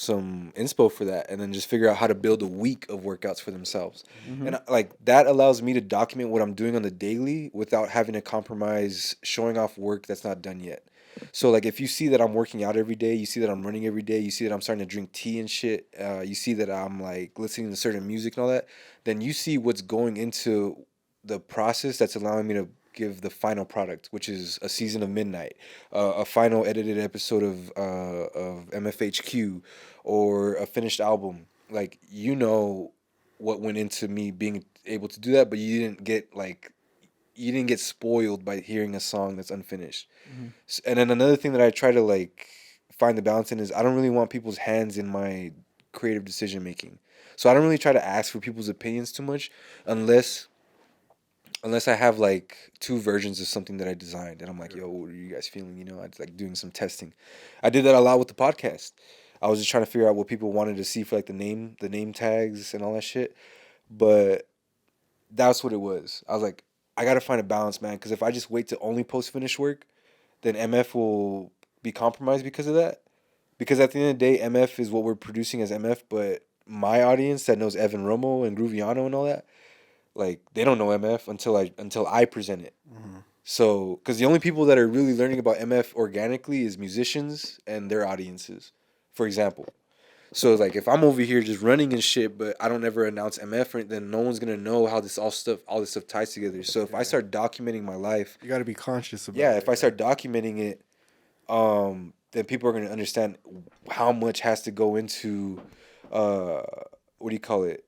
inspo for that and then just figure out how to build a week of workouts for themselves. And like that allows me to document what I'm doing on the daily without having to compromise showing off work that's not done yet. So like if you see that I'm working out every day, you see that I'm running every day, you see that I'm starting to drink tea and shit, you see that I'm like listening to certain music and all that, then you see what's going into the process that's allowing me to give the final product, which is a season of Midnight, a final edited episode of MFHQ, or a finished album. Like you know what went into me being able to do that, but you didn't get spoiled by hearing a song that's unfinished. And then another thing that I try to like find the balance in is I don't really want people's hands in my creative decision making. So I don't really try to ask for people's opinions too much unless I have like two versions of something that I designed and I'm like, yo, what are you guys feeling? You know, I like doing some testing. I did that a lot with the podcast. I was just trying to figure out what people wanted to see for like the name tags and all that shit. But that's what it was. I was like, I gotta find a balance, man, because if I just wait to only post finished work, then MF will be compromised because of that. Because at the end of the day, MF is what we're producing as MF, but my audience that knows Evan Romo and Grooviano and all that, like they don't know MF until I present it. So, because the only people that are really learning about MF organically is musicians and their audiences, for example. So, like, if I'm over here just running and shit, but I don't ever announce MF, then no one's gonna know how all this stuff ties together. So, if I start documenting my life, You got to be conscious about it. yeah, if I start documenting it, then people are gonna understand how much has to go into, what do you call it?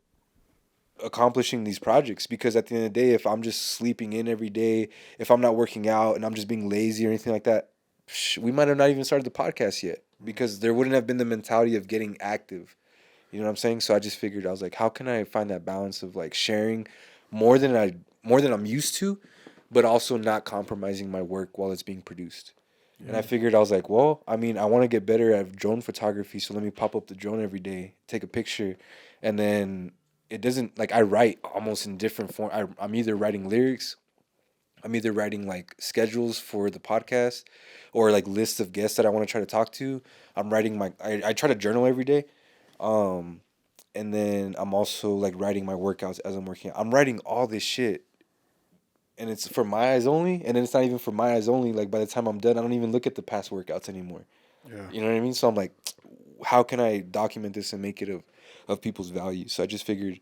Accomplishing these projects, because at the end of the day, if I'm just sleeping in every day, if I'm not working out and I'm just being lazy or anything like that, we might have not even started the podcast yet because there wouldn't have been the mentality of getting active. You know what I'm saying? So I just figured, I was like, how can I find that balance of like sharing more than I'm used to, but also not compromising my work while it's being produced. And I figured, I was like, well, I mean, I want to get better at drone photography, so let me pop up the drone every day, take a picture, and then it doesn't, like, I write almost in different form. I'm either writing lyrics, I'm either writing like schedules for the podcast, or like lists of guests that I want to try to talk to. I'm writing I try to journal every day, and then I'm also like writing my workouts as I'm working. I'm writing all this shit, and it's for my eyes only, and then it's not even for my eyes only. Like by the time I'm done, I don't even look at the past workouts anymore. Yeah. You know what I mean? So I'm like, how can I document this and make it of people's value? So I just figured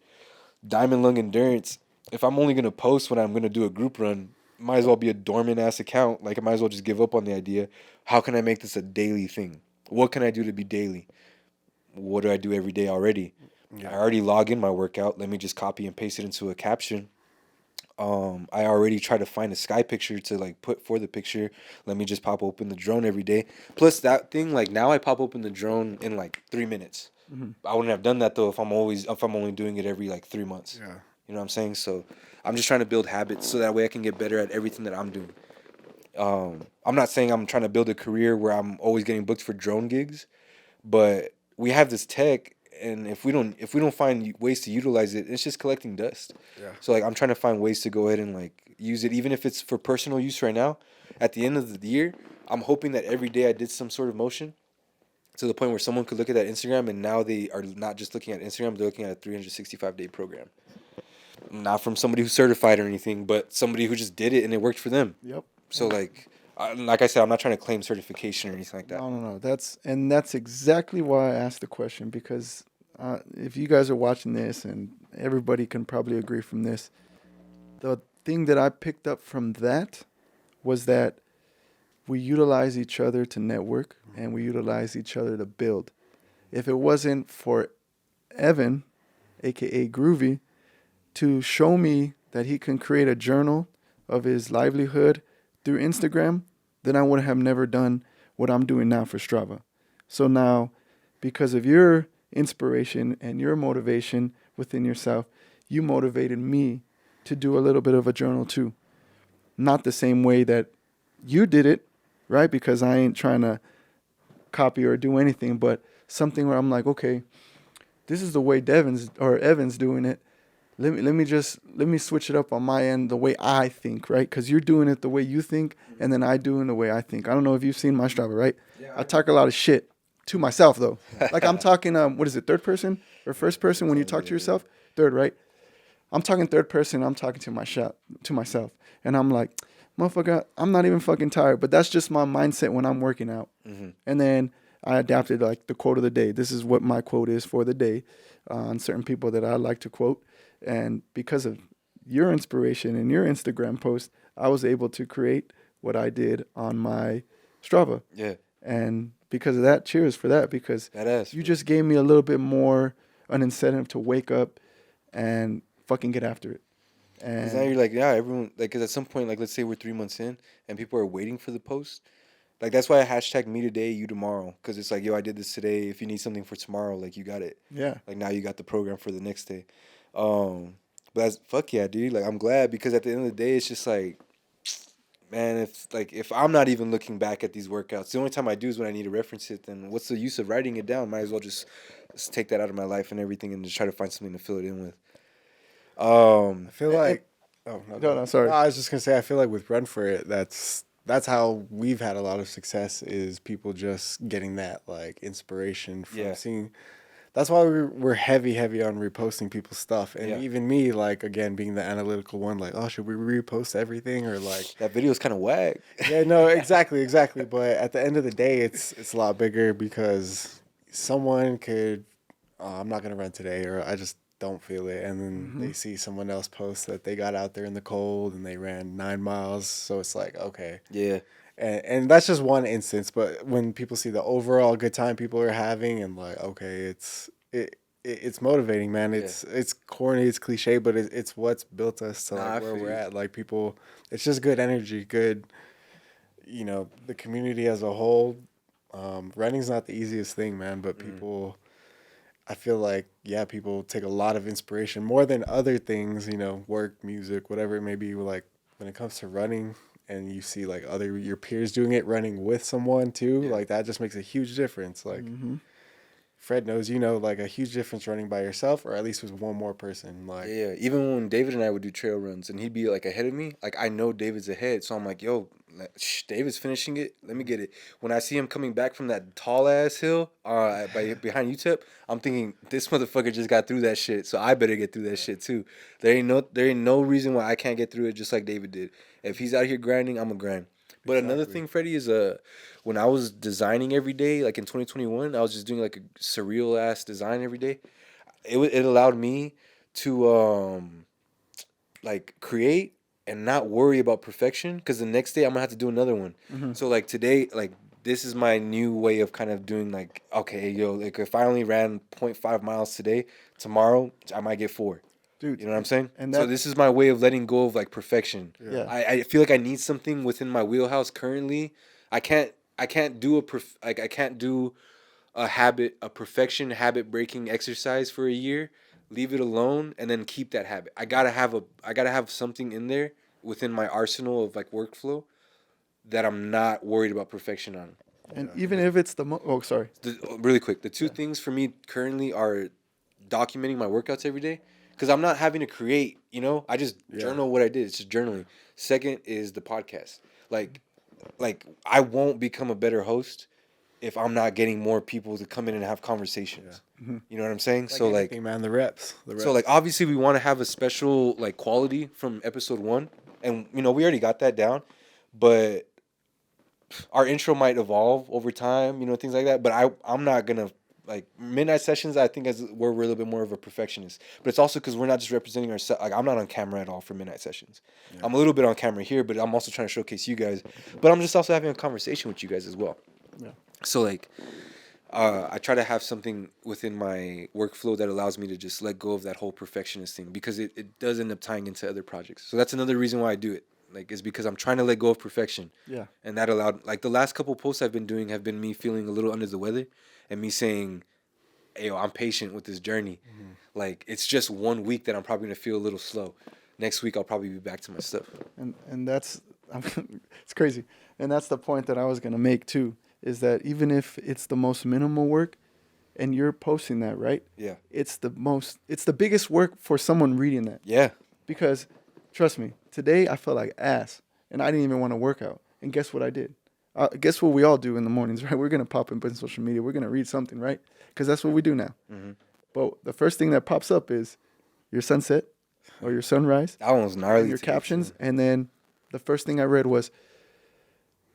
Diamond Lung Endurance, if I'm only gonna post when I'm gonna do a group run, might as well be a dormant ass account. Like I might as well just give up on the idea. How can I make this a daily thing? What can I do to be daily? What do I do every day already? Yeah. I already log in my workout. Let me just copy and paste it into a caption. I already try to find a sky picture to like put for the picture. Let me just pop open the drone every day. Plus that thing, like now I pop open the drone in like 3 minutes. I wouldn't have done that though if I'm only doing it every like 3 months. Yeah. You know what I'm saying? So I'm just trying to build habits so that way I can get better at everything that I'm doing. I'm not saying I'm trying to build a career where I'm always getting booked for drone gigs, but we have this tech, and if we don't find ways to utilize it, it's just collecting dust. Yeah. So like I'm trying to find ways to go ahead and like use it, even if it's for personal use right now. At the end of the year, I'm hoping that every day I did some sort of motion to the point where someone could look at that Instagram and now they are not just looking at Instagram, they're looking at a 365-day program. Not from somebody who's certified or anything, but somebody who just did it and it worked for them. Yep. So like like I said, I'm not trying to claim certification or anything like that. No. That's exactly why I asked the question, because if you guys are watching this, and everybody can probably agree from this, the thing that I picked up from that was that we utilize each other to network, and we utilize each other to build. If it wasn't for Evan, aka Groovy, to show me that he can create a journal of his livelihood through Instagram, then I would have never done what I'm doing now for Strava. So now, because of your inspiration and your motivation within yourself, you motivated me to do a little bit of a journal too. Not the same way that you did it, right? Because I ain't trying to copy or do anything, but something where I'm like, okay, this is the way Evan's doing it. Let me switch it up on my end the way I think, right? Because you're doing it the way you think, and then I do it the way I think. I don't know if you've seen my Strava, right? Yeah, I talk a lot of shit to myself though. Like I'm talking, what is it, third person or first person when you talk to yourself? Third, right? I'm talking third person. I'm talking to myself, and I'm like, motherfucker, I'm not even fucking tired. But that's just my mindset when I'm working out. Mm-hmm. And then I adapted like the quote of the day. This is what my quote is for the day on certain people that I like to quote. And because of your inspiration and your Instagram post, I was able to create what I did on my Strava. Yeah. And because of that, cheers for that, because you just gave me a little bit more an incentive to wake up and fucking get after it. And now you're like, yeah, everyone, like, because at some point, like, let's say we're 3 months in and people are waiting for the post. Like, that's why I hashtag me today, you tomorrow. Because it's like, yo, I did this today. If you need something for tomorrow, like, you got it. Yeah. Like, now you got the program for the next day. But that's, fuck yeah, dude. Like, I'm glad, because at the end of the day, it's just like, man, if I'm not even looking back at these workouts, the only time I do is when I need to reference it, then what's the use of writing it down? Might as well just take that out of my life and everything and just try to find something to fill it in with. I feel like, no, sorry. No, I was just gonna say, I feel like with Run For It, that's how we've had a lot of success, is people just getting that like inspiration from seeing. That's why we're heavy on reposting people's stuff, and even me, like, again, being the analytical one, like, oh, should we repost everything, or like that video is kind of whack. Yeah, no, exactly. But at the end of the day, it's a lot bigger, because someone could, I'm not gonna run today, or I just don't feel it, and then they see someone else post that they got out there in the cold and they ran 9 miles, so it's like, okay, and that's just one instance. But when people see the overall good time people are having, and like, okay, it's motivating, man. It's corny, it's cliche, but it's what's built us to like where we're at. Like, people, it's just good energy, good, the community as a whole. Running's not the easiest thing, man, but people, I feel like, people take a lot of inspiration, more than other things, work, music, whatever it may be. Like, when it comes to running, and you see like your peers doing it, running with someone too, like, that just makes a huge difference. Like, Fred knows, like, a huge difference running by yourself, or at least with one more person. Like, even when David and I would do trail runs and he'd be like ahead of me, like, I know David's ahead, so I'm like, yo, David's finishing it, let me get it. When I see him coming back from that tall ass hill behind UTEP, I'm thinking, this motherfucker just got through that shit, so I better get through that shit too. There ain't no reason why I can't get through it just like David did. If he's out here grinding, I'm a grind. But another thing, Freddy, is when I was designing every day, like in 2021, I was just doing like a surreal ass design every day. It allowed me to like create and not worry about perfection, because the next day I'm gonna have to do another one. So like today, like, this is my new way of kind of doing, like, okay, yo, like, if I only ran 0.5 miles today, tomorrow I might get 4. Dude, you know what I'm saying? And so this is my way of letting go of like perfection. Yeah. I feel like I need something within my wheelhouse currently. I can't do a perfection habit breaking exercise for a year, leave it alone, and then keep that habit. I gotta have something in there within my arsenal of like workflow that I'm not worried about perfection on. And even if it's really quick, the two things for me currently are documenting my workouts every day. Because I'm not having to create, I just journal what I did. It's just journaling. Second is the podcast. Like I won't become a better host if I'm not getting more people to come in and have conversations. You know what I'm saying? Like, so anything, man, the reps. So like, obviously we want to have a special like quality from episode 1, and we already got that down, but our intro might evolve over time, things like that. But I'm not gonna like midnight sessions. I think as we're a little bit more of a perfectionist, but it's also because we're not just representing ourselves. Like I'm not on camera at all for midnight sessions. Yeah. I'm a little bit on camera here, but I'm also trying to showcase you guys. But I'm just also having a conversation with you guys as well. Yeah. So like. I try to have something within my workflow that allows me to just let go of that whole perfectionist thing because it does end up tying into other projects. So that's another reason why I do it. Like, is because I'm trying to let go of perfection. Yeah. And that allowed, like, the last couple posts I've been doing have been me feeling a little under the weather and me saying, hey, yo, I'm patient with this journey. Mm-hmm. Like, it's just 1 week that I'm probably going to feel a little slow. Next week, I'll probably be back to my stuff. And that's, it's crazy. And that's the point that I was going to make, too. Is that even if it's the most minimal work and you're posting that, right? Yeah. It's the biggest work for someone reading that. Yeah. Because, trust me, today I felt like ass and I didn't even want to work out. And guess what I did? Guess what we all do in the mornings, right? We're going to pop up in social media. We're going to read something, right? Because that's what we do now. Mm-hmm. But the first thing that pops up is your sunset or your sunrise. That one was gnarly. Your captions. And then the first thing I read was,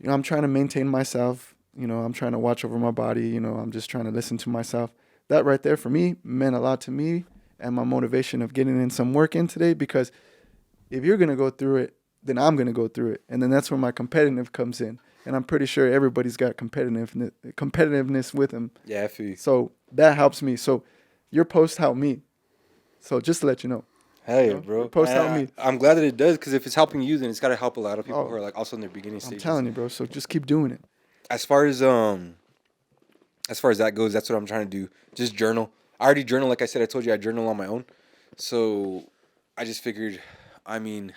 I'm trying to maintain myself. I'm trying to watch over my body. I'm just trying to listen to myself. That right there for me meant a lot to me and my motivation of getting in some work in today, because if you're going to go through it, then I'm going to go through it. And then that's where my competitive comes in. And I'm pretty sure everybody's got competitiveness with them. Yeah, I feel you. So that helps me. So your post helped me. So just to let you know. Hell yeah, bro. Post helped me. I'm glad that it does, because if it's helping you, then it's got to help a lot of people who are like also in their beginning stages. I'm telling you, bro. So just keep doing it. As far as that goes, that's what I'm trying to do. Just journal. I already journal, like I said. I told you I journal on my own. So I just figured, I don't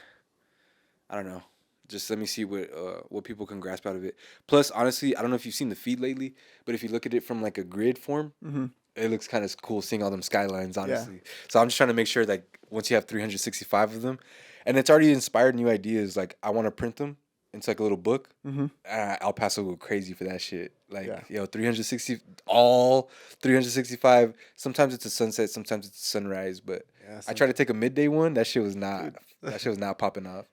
know. Just let me see what people can grasp out of it. Plus, honestly, I don't know if you've seen the feed lately, but if you look at it from like a grid form, mm-hmm. It looks kind of cool seeing all them skylines, honestly. Yeah. So I'm just trying to make sure that once you have 365 of them, and it's already inspired new ideas. Like I want to print them into like a little book. Mm-hmm. El Paso will go crazy for that shit. Like, 365. Sometimes it's a sunset, sometimes it's a sunrise. But I tried to take a midday one. That shit was not popping off.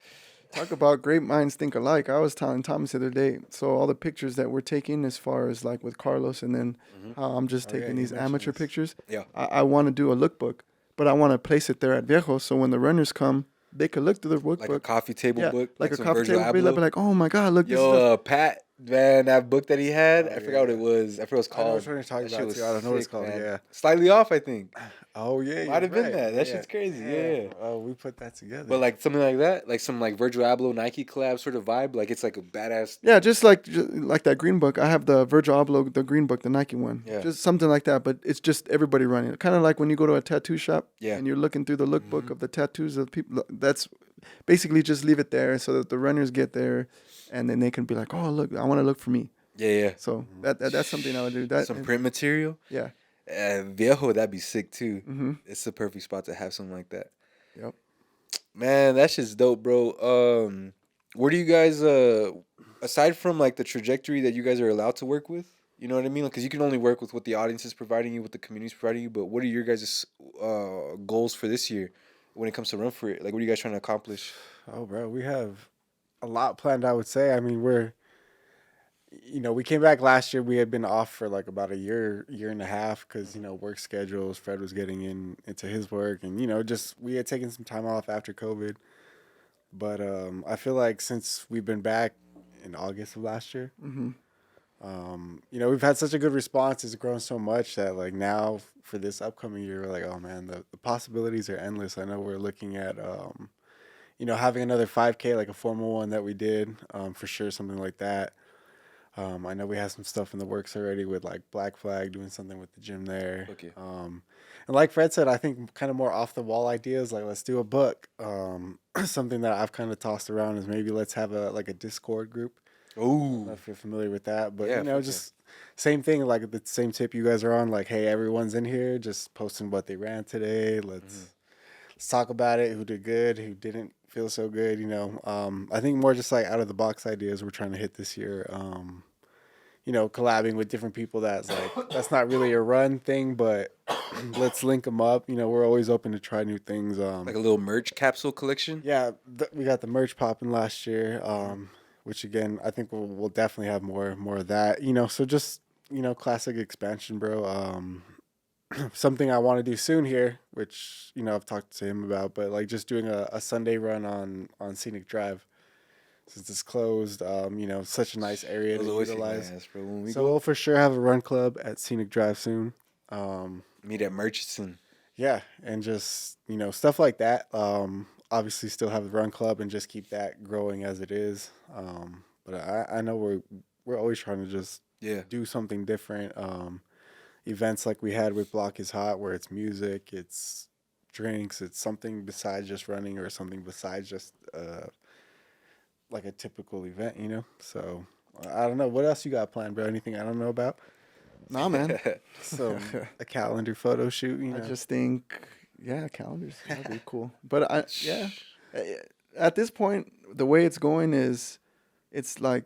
Talk about great minds think alike. I was telling Thomas the other day, so all the pictures that we're taking as far as like with Carlos and then how I'm just taking these amateur pictures. Yeah. I want to do a lookbook, but I want to place it there at Viejo so when the runners come, they could look through the workbook. Like a coffee table book? Like a coffee table book. They'll be like, oh my God, look. Yo, Pat, man, that book that he had, I forgot what it was. I forgot what it was called. I know what you're talking about, too. I don't know what it's called, man. Slightly off, I think. Oh, yeah. Might have been that. That shit's crazy, yeah. Oh, we put that together. But like something like that, like some like Virgil Abloh Nike collab sort of vibe, like it's like a badass. Yeah, just like that green book. I have the Virgil Abloh, the green book, the Nike one. Yeah. Just something like that, but it's just everybody running it. Kind of like when you go to a tattoo shop and you're looking through the lookbook of the tattoos of people. That's basically just leave it there so that the runners get there and then they can be like, oh, look, I want to look for me. Yeah. So that's something I would do. That some print material? Yeah. Viejo, that'd be sick too. Mm-hmm. It's the perfect spot to have something like that. Yep. Man, that shit's dope, bro. Where do you guys, aside from like the trajectory that you guys are allowed to work with, you know what I mean? Because you can only work with what the audience is providing you, what the community is providing you. But what are your guys' goals for this year when it comes to Run For It? Like, what are you guys trying to accomplish? Oh, bro, we have a lot planned, I would say. I mean, we came back last year. We had been off for like about a year and a half because, work schedules. Fred was getting into his work and, we had taken some time off after COVID. But I feel like since we've been back in August of last year, we've had such a good response. It's grown so much that like now for this upcoming year, we're like, oh man, the possibilities are endless. I know we're looking at, having another 5K, like a formal one that we did, for sure, something like that. I know we have some stuff in the works already with like Black Flag, doing something with the gym there. Okay. And like Fred said, I think kind of more off the wall ideas, like let's do a book. Something that I've kind of tossed around is maybe let's have a Discord group. Ooh. If you're familiar with that, but just same thing, like the same tip you guys are on, like, hey, everyone's in here, just posting what they ran today. Let's talk about it. Who did good, who didn't feel so good, I think more just like out of the box ideas we're trying to hit this year. Collabing with different people that's not really a run thing, but let's link them up. We're always open to try new things. Like a little merch capsule collection. Yeah, we got the merch popping last year. which again I think we'll definitely have more of that. So just classic expansion, bro. Something I want to do soon here, which I've talked to him about, but like just doing a Sunday run on Scenic Drive since it's closed. Such a nice area to utilize. Bro. When we So go we'll for sure have a run club at Scenic Drive soon. meet at Murchison. Yeah, and just stuff like that. Obviously, still have the run club and just keep that growing as it is. But I know we're always trying to just do something different. Events like we had with Block is Hot, where it's music, it's drinks, it's something besides just running or something besides just like a typical event. So I don't know what else you got planned, bro. Anything I don't know about? Nah, man. So a calendar photo shoot. I just think, calendars that'd be cool. But at this point, the way it's going is, it's like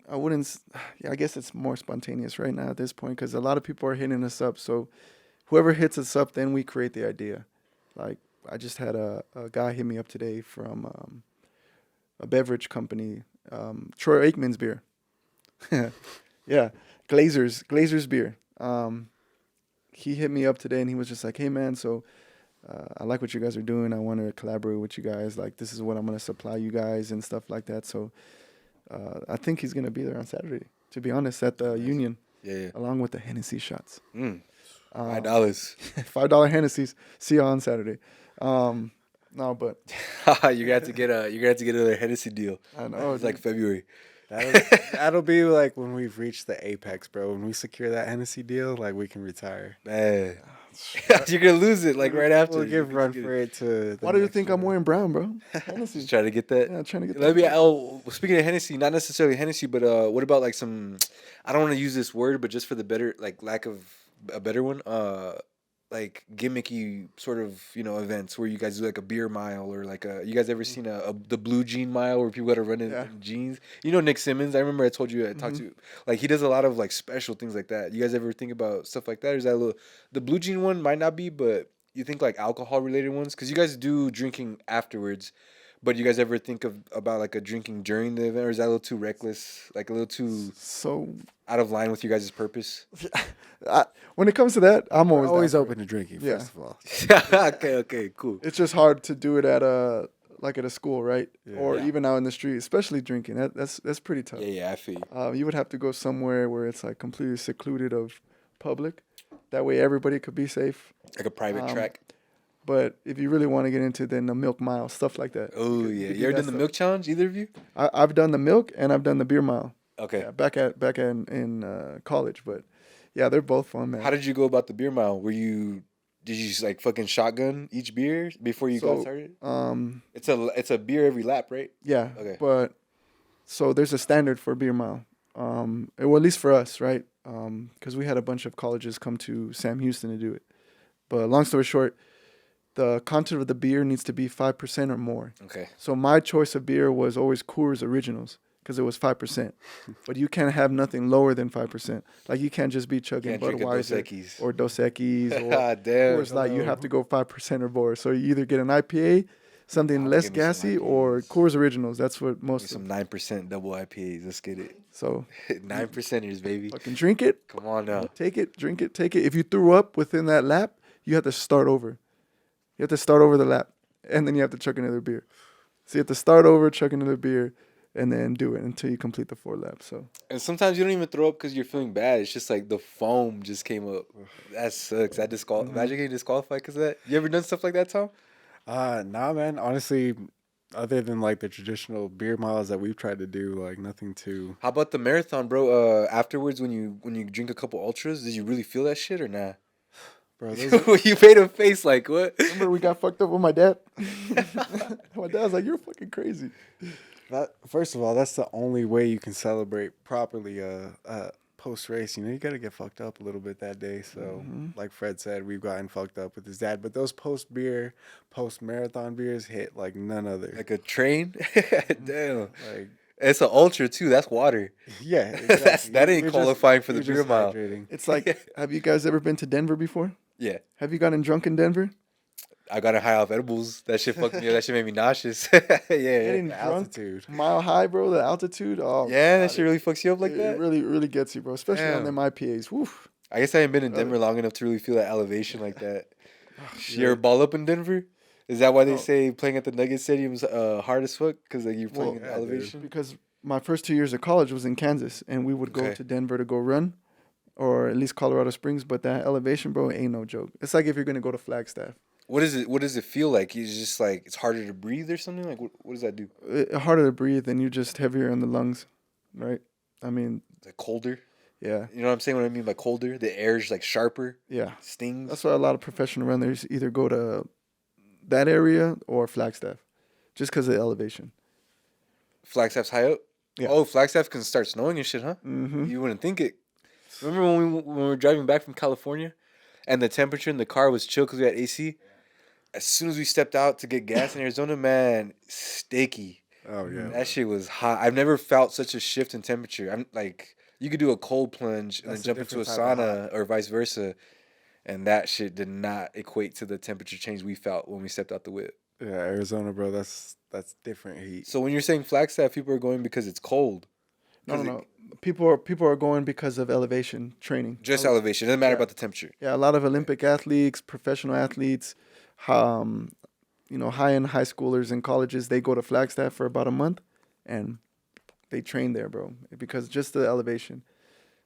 I guess it's more spontaneous right now at this point because a lot of people are hitting us up. So whoever hits us up, then we create the idea. Like I just had a guy hit me up today from a beverage company, Troy Aikman's beer. Yeah, Glazer's beer. He hit me up today and he was just like, "Hey man, so I like what you guys are doing. I want to collaborate with you guys. Like this is what I'm gonna supply you guys and stuff like that." So I think he's gonna be there on Saturday. To be honest, at the Union. Yeah. Along with the Hennessy shots. $5. $5 Hennessy's. See you on Saturday. No, but you're gonna have to get another Hennessy deal. I know It's like February. That'll be like when we've reached the apex, bro. When we secure that Hennessy deal, like we can retire. Man, you're gonna lose it like right after. We'll give run for it to. Why do you think I'm wearing brown, bro? Hennessy. Just trying to get that. Yeah, trying to get Let that. me. Speaking of Hennessy, not necessarily Hennessy, but what about like some? I don't want to use this word, but just for the better, like lack of a better one, like gimmicky sort of events where you guys do like a beer mile or like you guys ever seen the blue jean mile where people got to run in jeans? Nick Simmons. I remember I told you I talked to like he does a lot of like special things like that. You guys ever think about stuff like that? Or is that the blue jean one might not be, but you think like alcohol related ones because you guys do drinking afterwards. But you guys ever think about like a drinking during the event, or is that a little too reckless, like a little too out of line with your guys' purpose? When it comes to that, I'm always open to drinking. First of all, okay, cool. It's just hard to do it at a school, right? Yeah. Or even out in the street, especially drinking. That's pretty tough. Yeah, I feel you. You would have to go somewhere where it's like completely secluded of public. That way, everybody could be safe. Like a private track. But if you really want to get into then the milk mile, stuff like that. Oh yeah, you ever done the milk challenge? Either of you? I've done the milk and I've done the beer mile. Okay. Yeah, back in college, but yeah, they're both fun, man. How did you go about the beer mile? Did you just like fucking shotgun each beer before you got started? It's a beer every lap, right? Yeah. Okay. But so there's a standard for beer mile. Well, at least for us, right? Because we had a bunch of colleges come to Sam Houston to do it. But long story short, the content of the beer needs to be 5% or more. Okay. So my choice of beer was always Coors Originals because it was 5%. But you can't have nothing lower than 5%. Like you can't just be chugging Budweiser or Dos Equis or Coors Light. You have to go 5% or more. So you either get an IPA, something less gassy, or Coors Originals. That's what most. Some 9% double IPAs. Let's get it. So 9%ers, baby. Fucking drink it. Come on now. Take it. Drink it. Take it. If you threw up within that lap, you have to start over. You have to start over the lap, and then you have to chug another beer. So you have to start over, chug another beer, and then do it until you complete the 4 laps. So. And sometimes you don't even throw up because you're feeling bad. It's just like the foam just came up. That sucks. Imagine getting disqualified because of that. You ever done stuff like that, Tom? Nah, man. Honestly, other than like the traditional beer miles that we've tried to do, like nothing too. How about the marathon, bro? Afterwards, when you drink a couple ultras, did you really feel that shit or nah? Bro, you made a face like what? Remember we got fucked up with my dad? My dad was like, "You're fucking crazy." First of all, that's the only way you can celebrate properly post race. You got to get fucked up a little bit that day. So, like Fred said, we've gotten fucked up with his dad. But those post marathon beers hit like none other. Like a train? Damn. Like it's an ultra too. That's water. Yeah, exactly. that ain't qualifying for the beer mile. It's like, have you guys ever been to Denver before? Yeah. Have you gotten drunk in Denver? I got high off edibles. That shit fucked me up. That shit made me nauseous. yeah, Getting The drunk, altitude. mile high, bro. The altitude. Oh, yeah, that God, shit really fucks you up like it that. really, really gets you, bro. Especially on Damn. them IPAs. Woo. I guess I haven't been in Brother. Denver long enough to really feel that elevation like that. You Yeah. ever ball up in Denver? Is that why they No. say playing at the Nugget Stadium's hard as fuck? Because like you're playing Well, in yeah, dude. elevation. Because my first 2 years of college was in Kansas, and we would go Okay. to Denver to go run, or at least Colorado Springs. But that elevation, bro, ain't no joke. It's like if you're gonna go to Flagstaff. What is it? What does it feel like? It's just like it's harder to breathe or something. Like what does that do? Harder to breathe, and you're just heavier in the lungs, right? I mean, Like colder. yeah, You know what I'm saying? What I mean by colder? The air's like sharper. yeah. Stings. That's why a lot of professional runners either go to that area or Flagstaff, just because of the elevation. Flagstaff's high up. Yeah. Oh, Flagstaff can start snowing and shit, huh? Mm-hmm. You wouldn't think it. Remember when we were driving back from California, and the temperature in the car was chill because we had AC. As soon as we stepped out to get gas in Arizona, man, sticky. Oh yeah. That shit was hot. I've never felt such a shift in temperature. I'm like, you could do a cold plunge and That's a then jump into a different type of sauna or vice versa, and that shit did not equate to the temperature change we felt when we stepped out the whip. Yeah, Arizona, bro. That's different heat. So when you're saying Flagstaff, people are going because it's cold. No, 'Cause no, it- no. People are going because of elevation training. Just elevation. It doesn't matter Yeah. about the temperature. Yeah, a lot of Olympic athletes, professional athletes, high-end high schoolers in colleges, they go to Flagstaff for about a month, and they train there, bro, because just the elevation.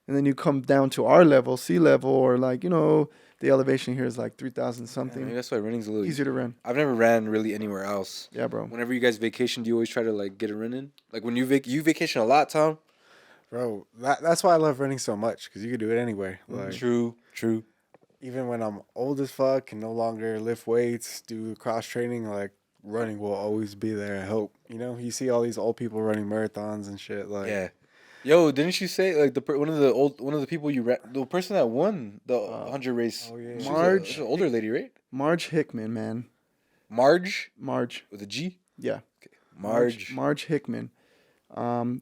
And then you come down to our level, sea level, or the elevation here is like 3,000 Yeah, something. maybe that's why running's a little Easier to run. I've never ran really anywhere else. Yeah, bro. Whenever you guys vacation, do you always try to like get a run in? Like when you vacation a lot, Tom? Bro, that's why I love running so much, because you can do it anyway. Like, True. even when I'm old as fuck and no longer lift weights, do cross training, like, running will always be there. I hope. You see all these old people running marathons and shit. Like, Yeah. Yo, didn't you say like one of the people you ran, the person that won the 100 race? oh, yeah. She was Marge. she's an older lady, right? Marge Hickman, man. Marge Marge. with a G. Yeah. Marge. Marge Hickman.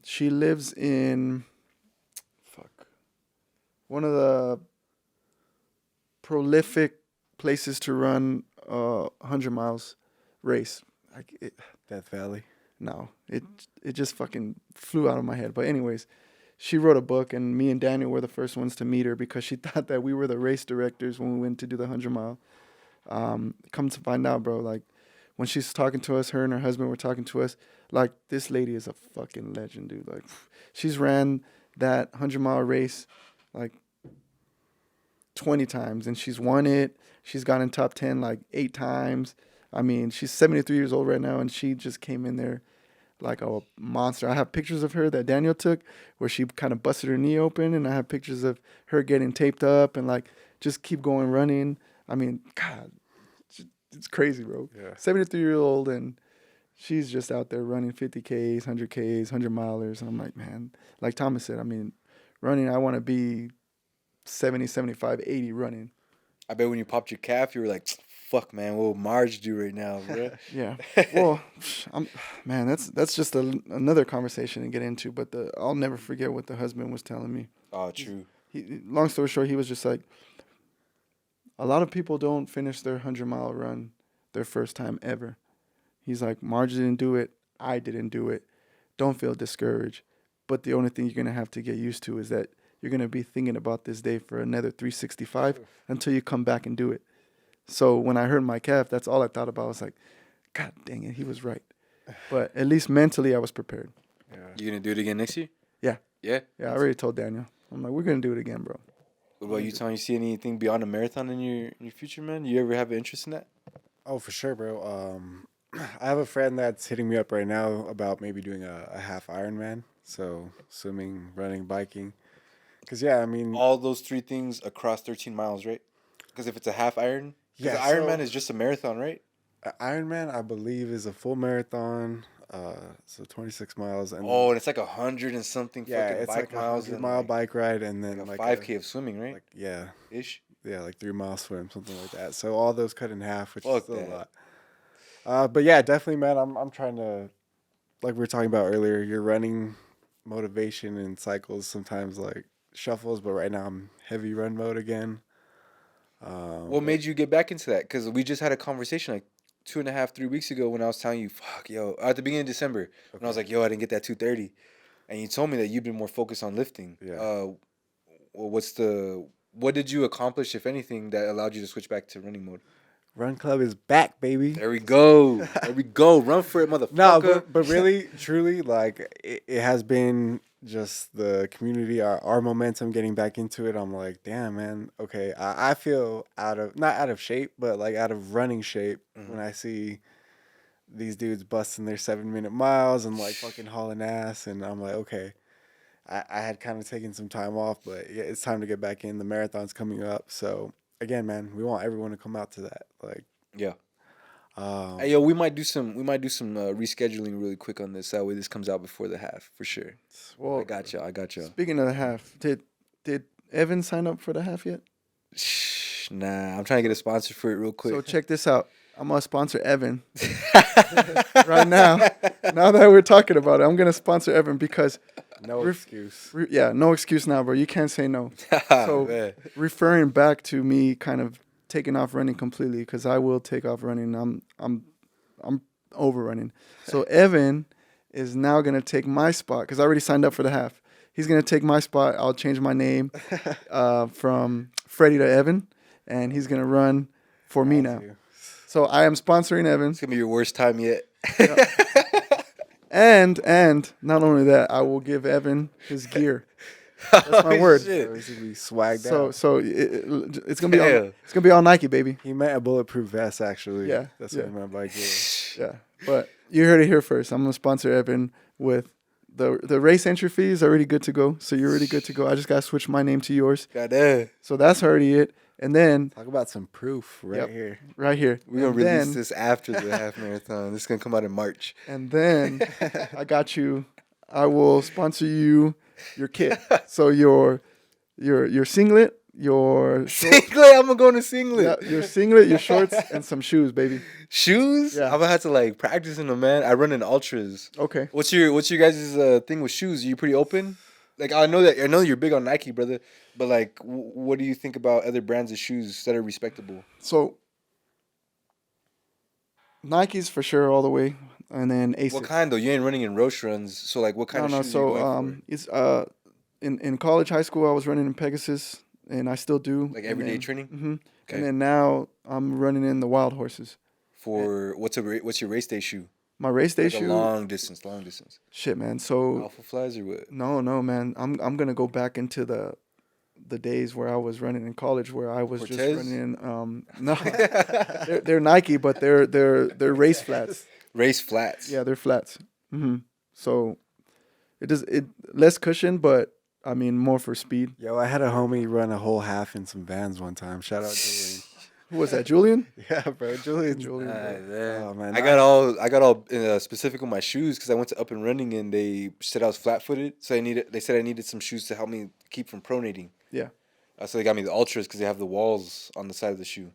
She lives in one of the prolific places to run 100 miles race. Death Valley. No, it just fucking flew out of my head. But anyways, she wrote a book, and me and Daniel were the first ones to meet her because she thought that we were the race directors when we went to do the 100-mile. Come to find out, bro, like when she's talking to us, her and her husband were talking to us, like this lady is a fucking legend, dude. Like she's ran that 100-mile race like 20 times, and she's won it. She's gotten top 10 like 8 times. I mean, she's 73 years old right now, and she just came in there like a monster. I have pictures of her that Daniel took where she kind of busted her knee open, and I have pictures of her getting taped up and like just keep going running. I mean, God, it's crazy, bro. Yeah. 73-year-old, and she's just out there running 50Ks, 100Ks, 100-milers. And I'm like, man, like Thomas said, I mean, running, I want to be 70, 75, 80 running. I bet when you popped your calf, you were like, "Fuck, man, what will Marge do right now, bro?" Yeah. Well, man, that's just another conversation to get into. But I'll never forget what the husband was telling me. Oh, true. Long story short, he was just like, a lot of people don't finish their 100-mile run their first time ever. He's like, Marge didn't do it. I didn't do it. Don't feel discouraged. But the only thing you're going to have to get used to is that you're going to be thinking about this day for another 365 until you come back and do it. So when I hurt my calf, that's all I thought about. I was like, God dang it, he was right. But at least mentally, I was prepared. Yeah. You gonna do it again next year? Yeah. Yeah. Yeah, I already told Daniel. I'm like, we're going to do it again, bro. What about you, Tom? You see anything beyond a marathon in your future, man? You ever have an interest in that? Oh, for sure, bro. I have a friend that's hitting me up right now about maybe doing a half Ironman. So swimming, running, biking. Because, yeah, I mean... All those 3 things across 13 miles, right? Because if it's a half Iron... Because Yeah, the Ironman so- is just a marathon, right? Ironman, I believe, is a full marathon. So 26 miles. And Oh, and it's like 100 and something yeah, fucking it's bike like a miles 100-mile and bike ride, and then like a like 5K of swimming, right? like yeah, Ish. like 3-mile swim, something like that. So all those cut in half, which is Fuck still that. a lot. But yeah, definitely, man. I'm trying to, like we were talking about earlier, your running motivation and cycles sometimes like shuffles, but right now I'm heavy run mode again. What made you get back into that? Because we just had a conversation like 2.5, 3 weeks ago when I was telling you, fuck, yo, at the beginning of December, when I was like, yo, I didn't get that 230, and you told me that you've been more focused on lifting. Yeah. What did you accomplish, if anything, that allowed you to switch back to running mode? Run Club is back, baby. There we go. There we go. Run for it, motherfucker. No, but really, truly, like it has been just the community, our momentum getting back into it. I'm like, damn, man. Okay, I feel not out of shape, but like out of running shape when I see these dudes busting their 7-minute miles and like fucking hauling ass, and I'm like, okay. I had kind of taken some time off, but yeah, it's time to get back in. The marathon's coming up, so again, man, we want everyone to come out to that. Like, yeah. Hey, yo, we might do some rescheduling really quick on this. That way, this comes out before the half for sure. Well, I got you. Speaking of the half, did Evan sign up for the half yet? Shh, nah, I'm trying to get a sponsor for it real quick. So check this out. I'm gonna sponsor Evan right now. Now that we're talking about it, I'm gonna sponsor Evan because no excuse. No excuse now, bro. You can't say no. So Man. referring back to me, kind of taking off running completely, because I will take off running. I'm over running. So Evan is now gonna take my spot because I already signed up for the half. He's gonna take my spot. I'll change my name from Freddy to Evan, and he's gonna run for me now. So I am sponsoring Evan. It's gonna be your worst time yet. And not only that, I will give Evan his gear. That's my word. So he's gonna be swagged out. So it's gonna be all Nike, baby. He meant a bulletproof vest, actually. Yeah, That's yeah. what he meant by gear. Yeah, but you heard it here first. I'm gonna sponsor Evan with the race entry fee is already good to go. So you're already good to go. I just gotta switch my name to yours. Goddamn. So that's already it. And then Talk about some proof right here. right here. We're gonna And release then- this after the half marathon. This is gonna come out in March. And then I got you. I will sponsor you your kit. So your singlet, your Singlet, I'm gonna go in a singlet. your singlet, your shorts, and some shoes, baby. Shoes? Yeah. I'm gonna have to like practice in them, man. I run in ultras. Okay. What's your guys' thing with shoes? Are you pretty open? Like I know you're big on Nike, brother. But like, what do you think about other brands of shoes that are respectable? So Nikes for sure all the way, and then Asics. What kind though? You ain't running in Roche runs, so like, what kind of shoes are you going for? It's in college, high school, I was running in Pegasus, and I still do. Like everyday training. Mm-hmm. Okay. And then now I'm running in the Wild Horses. For what's your race day shoe? My race day Like shoe. a long distance. Shit, man. So Alpha Flies or what? no, man. I'm gonna go back into the days where I was running in college, where I was Cortez? just running in no, they're Nike, but they're race flats. Race flats. Yeah, they're flats. So it less cushion, but I mean more for speed. Yo, I had a homie run a whole half in some Vans one time. Shout out Julian. Who was that, Julian? Yeah, bro, Julian. Oh man, I got all specific on my shoes because I went to Up and Running and they said I was flat footed, so they said I needed some shoes to help me keep from pronating. Yeah. So they got me the Ultras because they have the walls on the side of the shoe.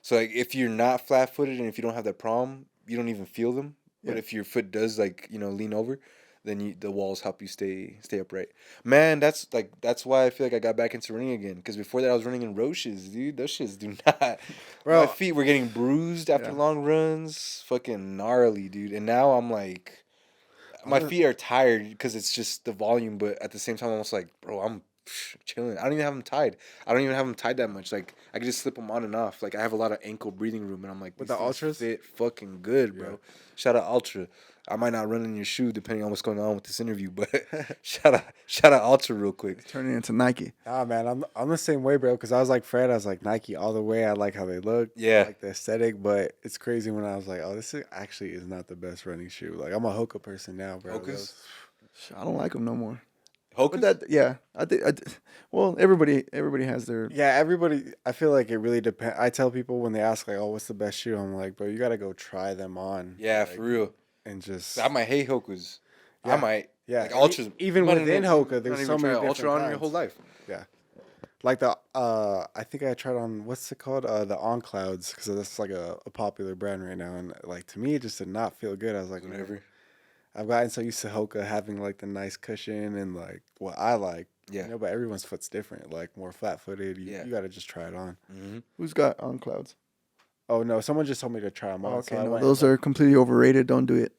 So like if you're not flat footed and if you don't have that problem, you don't even feel them. But if your foot does lean over, then the walls help you stay upright. Man, that's why I feel like I got back into running again. Because before that I was running in Roches, dude. Those shits do not. Bro. My feet were getting bruised after long runs. Fucking gnarly, dude. And now I'm like, my feet are tired because it's just the volume. But at the same time, I'm almost like, bro, I'm chilling. I don't even have them tied. I don't even have them tied that much. Like I can just slip them on and off. Like I have a lot of ankle breathing room, and I'm like, With these the things Ultras? fit fucking good, bro. Yeah. Shout out Ultra. I might not run in your shoe depending on what's going on with this interview, but shout out Ultra real quick. Turning into Nike. Ah, man, I'm the same way, bro. Because I was like Fred. I was like Nike all the way. I like how they look. Yeah. I like the aesthetic. But it's crazy when I was like, oh, actually is not the best running shoe. Like I'm a Hoka person now, bro. Hokas? I don't like them no more. Hokas? But I think well, everybody has their. Yeah, everybody. I feel like it really depends. I tell people when they ask like, oh, what's the best shoe? I'm like, bro, you gotta go try them on. Yeah, like, for real. And just I might hate Hokas. Yeah. I might. Yeah, Like Ultras. even You might within not Hoka, even there's try so many different Ultra on your kinds. whole life. Yeah, like the I think I tried on what's it called, the On Clouds, because that's like a popular brand right now, and like to me it just did not feel good. I was like, Whatever. I've gotten so used to Hoka having like the nice cushion and like what I like, Yeah. You know, but everyone's foot's different. Like more flat-footed. Yeah. You got to just try it on. Mm-hmm. Who's got on clouds? Oh no, someone just told me to try them on. Okay, so I no, went those and are completely overrated. Don't do it.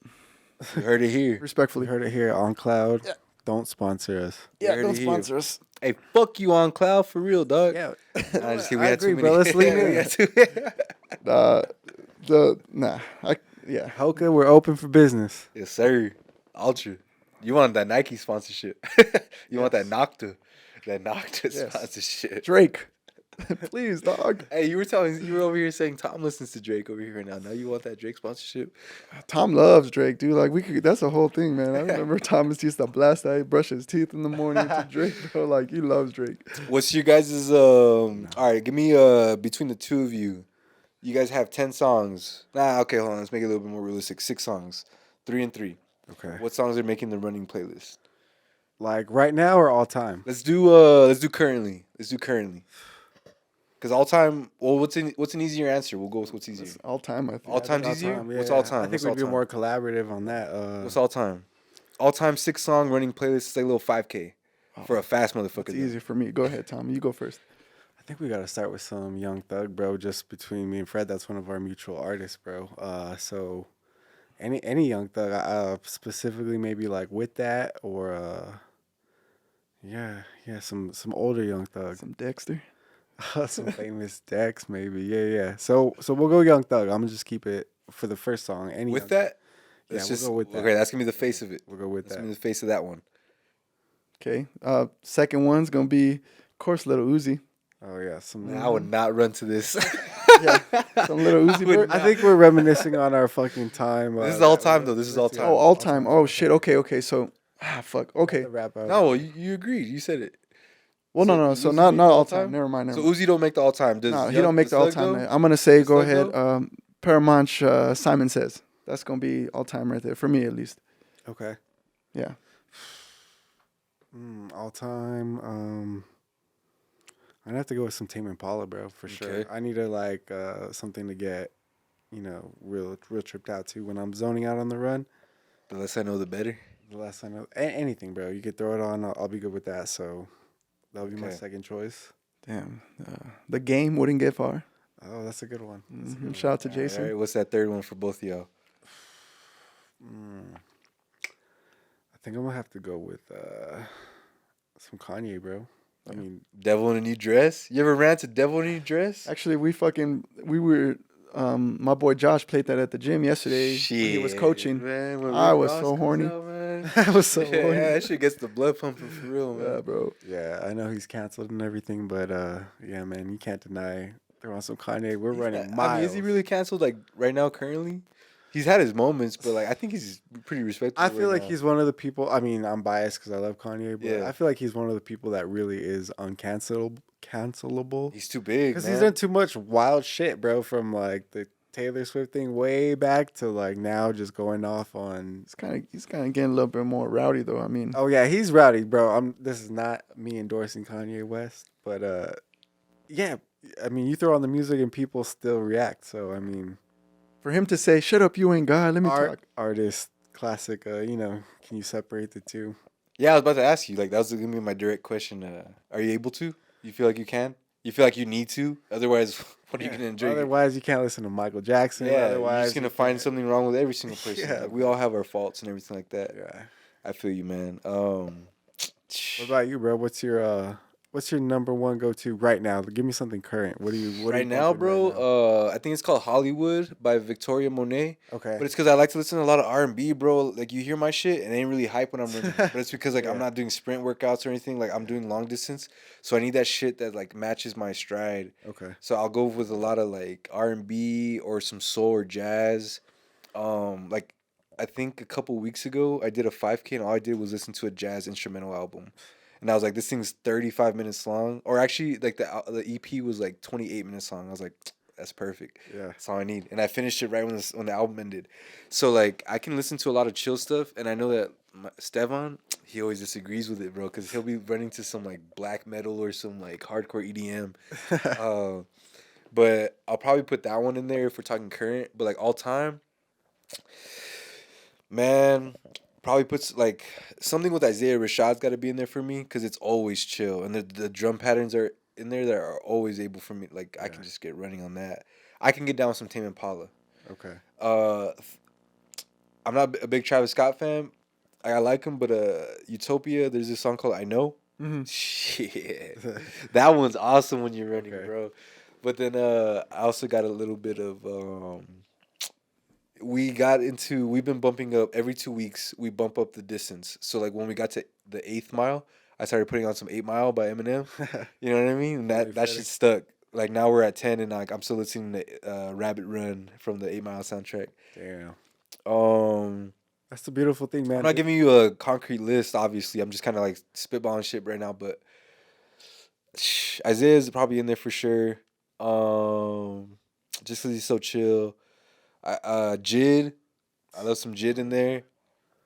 You heard it here. we Respectfully. heard it here on Cloud. Don't sponsor us. Yeah, heard don't it here. sponsor us. Hey, fuck you on Cloud for real, dog. Yeah, I just I agree, bro. Let's lean in. We had Hoka, we're open for business. Yes, sir. Ultra. You want that Nike sponsorship? You want that Nocta Yes. sponsorship? Drake, please, dog. Hey, you were over here saying Tom listens to Drake over here right now. Now you want that Drake sponsorship? Tom loves Drake, dude. Like that's a whole thing, man. I remember Thomas used to blast that, brush his teeth in the morning to Drake, bro. Like he loves Drake. What's your guys' all right, give me between the two of you. You guys have 10 songs. Okay, hold on. Let's make it a little bit more realistic. 6 songs. 3 and 3. Okay. What songs are making the running playlist? Like right now or all time? Let's do currently. Cuz all time, well what's an easier answer? We'll go with what's easier. It's all time, I think. All time's All easier? time, What's yeah. all time? I think What's we'd all be time? more collaborative on that. What's all time? All time 6 song running playlist. It's like a little 5K for a fast motherfucker. It's though. easier for me. Go ahead, Tom. You go first. I think we gotta start with some Young Thug, bro. Just between me and Fred, that's one of our mutual artists, bro. So any Young Thug, specifically maybe like with that or some older Young Thug, Some Dexter. some famous Dex maybe, yeah. So we'll go Young Thug. I'm gonna just keep it for the first song. Any With Young that? Yeah, Let's we'll go with that. Okay, that's gonna be the face of it. We'll go with That's that. gonna be the face of that one. Okay. Second one's gonna be, of course, Little Uzi. Oh yeah, some. Man, I would not run to this. Yeah, some Little Uzi. would Vert. I think we're reminiscing on our fucking time. This is all time, though. This is all let's do time. Oh, all time. Oh shit. Okay. So, fuck. Okay. the rap out. No, you agreed. You said it. Well, So no. So Uzi not make all all time. time? Never mind. So Uzi don't make the all time. Does No, he Young- don't make does the all Thug time. go? I'm gonna say, Does go Thug ahead. Paramount. Simon Says. That's gonna be all time right there for me, at least. Okay. Yeah. All time. I'd have to go with some Tame Impala, bro, for sure. Okay. I need to like something to get, real tripped out to when I'm zoning out on the run. The less I know, the better. The last I know, anything, bro. You could throw it on. I'll be good with that. So that'll be my Okay. second choice. Damn. The game wouldn't get far. Oh, that's a good one. That's a good one. Shout out to All Jason. right, what's that third one for both of y'all? I think I'm gonna have to go with some Kanye, bro. I mean, Devil in a New Dress? You ever ran to Devil in a New Dress? Actually, we were. My boy Josh played that at the gym yesterday. When he was coaching. Man, when I Rick was Ross so comes horny. out, man. I was so Yeah, horny. that shit gets the blood pumping for real, man. Yeah, bro. Yeah, I know he's canceled and everything, but yeah, man, you can't deny throwing some Kanye. We're running miles. I mean, is he really canceled like right now currently? He's had his moments, but like I think he's pretty respectable. I feel right like now. he's one of the people. I mean, I'm biased because I love Kanye, but Yeah. I feel like he's one of the people that really is cancelable. He's too big, Because man. he's done too much wild shit, bro. From like the Taylor Swift thing way back to like now, just going off on. He's kind of getting a little bit more rowdy though. I mean, Oh yeah, he's rowdy, bro. This is not me endorsing Kanye West, but yeah. I mean, you throw on the music and people still react. So I mean. for him to say, "Shut up, you ain't God," let me talk. Artist, classic. Can you separate the two? Yeah, I was about to ask you. Like that was gonna be my direct question. Are you able to? You feel like you can? You feel like you need to? Otherwise, what are you gonna enjoy? Otherwise, you can't listen to Michael Jackson. Yeah, otherwise, you're just gonna you find can't- something wrong with every single person. Yeah, Like, we all have our faults and everything like that. Yeah. I feel you, man. What about you, bro? What's your number one go to right now? Give me something current. What are you right now, bumping right now? bro? I think it's called Hollywood by Victoria Monet. Okay. But it's because I like to listen to a lot of R&B, bro. Like you hear my shit and it ain't really hype when I'm running. But it's because like I'm Yeah. not doing sprint workouts or anything. Like I'm doing long distance, so I need that shit that like matches my stride. Okay. So I'll go with a lot of like R&B or some soul or jazz. Like I think a couple weeks ago I did a 5K and all I did was listen to a jazz instrumental album. And I was like, this thing's 35 minutes long. Or actually, like the EP was like 28 minutes long. I was like, that's perfect. Yeah. That's all I need. And I finished it right when the album ended. So like I can listen to a lot of chill stuff. And I know that Stevan, he always disagrees with it, bro. Because he'll be running to some like black metal or some like hardcore EDM. But I'll probably put that one in there if we're talking current. But like all time, man, Probably puts like something with Isaiah Rashad's got to be in there for me because it's always chill and the drum patterns are in there that are always able for me. Like I can just get running on that. I can get down with some Tame Impala. Okay. I'm not a big Travis Scott fan. I like him, but Utopia. There's this song called I Know. Mm-hmm. Shit, that one's awesome when you're running, Okay. bro. But then I also got a little bit of we've been bumping up every 2 weeks. We bump up the distance. So like when we got to the 8th mile, I started putting on some 8 Mile by Eminem. You know what I mean? And that shit stuck. Like now we're at 10, and like I'm still listening to Rabbit Run from the 8 Mile soundtrack. Damn. Um, That's the beautiful thing, man. I'm not giving you a concrete list. Obviously, I'm just kind of like spitballing shit right now. But Isaiah's probably in there for sure. Just because he's so chill. Jid, I love some Jid in there,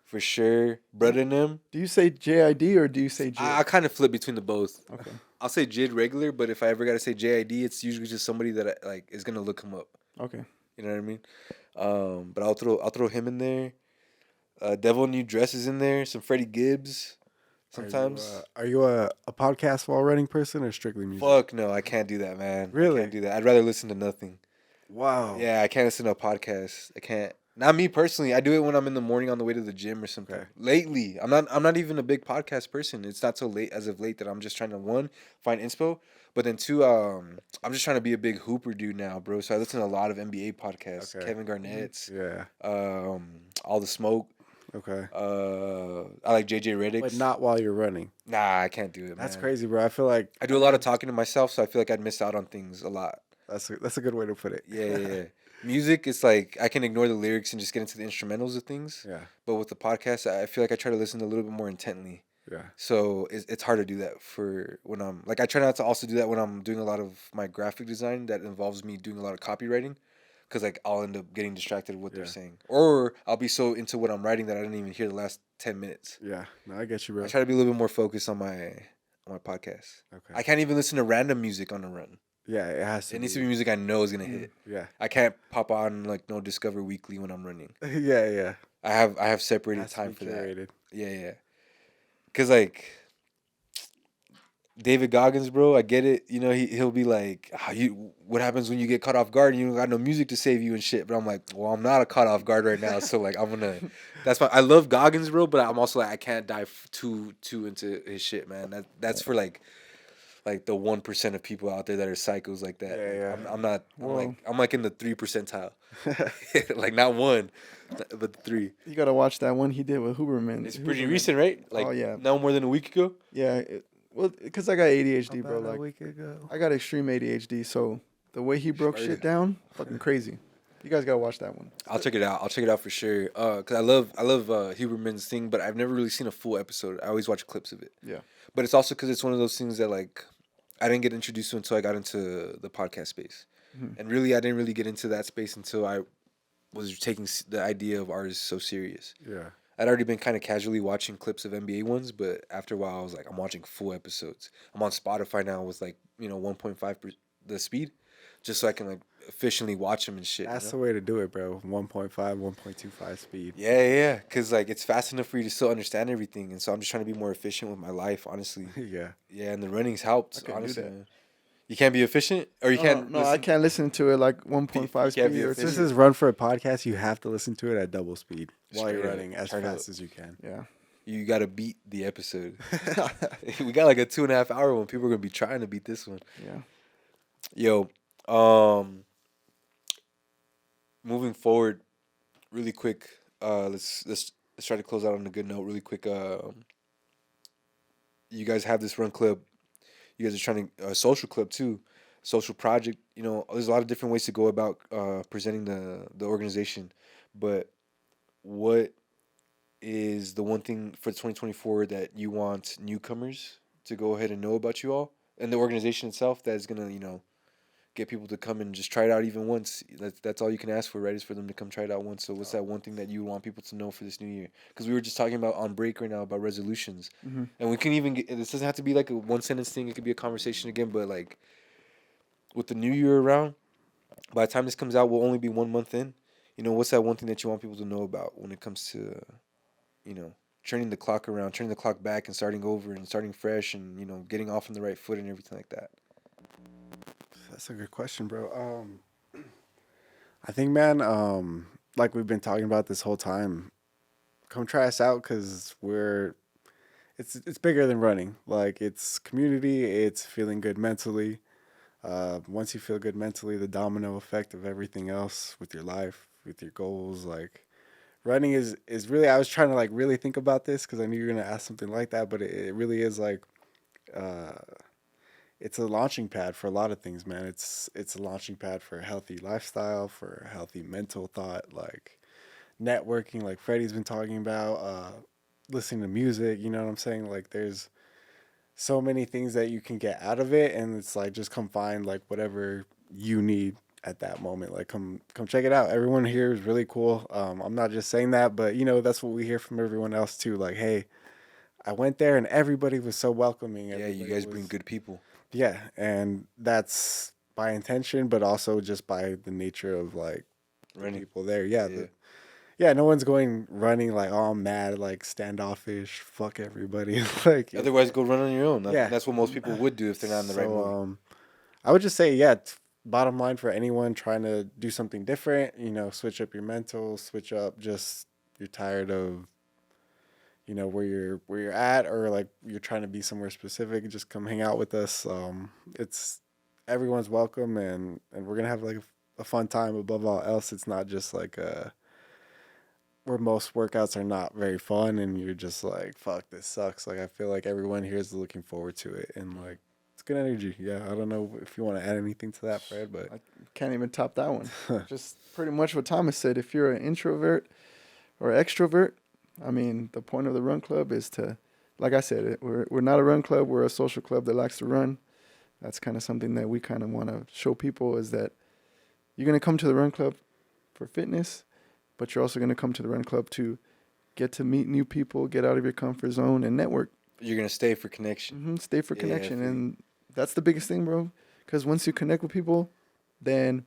for sure. Brud in them. Do you say JID or do you say J? I kind of flip between the both. Okay. I'll say Jid regular, but if I ever gotta say JID, it's usually just somebody that like is gonna look him up. Okay. You know what I mean? But I'll throw him in there. Devil New Dress is in there. Some Freddie Gibbs. Sometimes. Are you a podcast while running person or strictly music? Fuck no, I can't do that, man. Really? I can't do that. I'd rather listen to nothing. Wow. Yeah, I can't listen to a podcast. I can't. Not me personally. I do it when I'm in the morning on the way to the gym or something. Okay. Lately, I'm not even a big podcast person. It's not so late as of late that I'm just trying to one find inspo, but then two, I'm just trying to be a big hooper dude now, bro. So I listen to a lot of NBA podcasts. Okay. Kevin Garnett's. Yeah. All the Smoke. Okay. I like JJ Redick's. But not while you're running. Nah, I can't do it. That's man. crazy, bro. I feel like I do a lot of talking to myself, so I feel like I'd miss out on things a lot. that's a good way to put it. Yeah. Music, it's like I can ignore the lyrics and just get into the instrumentals of things. Yeah. But with the podcast, I feel like I try to listen a little bit more intently. Yeah. So it's hard to do that for when I'm like I try not to also do that when I'm doing a lot of my graphic design that involves me doing a lot of copywriting, because like I'll end up getting distracted with what they're saying, or I'll be so into what I'm writing that I didn't even hear the last 10 minutes. Yeah. No, I get you, bro. I try to be a little bit more focused on my podcast. Okay. I can't even listen to random music on the run. Yeah, it has to. It needs to be music I know is gonna hit. Yeah. I can't pop on like no Discover Weekly when I'm running. Yeah. I have separated Has to time be for that. curated. Yeah. Cause like David Goggins, bro, I get it. You know, he'll be like, what happens when you get caught off guard and you don't got no music to save you and shit. But I'm like, well, I'm not caught off guard right now, so like I love Goggins, bro, but I'm also like I can't dive too into his shit, man. That's for like the 1% of people out there that are psychos like that. Yeah. I'm not. Whoa. I'm like in the 3 percentile. Like not 1, but the 3. You gotta watch that one he did with Huberman. It's pretty recent, right? Like yeah. no more than a week ago. Yeah. Well, because I got ADHD, bro. About a Like week ago. I got extreme ADHD, so the way he broke shit down, fucking crazy. You guys gotta watch that one. I'll check it out. I'll check it out for sure. Cause I love Huberman's thing, but I've never really seen a full episode. I always watch clips of it. Yeah. But it's also because it's one of those things that like I didn't get introduced to until I got into the podcast space, and really I didn't really get into that space until I was taking the idea of artists so serious. Yeah. I'd already been kind of casually watching clips of NBA ones, but after a while I was like, I'm watching full episodes. I'm on Spotify now with like 1.5 the speed, just so I can like efficiently watch them and shit. That's the way to do it, bro. 1.5, 1.25 speed. Yeah. Cause like it's fast enough for you to still understand everything, and so I'm just trying to be more efficient with my life, honestly. Yeah. Yeah, and the running's helped. can do Honestly, that. man. You can't be efficient, or you can't. No, I can't listen to it like 1.5 You can't speed be or efficient. This is run for a podcast. You have to listen to it at double speed while you're Straight up. running as Turn fast up. as you can. Yeah. You gotta beat the episode. We got like a 2.5 hour one. People are gonna be trying to beat this one. Yeah. Yo, moving forward, really quick. Let's try to close out on a good note, really quick. You guys have this run club. You guys are trying to a social club too, social project. There's a lot of different ways to go about presenting the organization, but what is the one thing for 2024 that you want newcomers to go ahead and know about you all and the organization itself that is gonna get people to come and just try it out even once? That's all you can ask for, right? Is for them to come try it out once. So what's that one thing that you want people to know for this new year? Because we were just talking about on break right now about resolutions, and we can even this doesn't have to be like a one sentence thing. It could be a conversation again, but like with the new year around, by the time this comes out, we'll only be 1 month in. What's that one thing that you want people to know about when it comes to turning the clock around, turning the clock back, and starting over and starting fresh, and getting off on the right foot and everything like that? That's a good question, bro. I think, man, like we've been talking about this whole time, come try us out because it's bigger than running. Like it's community, it's feeling good mentally. Once you feel good mentally, the domino effect of everything else with your life, with your goals, like running is really. I was trying to like really think about this because I knew you were gonna ask something like that, but it really is like. Uh, it's a launching pad for a lot of things, man. It's a launching pad for a healthy lifestyle, for a healthy mental thought, like networking, like Freddie's been talking about, listening to music. You know what I'm saying? Like there's so many things that you can get out of it, and it's like just come find like whatever you need at that moment. Like come check it out. Everyone here is really cool. I'm not just saying that, but that's what we hear from everyone else too. Like, hey, I went there and everybody was so welcoming. Yeah, you Everybody guys bring good people. Yeah, and that's by intention, but also just by the nature of like the Running. people there. Yeah, Yeah. no one's going running like, oh, I'm mad, like standoffish, fuck everybody. Like Otherwise, go run on your own. Yeah. That's what most people would do if they're not in the right mood. I would just say, yeah, bottom line for anyone trying to do something different, switch up your mental, switch up just you're tired of where you're at, or like you're trying to be somewhere specific, just come hang out with us. It's everyone's welcome, and we're gonna have like a fun time. Above all else, it's not just like where most workouts are not very fun and you're just like, fuck, this sucks. Like I feel like everyone here is looking forward to it, and like it's good energy. Yeah, I don't know if you want to add anything to that, Fred, but I can't even top that one. Just pretty much what Thomas said. If you're an introvert or extrovert, I mean, the point of the run club is to, like I said, we're not a run club. We're a social club that likes to run. That's kind of something that we kind of want to show people, is that you're going to come to the run club for fitness, but you're also going to come to the run club to get to meet new people, get out of your comfort zone, and network. You're going to stay for connection. Stay for connection. And that's the biggest thing, bro. Because once you connect with people, then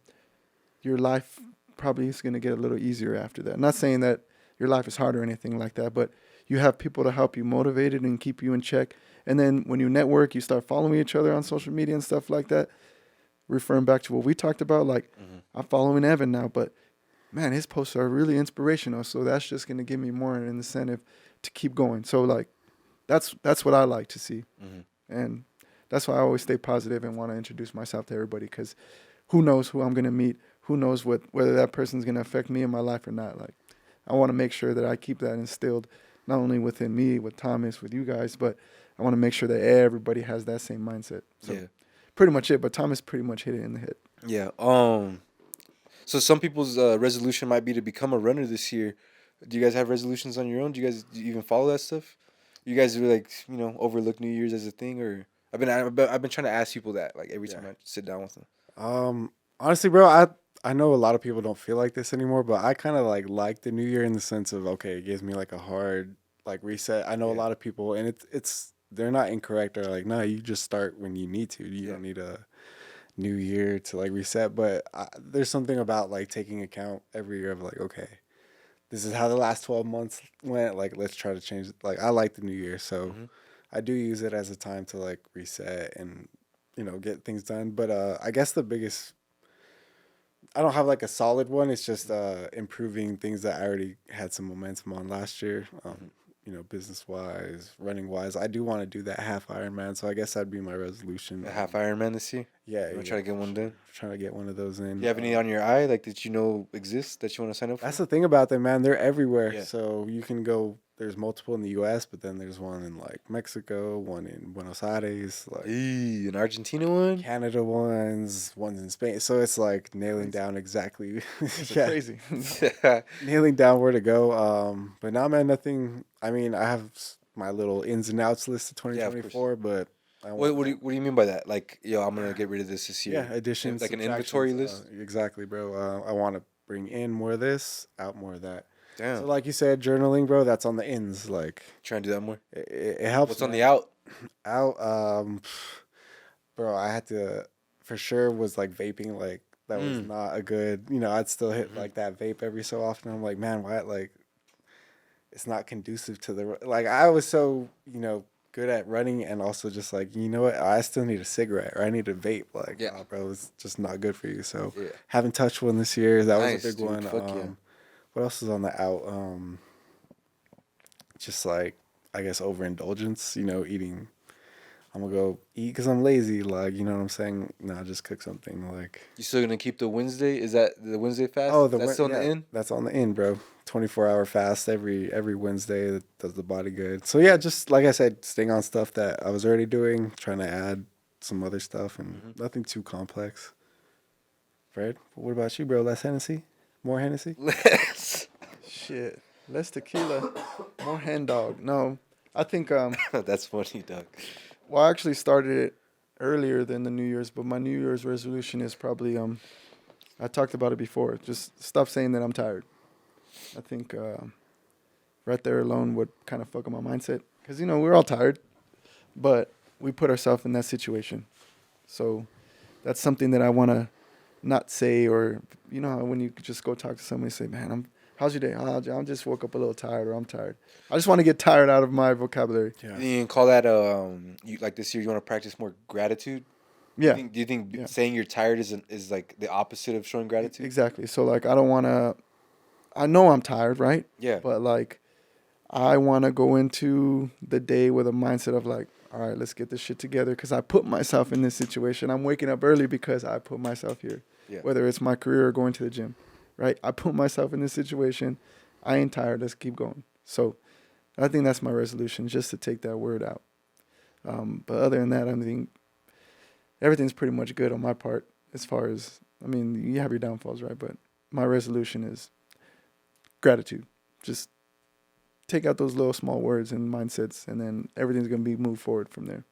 your life probably is going to get a little easier after that. I'm not saying that your life is hard or anything like that, but you have people to help you motivate it and keep you in check. And then when you network, you start following each other on social media and stuff like that. Referring back to what we talked about, like I'm following Evan now, but man, his posts are really inspirational. So that's just going to give me more an incentive to keep going. So like, that's what I like to see. And that's why I always stay positive and want to introduce myself to everybody, because who knows who I'm going to meet? Who knows whether that person's going to affect me in my life or not? Like, I want to make sure that I keep that instilled, not only within me, with Thomas, with you guys, but I want to make sure that everybody has that same mindset. So pretty much it, but Thomas pretty much hit it in the head. Yeah. So some people's resolution might be to become a runner this year. Do you guys have resolutions on your own? Do you even follow that stuff? You guys really overlook New Year's as a thing, or I've been trying to ask people that like every time I sit down with them. Honestly, bro, I know a lot of people don't feel like this anymore, but I kind of like the new year in the sense of, okay, it gives me like a hard like reset. I know a lot of people, and it's they're not incorrect. They're like, no, you just start when you need to. You don't need a new year to like reset. But there's something about like taking account every year of like, okay, this is how the last 12 months went. Like, let's try to change it. Like, I like the new year, so I do use it as a time to like reset and get things done. But I guess the biggest, I don't have like a solid one. It's just improving things that I already had some momentum on last year. Business wise, running wise. I do want to do that half Ironman, so I guess that'd be my resolution. A half Ironman this year? Yeah. You want to try to get one done? Trying to get one of those in. Do you have any on your eye, like that exist that you want to sign up for? That's the thing about them, man. They're everywhere. Yeah. So you can go. There's multiple in the U.S., but then there's one in like Mexico, one in Buenos Aires, like an Argentina one, Canada ones in Spain. So it's like nailing down exactly. Crazy. Nailing down where to go. But now, man, nothing. I mean, I have my little ins and outs list of 2024, but. What do you mean by that? Like, I'm gonna get rid of this year. Yeah, additions, like an inventory list. Exactly, bro. I want to bring in more of this, out more of that. Damn. So, like you said, journaling, bro. That's on the ins. Like, try and do that more. It helps. What's on the out? Bro, I had to, for sure, was like vaping. Like that was not a good. I'd still hit like that vape every so often. I'm like, man, why? Like, it's not conducive to the like. I was so good at running and also just like what, I still need a cigarette or I need a vape. Like, Yeah. nah, bro, it's just not good for you. So Yeah. haven't touched one this year. That Nice, was a big dude. one. Fuck yeah. What else is on the out? Just like I guess overindulgence. Eating. I'm gonna go eat because I'm lazy. Like, you know what I'm saying? Nah, just cook something. Like, You still gonna keep the Wednesday? Is that the Wednesday fast? oh, That's still on the end? that's on the end, bro. 24-hour fast every Wednesday. That does the body good. So yeah, just like I said, staying on stuff that I was already doing, trying to add some other stuff, and nothing too complex. Fred, what about you, bro? Less Hennessy, more Hennessy. Shit. Less tequila, more hen dog. No, I think That's funny, dog. well, I actually started it earlier than the New Year's, but my New Year's resolution is probably I talked about it before. Just stop saying that I'm tired. I think right there alone would kind of fuck up my mindset because we're all tired, but we put ourselves in that situation. So that's something that I want to not say, or how when you just go talk to somebody and say, man, how's your day? Oh, I just woke up a little tired, or I'm tired. I just want to get tired out of my vocabulary. Yeah. You can call that you like this year you want to practice more gratitude? Yeah. Do you think Yeah. saying you're tired is like the opposite of showing gratitude? Exactly. So like I don't want to. I know I'm tired, right? Yeah. But like, I want to go into the day with a mindset of like, all right, let's get this shit together because I put myself in this situation. I'm waking up early because I put myself here. Yeah. Whether it's my career or going to the gym, right? I put myself in this situation. I ain't tired. Let's keep going. So I think that's my resolution, just to take that word out. But other than that, I think everything's pretty much good on my part as far as, I mean, you have your downfalls, right? But my resolution is gratitude. Just take out those little small words and mindsets, and then everything's going to be moved forward from there.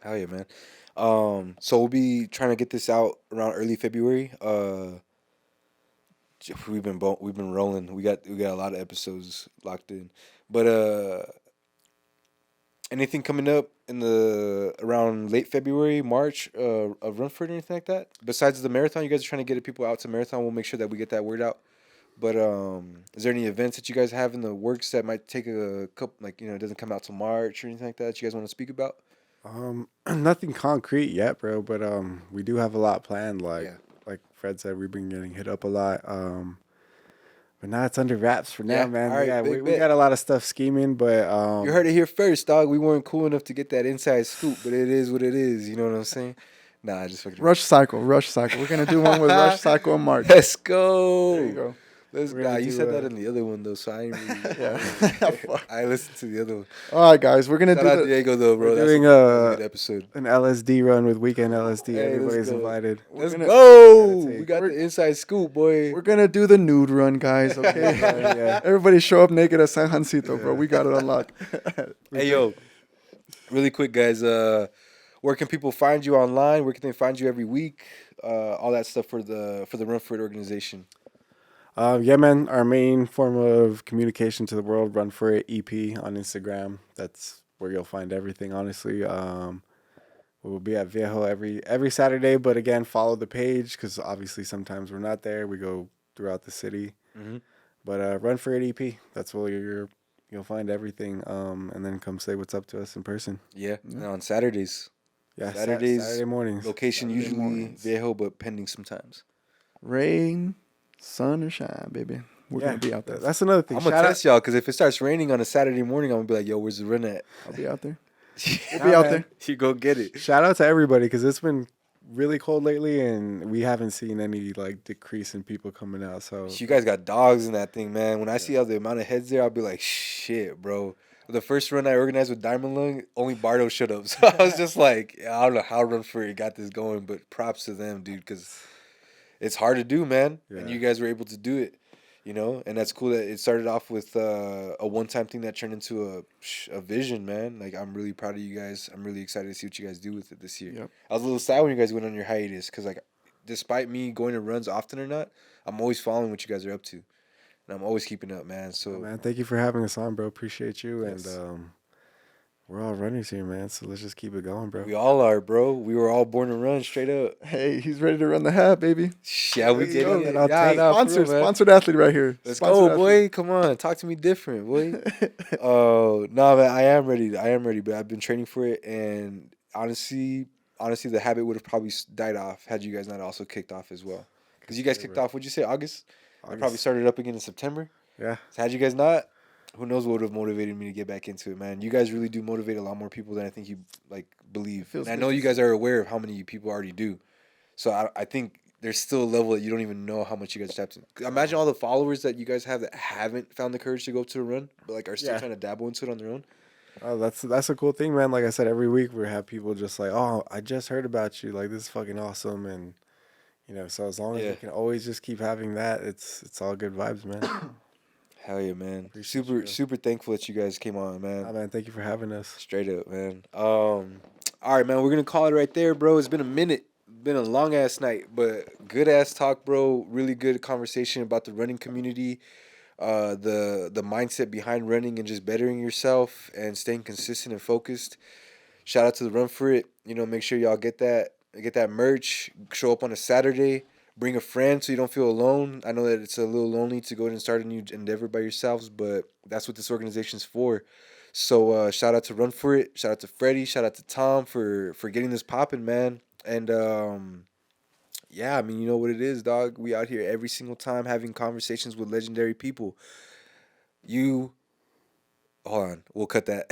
Hell yeah, man. So we'll be trying to get this out around early February. We've been rolling. We got a lot of episodes locked in. But anything coming up in the around late February, March, of Run for it or anything like that? Besides the marathon, you guys are trying to get people out to marathon. We'll make sure that we get that word out. But is there any events that you guys have in the works that might take a couple, like it doesn't come out till March or anything like that you guys want to speak about? Nothing concrete yet, bro. But we do have a lot planned. Like Yeah. like Fred said, we've been getting hit up a lot. But now it's under wraps for now, Yeah, man. all right, Yeah, big we bet. got a lot of stuff scheming, but You heard it here first, dog. We weren't cool enough to get that inside scoop, but it is what it is. You know what I'm saying? Nah, I just fucking. Rush cycle. We're going to do one with Rush cycle in March. Let's go. There you go. Let's We're go. gonna You do, said that in the other one though, so I ain't really. Yeah. I listened to the other one. All right, guys. We're going to Shout do out the... Diego though, bro. we're That's doing that was a good episode. an LSD run with Weekend LSD. Hey, let's Everybody's go. invited. Let's gonna- go. Gotta take- We got the inside scoop, boy. We're going to do the nude run, guys, okay? Yeah. Everybody show up naked at San Jancito, bro. We got it unlocked. Hey yo, really quick, guys. Where can people find you online? Where can they find you every week? All that stuff for the Run For It organization. Yeah, man. Our main form of communication to the world, Run For It EP on Instagram. That's where you'll find everything, honestly. We'll be at Viejo every Saturday, but again, follow the page because obviously sometimes we're not there. We go throughout the city. Mm-hmm. But Run For It EP, that's where you'll find everything. And then come say what's up to us in person. Yeah, and on Saturdays. Yeah, Saturdays, Saturday mornings. Location Saturday usually mornings. Viejo, but pending sometimes. Rain, sun, or shine, baby. We're going to be out there. That's another thing. I'm gonna Shout test y'all because if it starts raining on a Saturday morning, I'm gonna be like, "Yo, where's the run at?" I'll be out there. Nah, We'll be out man. there. You go get it. Shout out to everybody because it's been really cold lately, and we haven't seen any like decrease in people coming out. So You guys got dogs in that thing, man. When I see all the amount of heads there, I'll be like, "Shit, bro." The first run I organized with Diamond Lung, only Bardo showed up, so I was just like, I don't know how Run For It got this going, but props to them, dude, because it's hard to do, man. And Yeah. you guys were able to do it. And that's cool that it started off with a one-time thing that turned into a vision, man. Like, I'm really proud of you guys. I'm really excited to see what you guys do with it this year. Yep. I was a little sad when you guys went on your hiatus because, like, despite me going to runs often or not, I'm always following what you guys are up to. And I'm always keeping up, man. So, man, thank you for having us on, bro. Appreciate you, Yes. and We're all runners here, man. So let's just keep it going, bro. We all are, bro. We were all born to run, straight up. Hey, he's ready to run the half, baby. Yeah, we There you did go, it. man. I'll Nah, take- nah, for real, Sponsored, man. sponsored athlete right here. Let's Sponsored go, boy. Come on, talk to me different, boy. Oh, no, man, I am ready. I am ready, but I've been training for it, and honestly, the habit would have probably died off had you guys not also kicked off as well. Because you guys kicked off, would you say August? I probably August. started up again in September. Yeah. So had you guys not, who knows what would have motivated me to get back into it, man. You guys really do motivate a lot more people than I think you believe. Feels And I good know to you guys are aware of how many people already do. So I think there's still a level that you don't even know how much you guys tapped in. Imagine all the followers that you guys have that haven't found the courage to go to a run, but are still trying to dabble into it on their own. Oh, that's a cool thing, man. Like I said, every week we have people just like, oh, I just heard about you. Like, this is fucking awesome. And, so as long as we can always just keep having that, it's all good vibes, man. Hell yeah, man. Appreciate Super thankful that you guys came on, man. Oh, man, thank you for having us. Straight up, man. All right, man. We're gonna call it right there, bro. It's been a minute. Been a long ass night, but good ass talk, bro. Really good conversation about the running community, the mindset behind running and just bettering yourself and staying consistent and focused. Shout out to the Run For It. Make sure y'all get that merch. Show up on a Saturday. Bring a friend so you don't feel alone. I know that it's a little lonely to go ahead and start a new endeavor by yourselves, but that's what this organization's for. So shout out to Run For It. Shout out to Freddy. Shout out to Tom for getting this popping, man. And yeah, I mean, you know what it is, dog. We out here every single time having conversations with legendary people. Hold on, we'll cut that,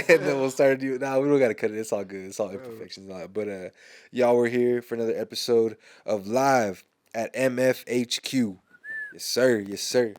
and then we'll start a new. Nah, we don't gotta cut it. It's all good. It's all imperfections. But y'all were here for another episode of Live at MFHQ. Yes, sir. Yes, sir.